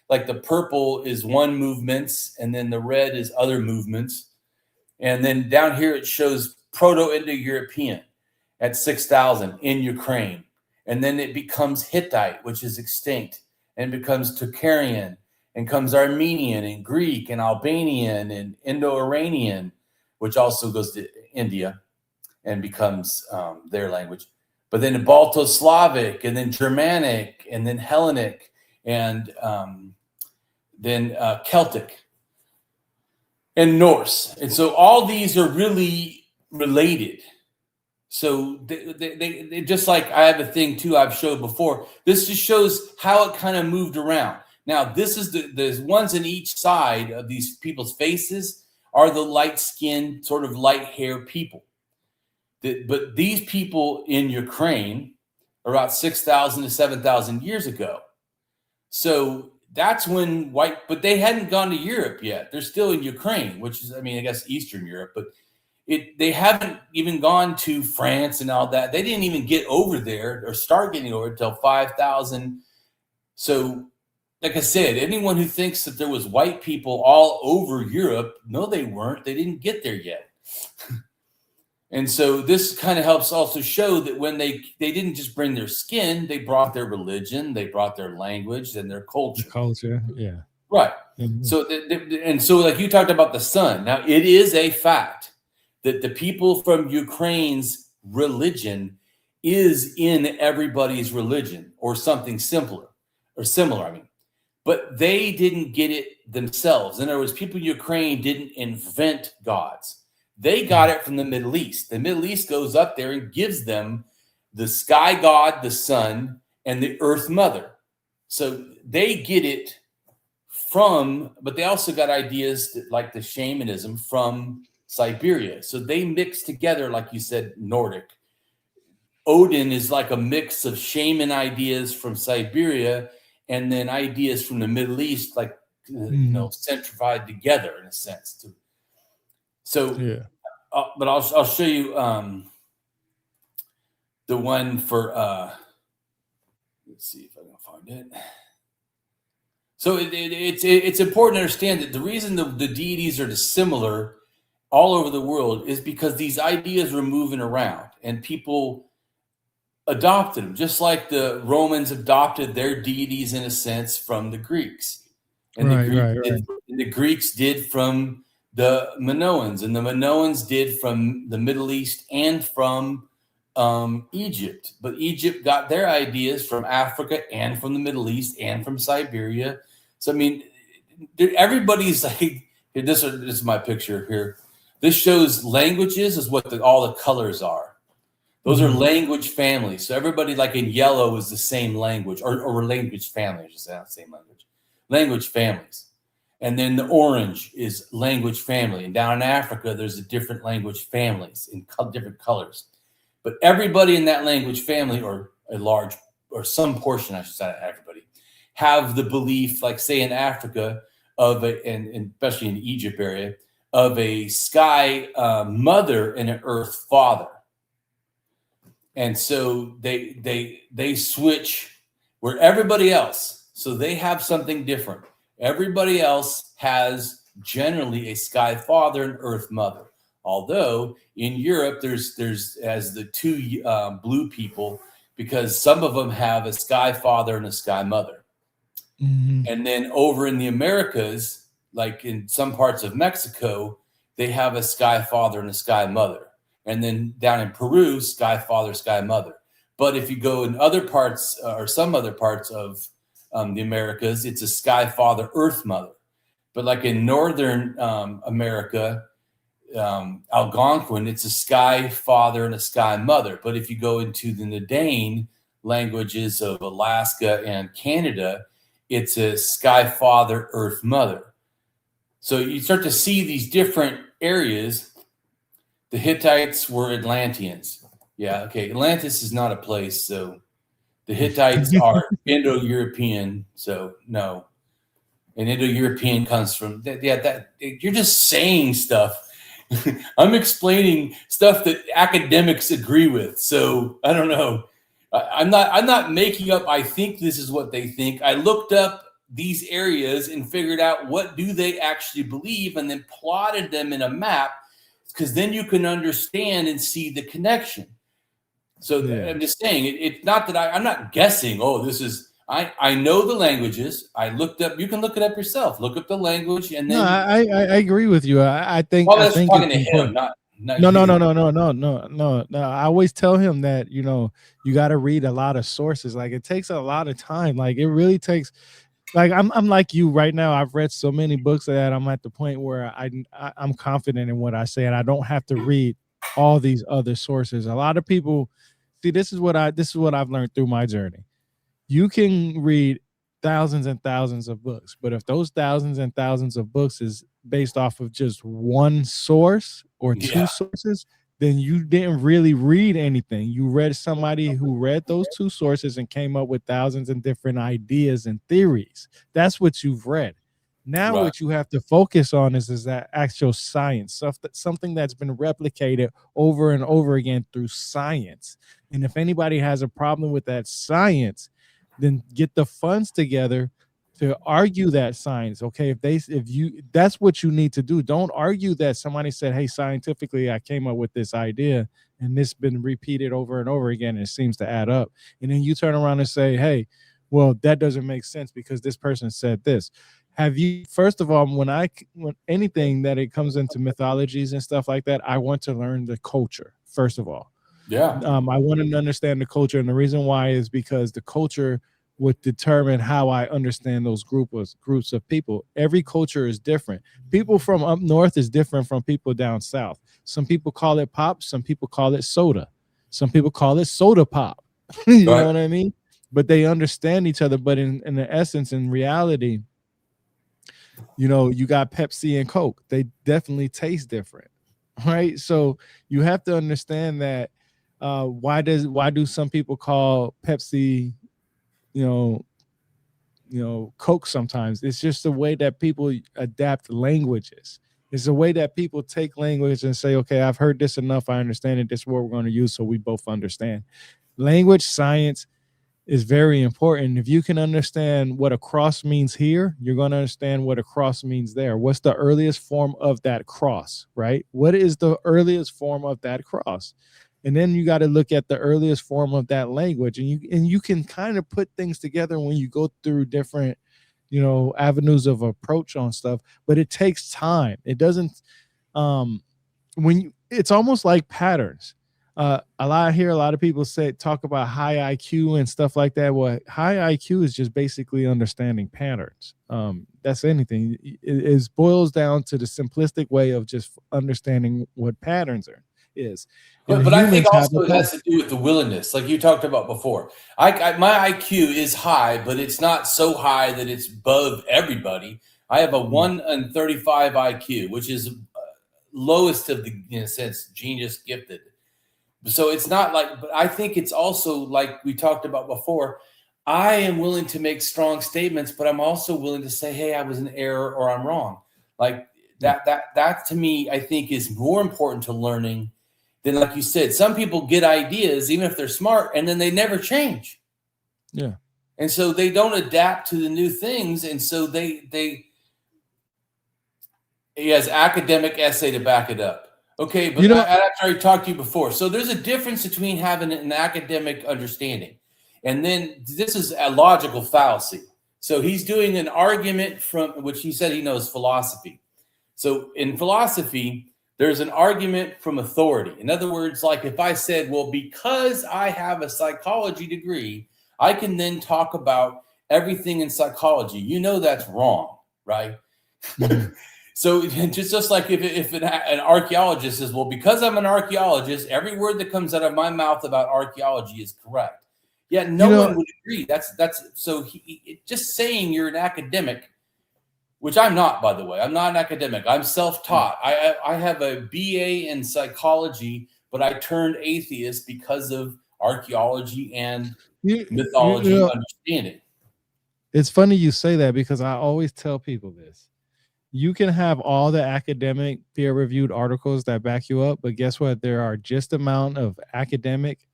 like the purple is one movements, and then the red is other movements. And then down here it shows Proto-Indo-European at 6,000 in Ukraine. And then it becomes Hittite, which is extinct, and becomes Tocharian, and comes Armenian and Greek and Albanian and Indo-Iranian, which also goes to India and becomes their language. But then Balto-Slavic, and then Germanic, and then Hellenic, and then Celtic and Norse. And so all these are really related. So they just like I have a thing too I've showed before. This just shows how it kind of moved around. Now, this is the ones in each side of these people's faces are the light-skinned, sort of light-haired people. But these people in Ukraine are about 6,000 to 7,000 years ago. So that's when but they hadn't gone to Europe yet. They're still in Ukraine, which is, I mean, I guess Eastern Europe, but they haven't even gone to France and all that. They didn't even get over there or start getting over until 5,000. So, like I said, anyone who thinks that there was white people all over Europe, no, they weren't. They didn't get there yet. And so this kind of helps also show that when they didn't just bring their skin, they brought their religion, they brought their language and their culture. Culture, yeah. Right. Mm-hmm. So, and so like you talked about the sun. Now, it is a fact that the people from Ukraine's religion is in everybody's religion or something similar. I mean. But they didn't get it themselves. In other words, people in Ukraine didn't invent gods. They got it from the Middle East. The Middle East goes up there and gives them the sky god, the sun, and the earth mother. So they get it from, but they also got ideas like the shamanism from Siberia. So they mix together, like you said, Nordic. Odin is like a mix of shaman ideas from Siberia and then ideas from the Middle East, like, centrified together in a sense too. So, yeah. But I'll show you the one for. Let's see if I can find it. So it's important to understand that the reason the deities are dissimilar all over the world is because these ideas were moving around and people adopted them, just like the Romans adopted their deities in a sense from the Greeks, and the Greeks did from the Minoans, and the Minoans did from the Middle East and from Egypt, but Egypt got their ideas from Africa and from the Middle East and from Siberia. So I mean, everybody's like, this is my picture here. This shows languages is what all the colors are. Those are language families. So everybody like in yellow is the same language or language family. I should say not same language. Language families. And then the orange is language family. And down in Africa, there's a different language families in different colors. But everybody in that language family, or a large, or some portion, I should say, everybody, have the belief, like say in Africa, of and especially in the Egypt area, of a sky mother and an earth father. And so they switch where everybody else, so they have something different. Everybody else has generally a sky father and earth mother. Although in Europe, there's as the two blue people, because some of them have a sky father and a sky mother. And then over in the Americas, like in some parts of Mexico, they have a sky father and a sky mother. And then down in Peru, sky father, sky mother. But if you go in other parts or some other parts of the Americas, it's a sky father, earth mother. But like in Northern America, Algonquin, it's a sky father and a sky mother. But if you go into the Nadain languages of Alaska and Canada, it's a sky father, earth mother. So you start to see these different areas. The Hittites were Atlanteans. Yeah, okay. Atlantis is not a place, so the Hittites are Indo-European, so no. And Indo-European comes from that you're just saying stuff. I'm explaining stuff that academics agree with. So I don't know. I'm not making up. I think this is what they think. I looked up these areas and figured out what do they actually believe, and then plotted them in a map, because then you can understand and see the connection. So I'm just saying it's not that I'm not guessing. Oh, this is. I know the languages. I looked up. You can look it up yourself. Look up the language, and then. No, I agree with you. I think. Well, I that's think talking it's to him, important. not No. you. I always tell him that you got to read a lot of sources. Like it takes a lot of time. Like it really takes. Like I'm like you right now. I've read so many books that I'm at the point where I'm confident in what I say, and I don't have to read all these other sources. A lot of people see this is what I've learned through my journey. You can read thousands and thousands of books, but if those thousands and thousands of books is based off of just one source or two sources, then you didn't really read anything. You read somebody who read those two sources and came up with thousands and different ideas and theories. That's what you've read. Now what you have to focus on is that actual science, something that's been replicated over and over again through science. And if anybody has a problem with that science, then get the funds together to argue that science. Okay, that's what you need to do. Don't argue that somebody said, hey, scientifically I came up with this idea and this been repeated over and over again and it seems to add up, and then you turn around and say, hey, well, that doesn't make sense because this person said this. Have you, first of all, when anything that it comes into mythologies and stuff like that, I want to learn the culture first of all. I want to understand the culture, and the reason why is because the culture would determine how I understand those groups of people. Every culture is different. People from up north is different from people down south. Some people call it pop, some people call it soda, some people call it soda pop. You know what I mean? But they understand each other. But in the essence, in reality, you got Pepsi and Coke. They definitely taste different, right? So you have to understand that. Why do some people call Pepsi, Coke sometimes? It's just the way that people adapt languages. It's the way that people take language and say, okay, I've heard this enough. I understand it. This is what we're going to use. So we both understand. Language science is very important. If you can understand what a cross means here, you're going to understand what a cross means there. What's the earliest form of that cross, right? What is the earliest form of that cross? And then you got to look at the earliest form of that language, and you can kind of put things together when you go through different, avenues of approach on stuff. But it takes time. It doesn't. It's almost like patterns. I hear a lot of people talk about high IQ and stuff like that. Well, high IQ is just basically understanding patterns. That's anything. It boils down to the simplistic way of just understanding what patterns is. And But I think humans have also a it has to do with the willingness, like you talked about before. My IQ is high, but it's not so high that it's above everybody. I have a 1 in 35 IQ, which is lowest of the, in a sense, genius gifted. So it's not like, but I think it's also like we talked about before. I am willing to make strong statements, but I'm also willing to say, hey, I was in error or I'm wrong. Like that to me, I think is more important to learning than, like you said, some people get ideas, even if they're smart, and then they never change. Yeah. And so they don't adapt to the new things. And so he has academic essay to back it up. Okay, but I already talked to you before. So there's a difference between having an academic understanding, and then this is a logical fallacy. So he's doing an argument from which he said he knows philosophy. So in philosophy, there's an argument from authority. In other words, like if I said, well, because I have a psychology degree, I can then talk about everything in psychology. You know that's wrong, right? So just like if an archaeologist says, well, because I'm an archaeologist, every word that comes out of my mouth about archaeology is correct. Yet no one would agree. That's so just saying you're an academic, which I'm not, by the way. I'm not an academic. I'm self-taught. I have a BA in psychology, but I turned atheist because of archaeology and mythology understanding. It's funny you say that, because I always tell people this. You can have all the academic peer-reviewed articles that back you up, but guess what? There are just amount of academic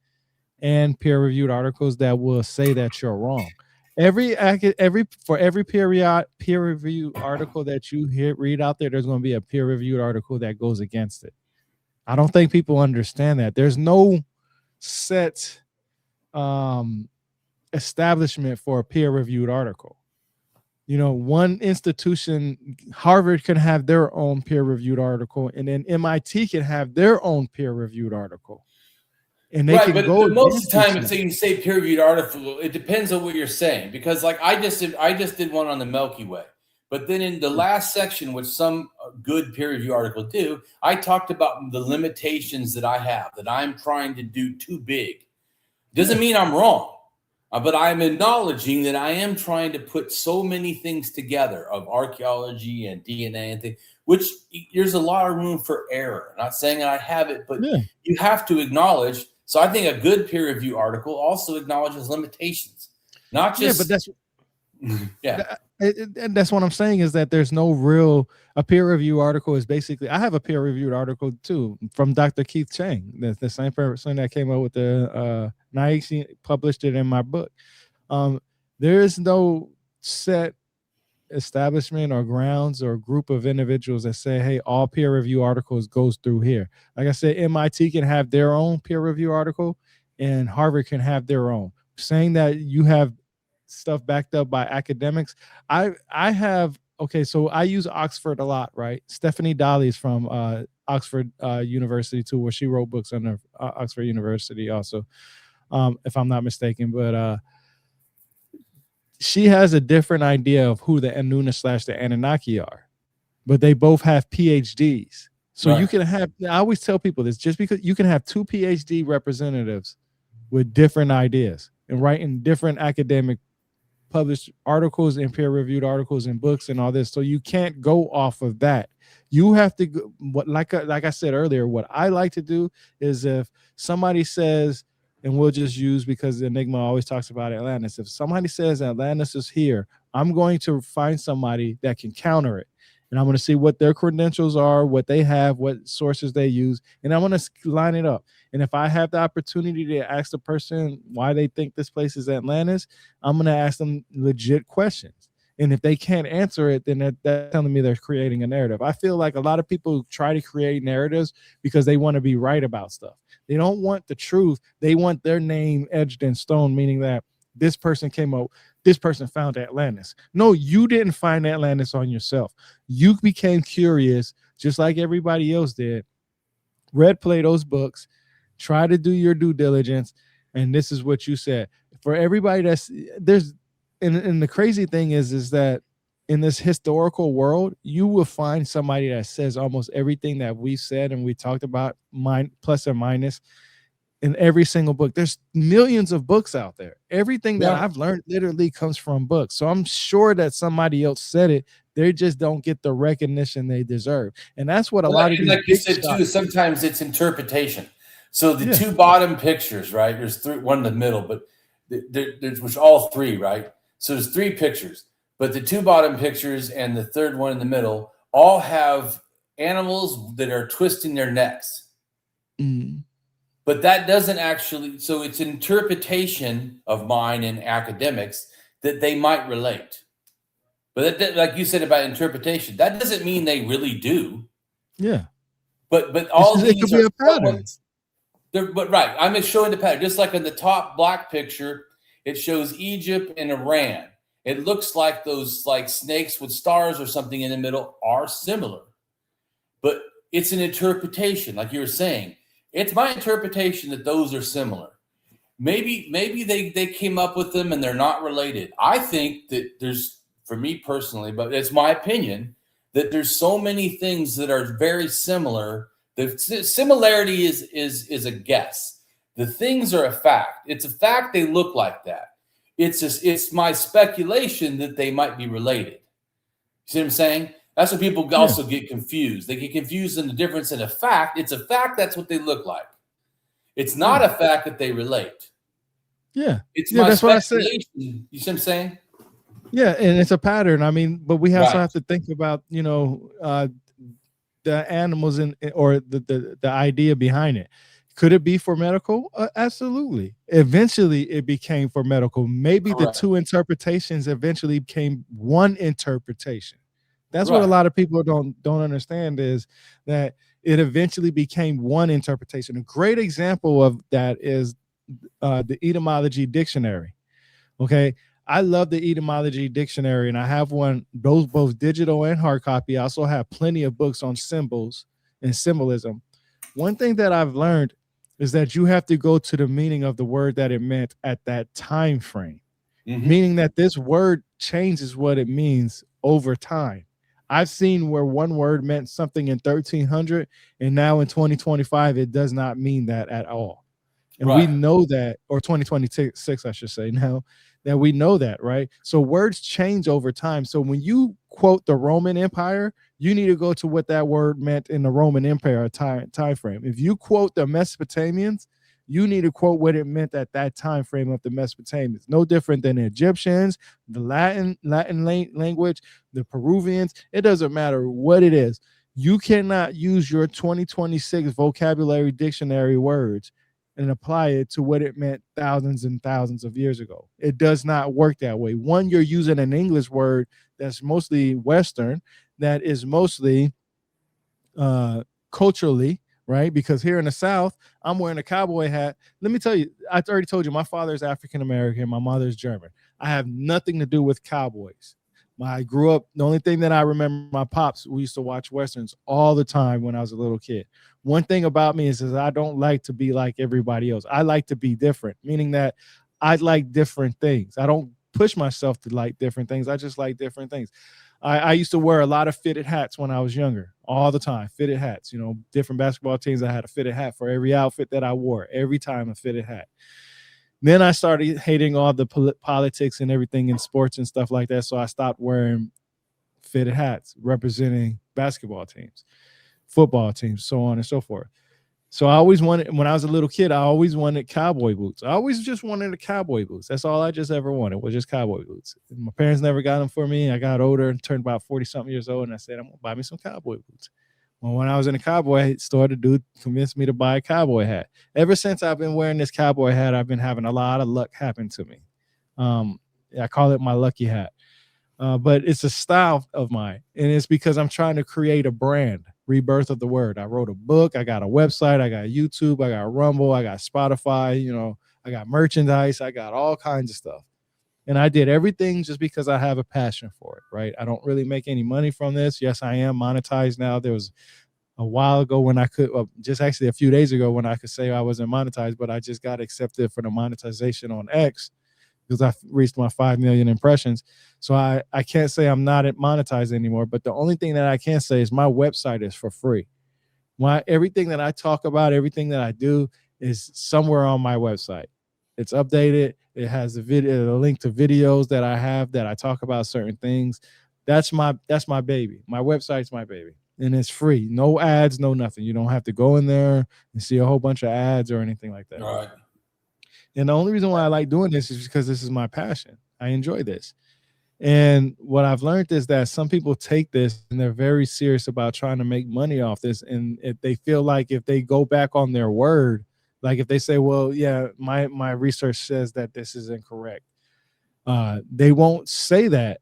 and peer-reviewed articles that will say that you're wrong. Every peer-reviewed article that you read out there, there's going to be a peer-reviewed article that goes against it. I don't think people understand that. There's no set establishment for a peer-reviewed article. You know, one institution, Harvard, can have their own peer-reviewed article, and then MIT can have their own peer-reviewed article. And they can go. But most of the time, if you say peer-reviewed article, it depends on what you're saying. Because, like, I just did one on the Milky Way, but then in the last section, which some good peer-reviewed article do, I talked about the limitations that I have, that I'm trying to do too big. Doesn't mean I'm wrong. But I'm acknowledging that I am trying to put so many things together of archaeology and DNA and things, which there's a lot of room for error. I'm not saying I have it, but you have to acknowledge. So I think a good peer review article also acknowledges limitations, not just. And that's what I'm saying, is that there's no real. A peer review article is basically, I have a peer reviewed article too from Dr. Keith Chang. That's the same person that came up with the Nike, published it in my book. There is no set establishment or grounds or group of individuals that say, hey, all peer review articles goes through here. Like I said, MIT can have their own peer review article and Harvard can have their own. Saying that you have stuff backed up by academics, I have. Okay, so I use Oxford a lot, right? Stephanie Dalley is from Oxford University too, where she wrote books under Oxford University also, if I'm not mistaken. But she has a different idea of who the Anuna / the Anunnaki are, but they both have PhDs. So you can have, I always tell people this, just because you can have two PhD representatives with different ideas and writing different academic published articles and peer-reviewed articles and books and all this. So you can't go off of that. You have to go, like I said earlier, what I like to do is, if somebody says, and we'll just use, because Enigma always talks about Atlantis, if somebody says Atlantis is here, I'm going to find somebody that can counter it. And I'm going to see what their credentials are, what they have, what sources they use, and I'm going to line it up. And if I have the opportunity to ask the person why they think this place is Atlantis, I'm going to ask them legit questions. And if they can't answer it, then that's telling me they're creating a narrative. I feel like a lot of people try to create narratives because they want to be right about stuff. They don't want the truth. They want their name edged in stone, meaning that this person came up, this person found Atlantis. No, you didn't find Atlantis on yourself. You became curious, just like everybody else did, read Plato's books, Try to do your due diligence. And this is what you said. For everybody and the crazy thing is that in this historical world, you will find somebody that says almost everything that we said and we talked about, plus or minus, in every single book. There's millions of books out there. Everything that I've learned literally comes from books. So I'm sure that somebody else said it. They just don't get the recognition they deserve. And that's what a lot of these, like you said too, sometimes it's interpretation. So the two bottom pictures, right? There's three, one in the middle, but there's which all three, right? So there's three pictures, but the two bottom pictures and the third one in the middle all have animals that are twisting their necks. But that doesn't actually, so it's interpretation of mine and academics that they might relate. But that, like you said about interpretation, that doesn't mean they really do. Yeah. But all these it could be a pattern. But right, I'm just showing the pattern. Just like in the top black picture, it shows Egypt and Iran. It looks like those like snakes with stars or something in the middle are similar. But it's an interpretation, like you were saying. It's my interpretation that those are similar. Maybe they came up with them and they're not related. I think that there's, for me personally, but it's my opinion, that there's so many things that are very similar. The similarity is a guess. The things are a fact. It's a fact they look like that. It's my speculation that they might be related. See what I'm saying? That's what people also get confused. They get confused in the difference in a fact. It's a fact that's what they look like. It's not a fact that they relate. Yeah. It's my speculation. You see what I'm saying? Yeah, and it's a pattern. I mean, but we also have to think about, the animals or the idea behind it. Could it be for medical? Absolutely. Eventually, it became for medical. Maybe the two interpretations eventually became one interpretation. That's what a lot of people don't understand, is that it eventually became one interpretation. A great example of that is the etymology dictionary. Okay. I love the etymology dictionary, and I have one, both digital and hard copy. I also have plenty of books on symbols and symbolism. One thing that I've learned is that you have to go to the meaning of the word that it meant at that time frame, meaning that this word changes what it means over time. I've seen where one word meant something in 1300, and now in 2025, it does not mean that at all. And we know that, or 2026, I should say now, that we know that, right? So words change over time. So when you quote the Roman Empire, you need to go to what that word meant in the Roman Empire time frame. If you quote the Mesopotamians, you need to quote what it meant at that time frame of the Mesopotamians. No different than the Egyptians, the Latin language, the Peruvians. It doesn't matter what it is. You cannot use your 2026 vocabulary dictionary words and apply it to what it meant thousands and thousands of years ago. It does not work that way. One, you're using an English word that's mostly Western, that is mostly culturally, right? Because here in the South, I'm wearing a cowboy hat. Let me tell you, I already told you, my father's African-American, my mother's German. I have nothing to do with cowboys. I grew up, the only thing that I remember, my pops, we used to watch Westerns all the time when I was a little kid. One thing about me is I don't like to be like everybody else. I like to be different, meaning that I like different things. I don't push myself to like different things. I just like different things. I used to wear a lot of fitted hats when I was younger, all the time, fitted hats. Different basketball teams, I had a fitted hat for every outfit that I wore, every time a fitted hat. Then I started hating all the politics and everything in sports and stuff like that. So I stopped wearing fitted hats representing basketball teams, football teams, so on and so forth. So I always wanted, when I was a little kid, I always wanted cowboy boots. I always just wanted a cowboy boots. That's all I just ever wanted, was just cowboy boots. And my parents never got them for me. I got older and turned about 40-something years old, and I said, I'm going to buy me some cowboy boots. Well, when I was in a cowboy store, the dude convinced me to buy a cowboy hat. Ever since I've been wearing this cowboy hat, I've been having a lot of luck happen to me. I call it my lucky hat. But it's a style of mine, and it's because I'm trying to create a brand. Rebirth of the Word. I wrote a book. I got a website. I got YouTube. I got Rumble. I got Spotify. I got merchandise. I got all kinds of stuff. And I did everything just because I have a passion for it, right? I don't really make any money from this. Yes, I am monetized now. There was a while ago when I could, just actually a few days ago when I could say I wasn't monetized, but I just got accepted for the monetization on X because I reached my 5 million impressions. So I can't say I'm not monetized anymore. But the only thing that I can say is my website is for free. Everything that I talk about, everything that I do is somewhere on my website. It's updated. It has a link to videos that I have that I talk about certain things. That's my baby. My website's my baby. And it's free. No ads, no nothing. You don't have to go in there and see a whole bunch of ads or anything like that. All right. And the only reason why I like doing this is because this is my passion. I enjoy this. And what I've learned is that some people take this and they're very serious about trying to make money off this. And if they feel like if they go back on their word, like if they say, well, yeah, my research says that this is incorrect, they won't say that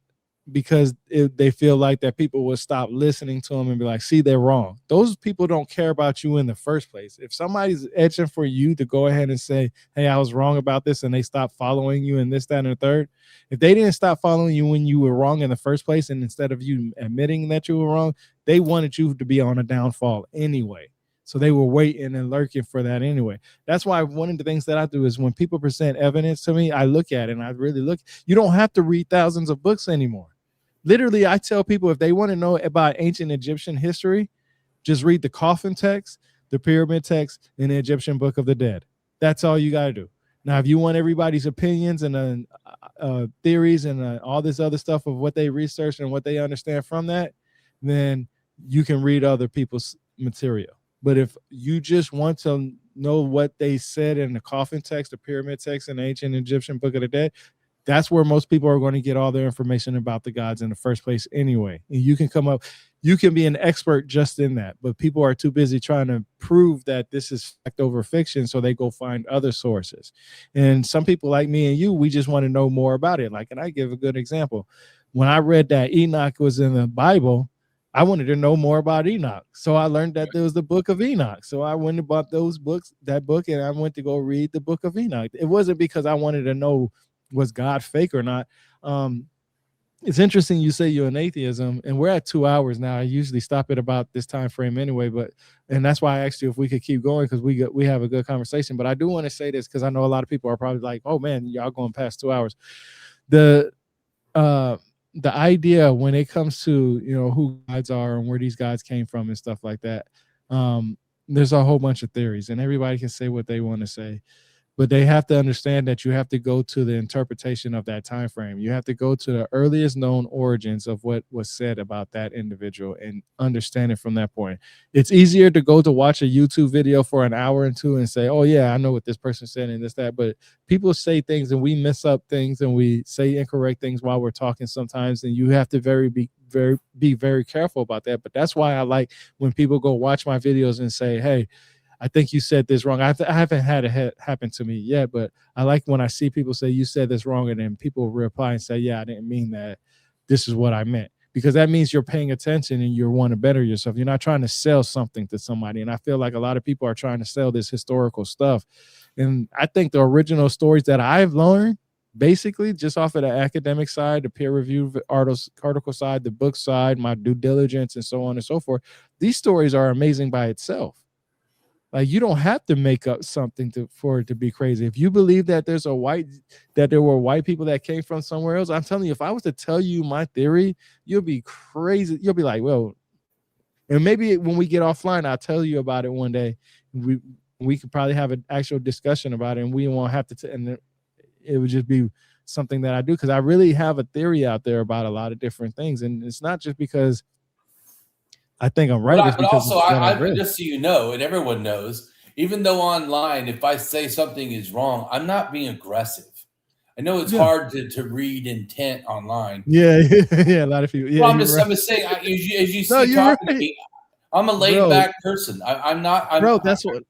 because they feel like that people will stop listening to them and be like, see, they're wrong. Those people don't care about you in the first place. If somebody's itching for you to go ahead and say, hey, I was wrong about this, and they stop following you and this, that, and the third, if they didn't stop following you when you were wrong in the first place, and instead of you admitting that you were wrong, they wanted you to be on a downfall anyway. So they were waiting and lurking for that anyway. That's why one of the things that I do is when people present evidence to me, I look at it and I really look. You don't have to read thousands of books anymore. Literally, I tell people if they want to know about ancient Egyptian history, just read the coffin text, the pyramid text, and the Egyptian Book of the Dead. That's all you got to do. Now, if you want everybody's opinions and theories and all this other stuff of what they researched and what they understand from that, then you can read other people's material. But if you just want to know what they said in the coffin text, the pyramid text, and the ancient Egyptian Book of the Dead, that's where most people are going to get all their information about the gods in the first place anyway. And you can be an expert just in that, but people are too busy trying to prove that this is fact over fiction, so they go find other sources. And some people like me and you, we just want to know more about it. Like, and I give a good example. When I read that Enoch was in the Bible, I wanted to know more about Enoch. So I learned that there was the book of Enoch. So I went and bought that book, and I went to go read the book of Enoch. It wasn't because I wanted to know was God fake or not. It's interesting you say you're an atheism, and we're at 2 hours now. I usually stop at about this time frame anyway, and that's why I asked you if we could keep going, because we have a good conversation. But I do want to say this because I know a lot of people are probably like, oh man, y'all going past 2 hours. The idea when it comes to, you know, who gods are and where these gods came from and stuff like that, there's a whole bunch of theories, and everybody can say what they want to say. But they have to understand that you have to go to the interpretation of that time frame. You have to go to the earliest known origins of what was said about that individual and understand it from that point. It's easier to go to watch a YouTube video for an hour and two and say, oh yeah, I know what this person said and this, that. But people say things and we mess up things and we say incorrect things while we're talking sometimes. And you have to be very careful about that. But that's why I like when people go watch my videos and say, hey, I think you said this wrong. I haven't had it happen to me yet, but I like when I see people say you said this wrong, and then people reply and say, yeah, I didn't mean that. This is what I meant. Because that means you're paying attention and you want to better yourself. You're not trying to sell something to somebody. And I feel like a lot of people are trying to sell this historical stuff. And I think the original stories that I've learned, basically just off of the academic side, the peer review article side, the book side, my due diligence, and so on and so forth, these stories are amazing by itself. Like, you don't have to make up something for it to be crazy. If you believe that there were white people that came from somewhere else, I'm telling you, if I was to tell you my theory, you'll be crazy. You'll be like, well, and maybe when we get offline, I'll tell you about it one day. We could probably have an actual discussion about it, and we won't have to. And it would just be something that I do, because I really have a theory out there about a lot of different things, and it's not just because I think I'm right. But also, I just so you know, and everyone knows, even though online, if I say something is wrong, I'm not being aggressive. I know it's hard to read intent online. Yeah, yeah, a lot of people. Yeah, well, I'm just saying, as you see talking to me, I'm a laid back person. I'm not. That's what.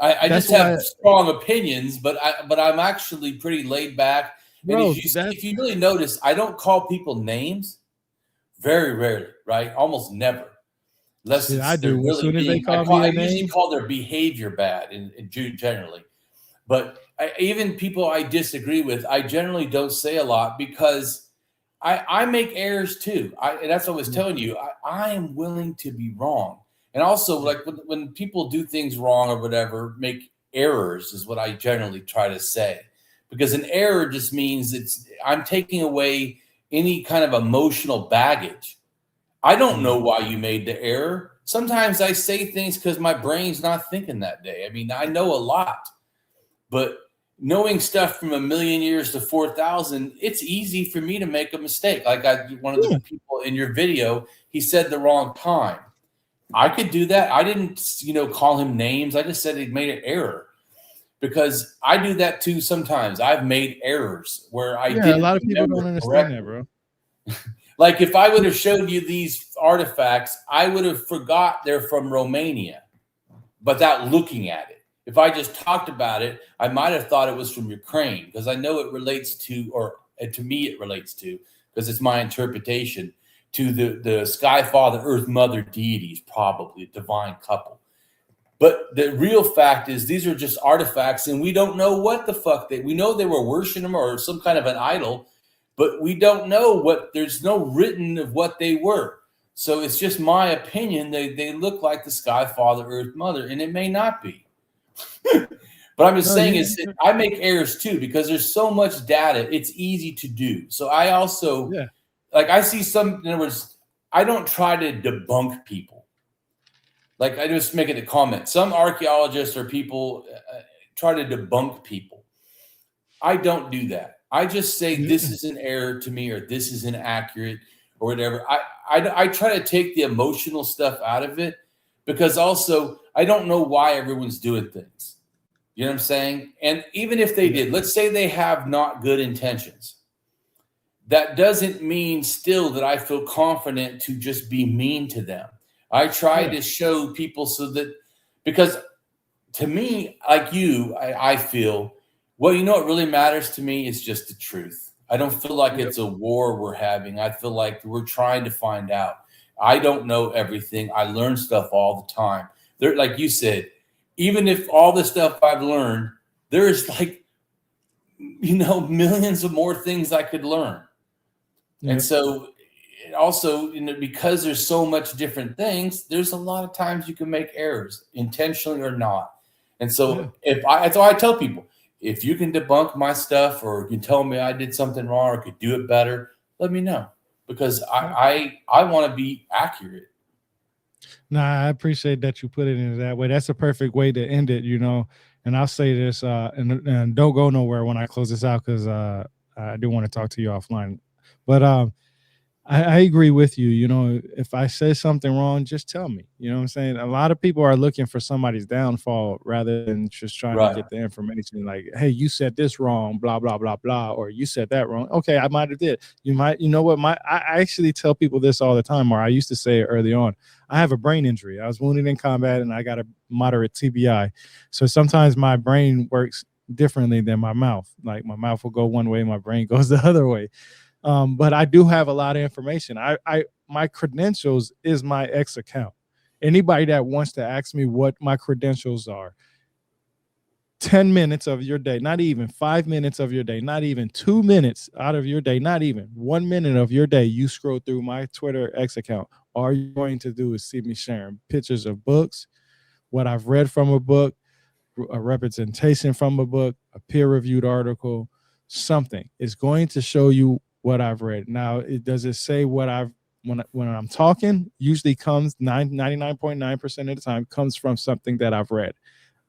I just have strong opinions, but I'm actually pretty laid back. And if you really notice, I don't call people names very rarely, right? Almost never. I do. As soon as they call me a name, I usually call their behavior bad in generally. But even people I disagree with, I generally don't say a lot, because I make errors too. And that's what I was telling you. I am willing to be wrong. And also, like when people do things wrong or whatever, make errors is what I generally try to say, because an error just means I'm taking away any kind of emotional baggage. I don't know why you made the error. Sometimes I say things because my brain's not thinking that day. I mean, I know a lot, but knowing stuff from 1,000,000 years to 4,000, it's easy for me to make a mistake. Like one of the people in your video, he said the wrong time. I could do that. I didn't, call him names. I just said he made an error, because I do that too sometimes. I've made errors where I didn't. A lot of people don't understand that, bro. Like if I would have showed you these artifacts, I would have forgot they're from Romania without looking at it. If I just talked about it, I might have thought it was from Ukraine, because I know it relates to, or to me it relates to, because it's my interpretation, to the Sky Father, Earth Mother deities, probably a divine couple. But the real fact is these are just artifacts, and we don't know what the fuck we know they were worshiping them or some kind of an idol, but we don't know there's no written of what they were. So it's just my opinion. They look like the Sky Father, Earth Mother, and it may not be. But I'm just saying I make errors too, because there's so much data. It's easy to do. So I also, like, I see some, in other words, I don't try to debunk people. Like, I just make it a comment. Some archaeologists or people try to debunk people. I don't do that. I just say this is an error to me, or this is inaccurate, or whatever. I try to take the emotional stuff out of it, because also I don't know why everyone's doing things. You know what I'm saying? And even if they did, let's say they have not good intentions. That doesn't mean still that I feel confident to just be mean to them. I try to show people so that, because to me, like you, I feel, well, what really matters to me is just the truth. I don't feel like it's a war we're having. I feel like we're trying to find out. I don't know everything. I learn stuff all the time. There, like you said, even if all the stuff I've learned, there's like, millions of more things I could learn. And so also, because there's so much different things, there's a lot of times you can make errors, intentionally or not. And so that's why I tell people, if you can debunk my stuff, or you can tell me I did something wrong or could do it better, let me know, because I want to be accurate. Nah, I appreciate that you put it in that way. That's a perfect way to end it, And I'll say this, and don't go nowhere when I close this out, because I do want to talk to you offline. But I agree with you. If I say something wrong, just tell me. You know what I'm saying? A lot of people are looking for somebody's downfall rather than just trying to get the information. Like, hey, you said this wrong, blah, blah, blah, blah, or you said that wrong. Okay, I might have did. You know what? I actually tell people this all the time, or I used to say it early on. I have a brain injury. I was wounded in combat, and I got a moderate TBI. So sometimes my brain works differently than my mouth. Like, my mouth will go one way, my brain goes the other way. But I do have a lot of information. My credentials is my X account. Anybody that wants to ask me what my credentials are, 10 minutes of your day, not even 5 minutes of your day, not even 2 minutes out of your day, not even 1 minute of your day, you scroll through my Twitter X account. All you're going to do is see me sharing pictures of books, what I've read from a book, a representation from a book, a peer-reviewed article, something. It's going to show you what I've read. Now, does it say what when I'm talking, usually comes 99.9% of the time comes from something that I've read.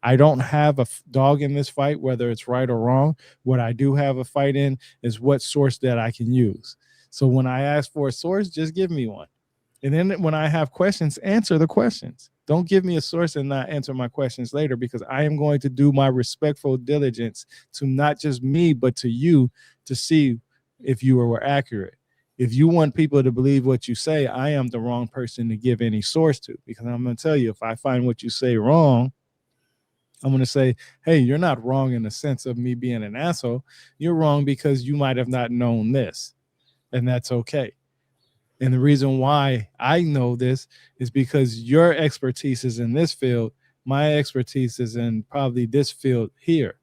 I don't have a dog in this fight, whether it's right or wrong. What I do have a fight in is what source that I can use. So when I ask for a source, just give me one. And then when I have questions, answer the questions. Don't give me a source and not answer my questions later, because I am going to do my respectful diligence to not just me, but to you, to see if you were accurate. If you want people to believe what you say, I am the wrong person to give any source to, because I'm going to tell you, if I find what you say wrong, I'm going to say, hey, you're not wrong in the sense of me being an asshole. You're wrong because you might have not known this, and that's okay. And the reason why I know this is because your expertise is in this field. My expertise is in probably this field here,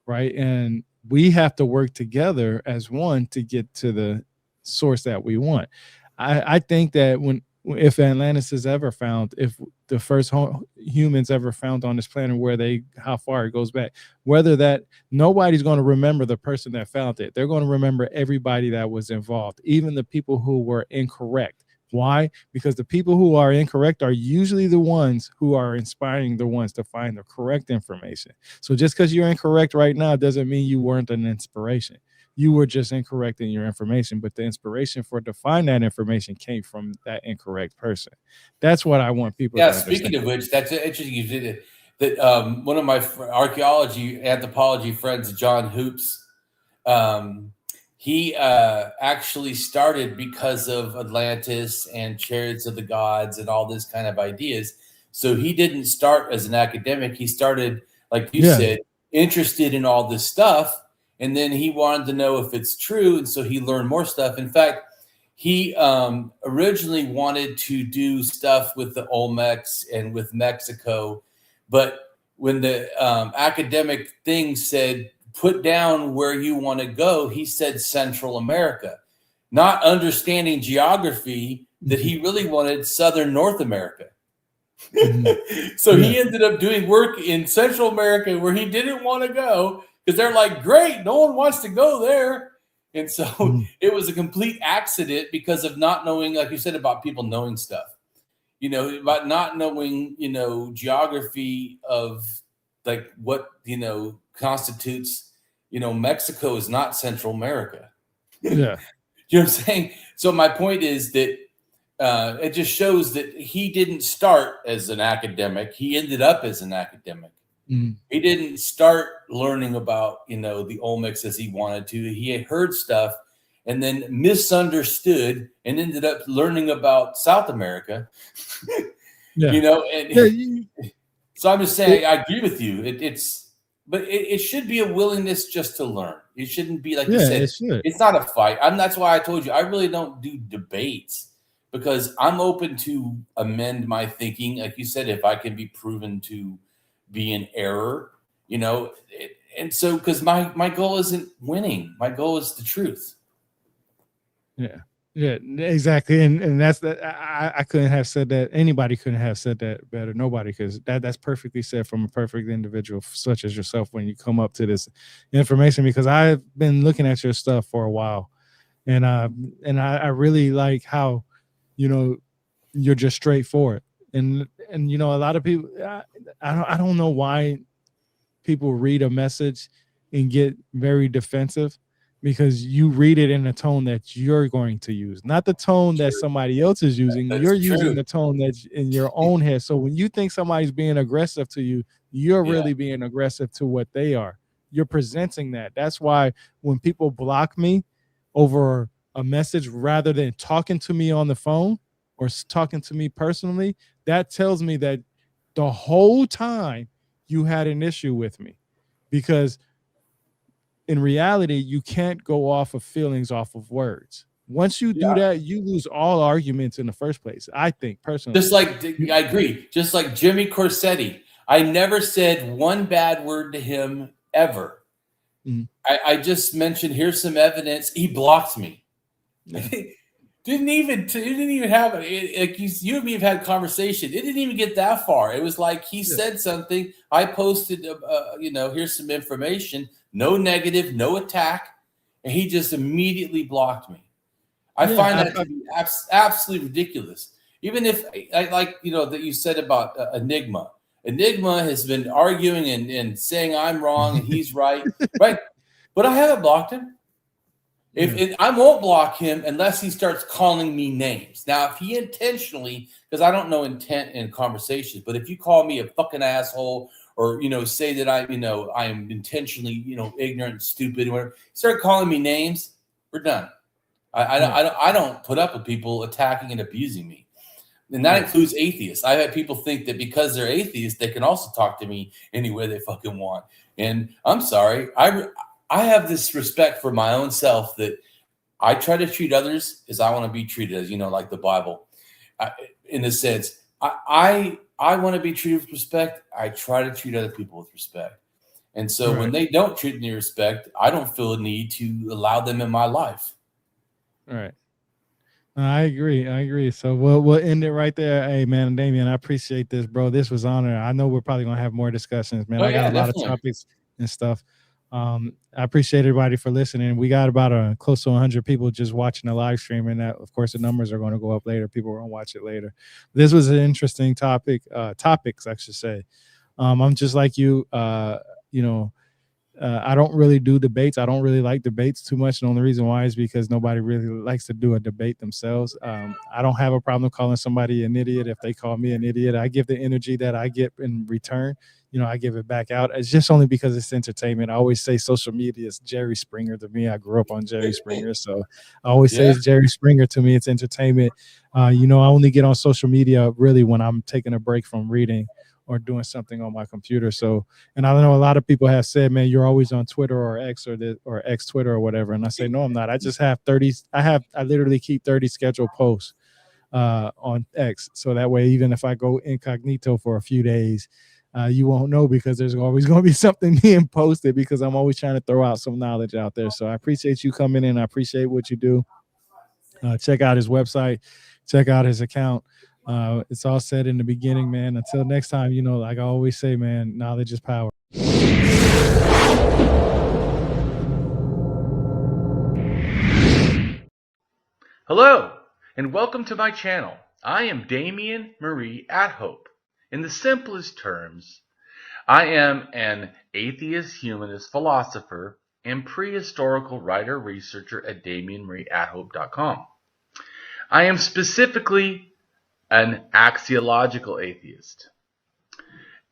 right? And we have to work together as one to get to the source that we want. I think that when if Atlantis is ever found, if the first humans ever found on this planet, how far it goes back, whether that nobody's going to remember the person that found it. They're going to remember everybody that was involved, even the people who were incorrect. Why? Because the people who are incorrect are usually the ones who are inspiring the ones to find the correct information. So just because you're incorrect right now doesn't mean you weren't an inspiration. You were just incorrect in your information, but the inspiration for to find that information came from that incorrect person. That's what I want people to Yeah, understand. speaking of which, that's interesting you did it. That one of my archaeology, anthropology friends, John Hoops, he actually started because of Atlantis and chariots of the gods and all this kind of ideas. So he didn't start as an academic. He started, like you said, interested in all this stuff. And then he wanted to know if it's true. And so he learned more stuff. In fact, he originally wanted to do stuff with the Olmecs and with Mexico. But when the academic thing said, put down where you want to go, he said Central America, not understanding geography, that he really wanted Southern North America. So he ended up doing work in Central America where he didn't want to go, because they're like, great, no one wants to go there. And so it was a complete accident because of not knowing, like you said, about people knowing stuff, about not knowing, geography of like what, constitutes, Mexico is not Central America. Yeah. You know what I'm saying? So my point is that it just shows that he didn't start as an academic. He ended up as an academic. He didn't start learning about, the Olmecs as he wanted to. He had heard stuff and then misunderstood and ended up learning about South America. So I'm just saying, I agree with you. But it should be a willingness just to learn. It shouldn't be like you said. It's not a fight. That's why I told you I really don't do debates, because I'm open to amend my thinking. Like you said, if I can be proven to be in error, and so because my goal isn't winning, my goal is the truth. Yeah, exactly. And that's that. I couldn't have said that. Anybody couldn't have said that better. Nobody, because that's perfectly said from a perfect individual such as yourself when you come up to this information, because I've been looking at your stuff for a while, and I really like how you're just straightforward, and a lot of people, I don't know why people read a message and get very defensive, because you read it in a tone that you're going to use, not the tone that somebody else is using. You're using the tone that's in your own head. So when you think somebody's being aggressive to you, you're really being aggressive to what they are. You're presenting that. That's why when people block me over a message rather than talking to me on the phone or talking to me personally, that tells me that the whole time you had an issue with me, because in reality, you can't go off of feelings off of words. Once you do that, you lose all arguments in the first place, I think, personally. Just like, I agree, just like Jimmy Corsetti. I never said one bad word to him ever. I just mentioned, here's some evidence. He blocked me. Didn't even have it. Like you and me have had a conversation. It didn't even get that far. It was like he said something. I posted, here's some information. No negative, no attack, and he just immediately blocked me. I find that to be absolutely ridiculous. Even if I like, that you said about Enigma. Enigma has been arguing and saying I'm wrong and he's right, right? But I haven't blocked him. I won't block him unless he starts calling me names. Now, if he intentionally, because I don't know intent in conversations, but if you call me a fucking asshole or, say that I am intentionally, ignorant and stupid, or whatever, start calling me names, we're done. I don't put up with people attacking and abusing me. And that includes atheists. I've had people think that because they're atheists, they can also talk to me any way they fucking want. And I'm sorry. I have this respect for my own self that I try to treat others as I want to be treated, as like the Bible. In a sense, I want to be treated with respect. I try to treat other people with respect. And so when they don't treat me with respect, I don't feel a need to allow them in my life. All right. I agree. I agree. So we'll end it right there. Hey man, Damien, I appreciate this, bro. This was honor. I know we're probably gonna have more discussions, man. Oh I got yeah, a lot of definitely. topics and stuff. I appreciate everybody for listening. We got about close to 100 people just watching the live stream, and that, of course, the numbers are going to go up later. People are going to watch it later. This was an interesting topics, I should say. I'm just like you. You know, I don't really do debates. I don't really like debates too much. And the only reason why is because nobody really likes to do a debate themselves. I don't have a problem calling somebody an idiot if they call me an idiot. I give the energy that I get in return. I give it back out. It's just only because it's entertainment. I always say social media is Jerry Springer to me. I grew up on Jerry Springer. So I always say Yeah. it's Jerry Springer to me. It's entertainment. I only get on social media really when I'm taking a break from reading or doing something on my computer. So, and I know a lot of people have said, man, you're always on Twitter or X or X Twitter or whatever. And I say, no, I'm not. I just have 30. I literally keep 30 scheduled posts on X. So that way, even if I go incognito for a few days, you won't know because there's always going to be something being posted because I'm always trying to throw out some knowledge out there. So I appreciate you coming in. I appreciate what you do. Check out his website, check out his account. It's all said in the beginning, man. Until next time, like I always say, man, knowledge is power. Hello, and welcome to my channel. I am Damien Marie AtHope. In the simplest terms, I am an atheist, humanist, philosopher, and prehistorical writer-researcher at DamienMarieAtHope.com. I am specifically an axiological atheist.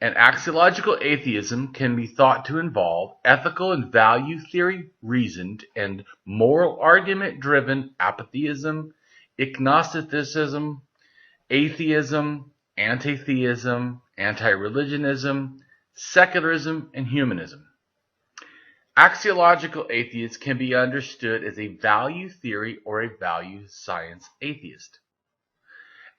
An axiological atheism can be thought to involve ethical and value theory reasoned and moral argument driven apatheism, ignosticism, atheism, anti-theism, anti-religionism, secularism, and humanism. Axiological atheist can be understood as a value theory or a value science atheist.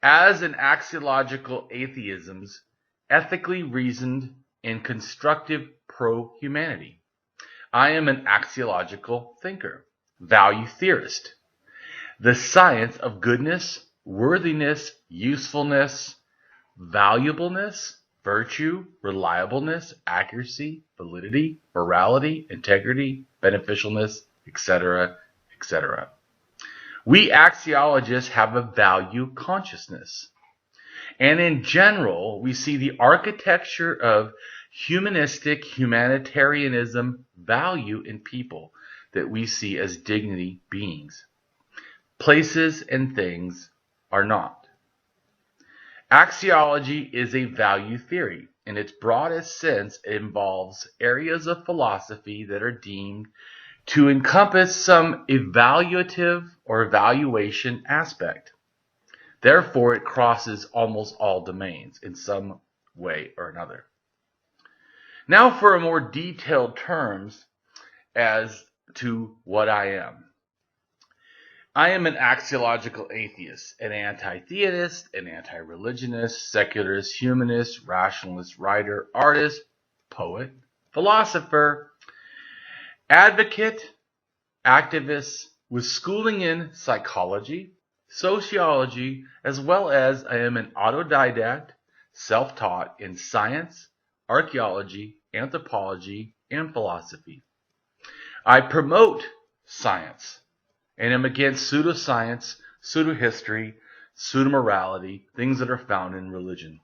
As an axiological atheism's ethically reasoned and constructive pro-humanity. I am an axiological thinker, value theorist. The science of goodness, worthiness, usefulness, valuableness, virtue, reliableness, accuracy, validity, morality, integrity, beneficialness, etc., etc. We axiologists have a value consciousness. And in general, we see the architecture of humanistic humanitarianism value in people that we see as dignity beings. Places and things are not. Axiology is a value theory. In its broadest sense, it involves areas of philosophy that are deemed to encompass some evaluative or evaluation aspect. Therefore, it crosses almost all domains in some way or another. Now for a more detailed terms as to what I am. I am an axiological atheist, an anti-theist, an anti-religionist, secularist, humanist, rationalist, writer, artist, poet, philosopher, advocate, activist with schooling in psychology, sociology, as well as I am an autodidact, self-taught in science, archaeology, anthropology, and philosophy. I promote science and am against pseudoscience, pseudohistory, pseudomorality, things that are found in religion.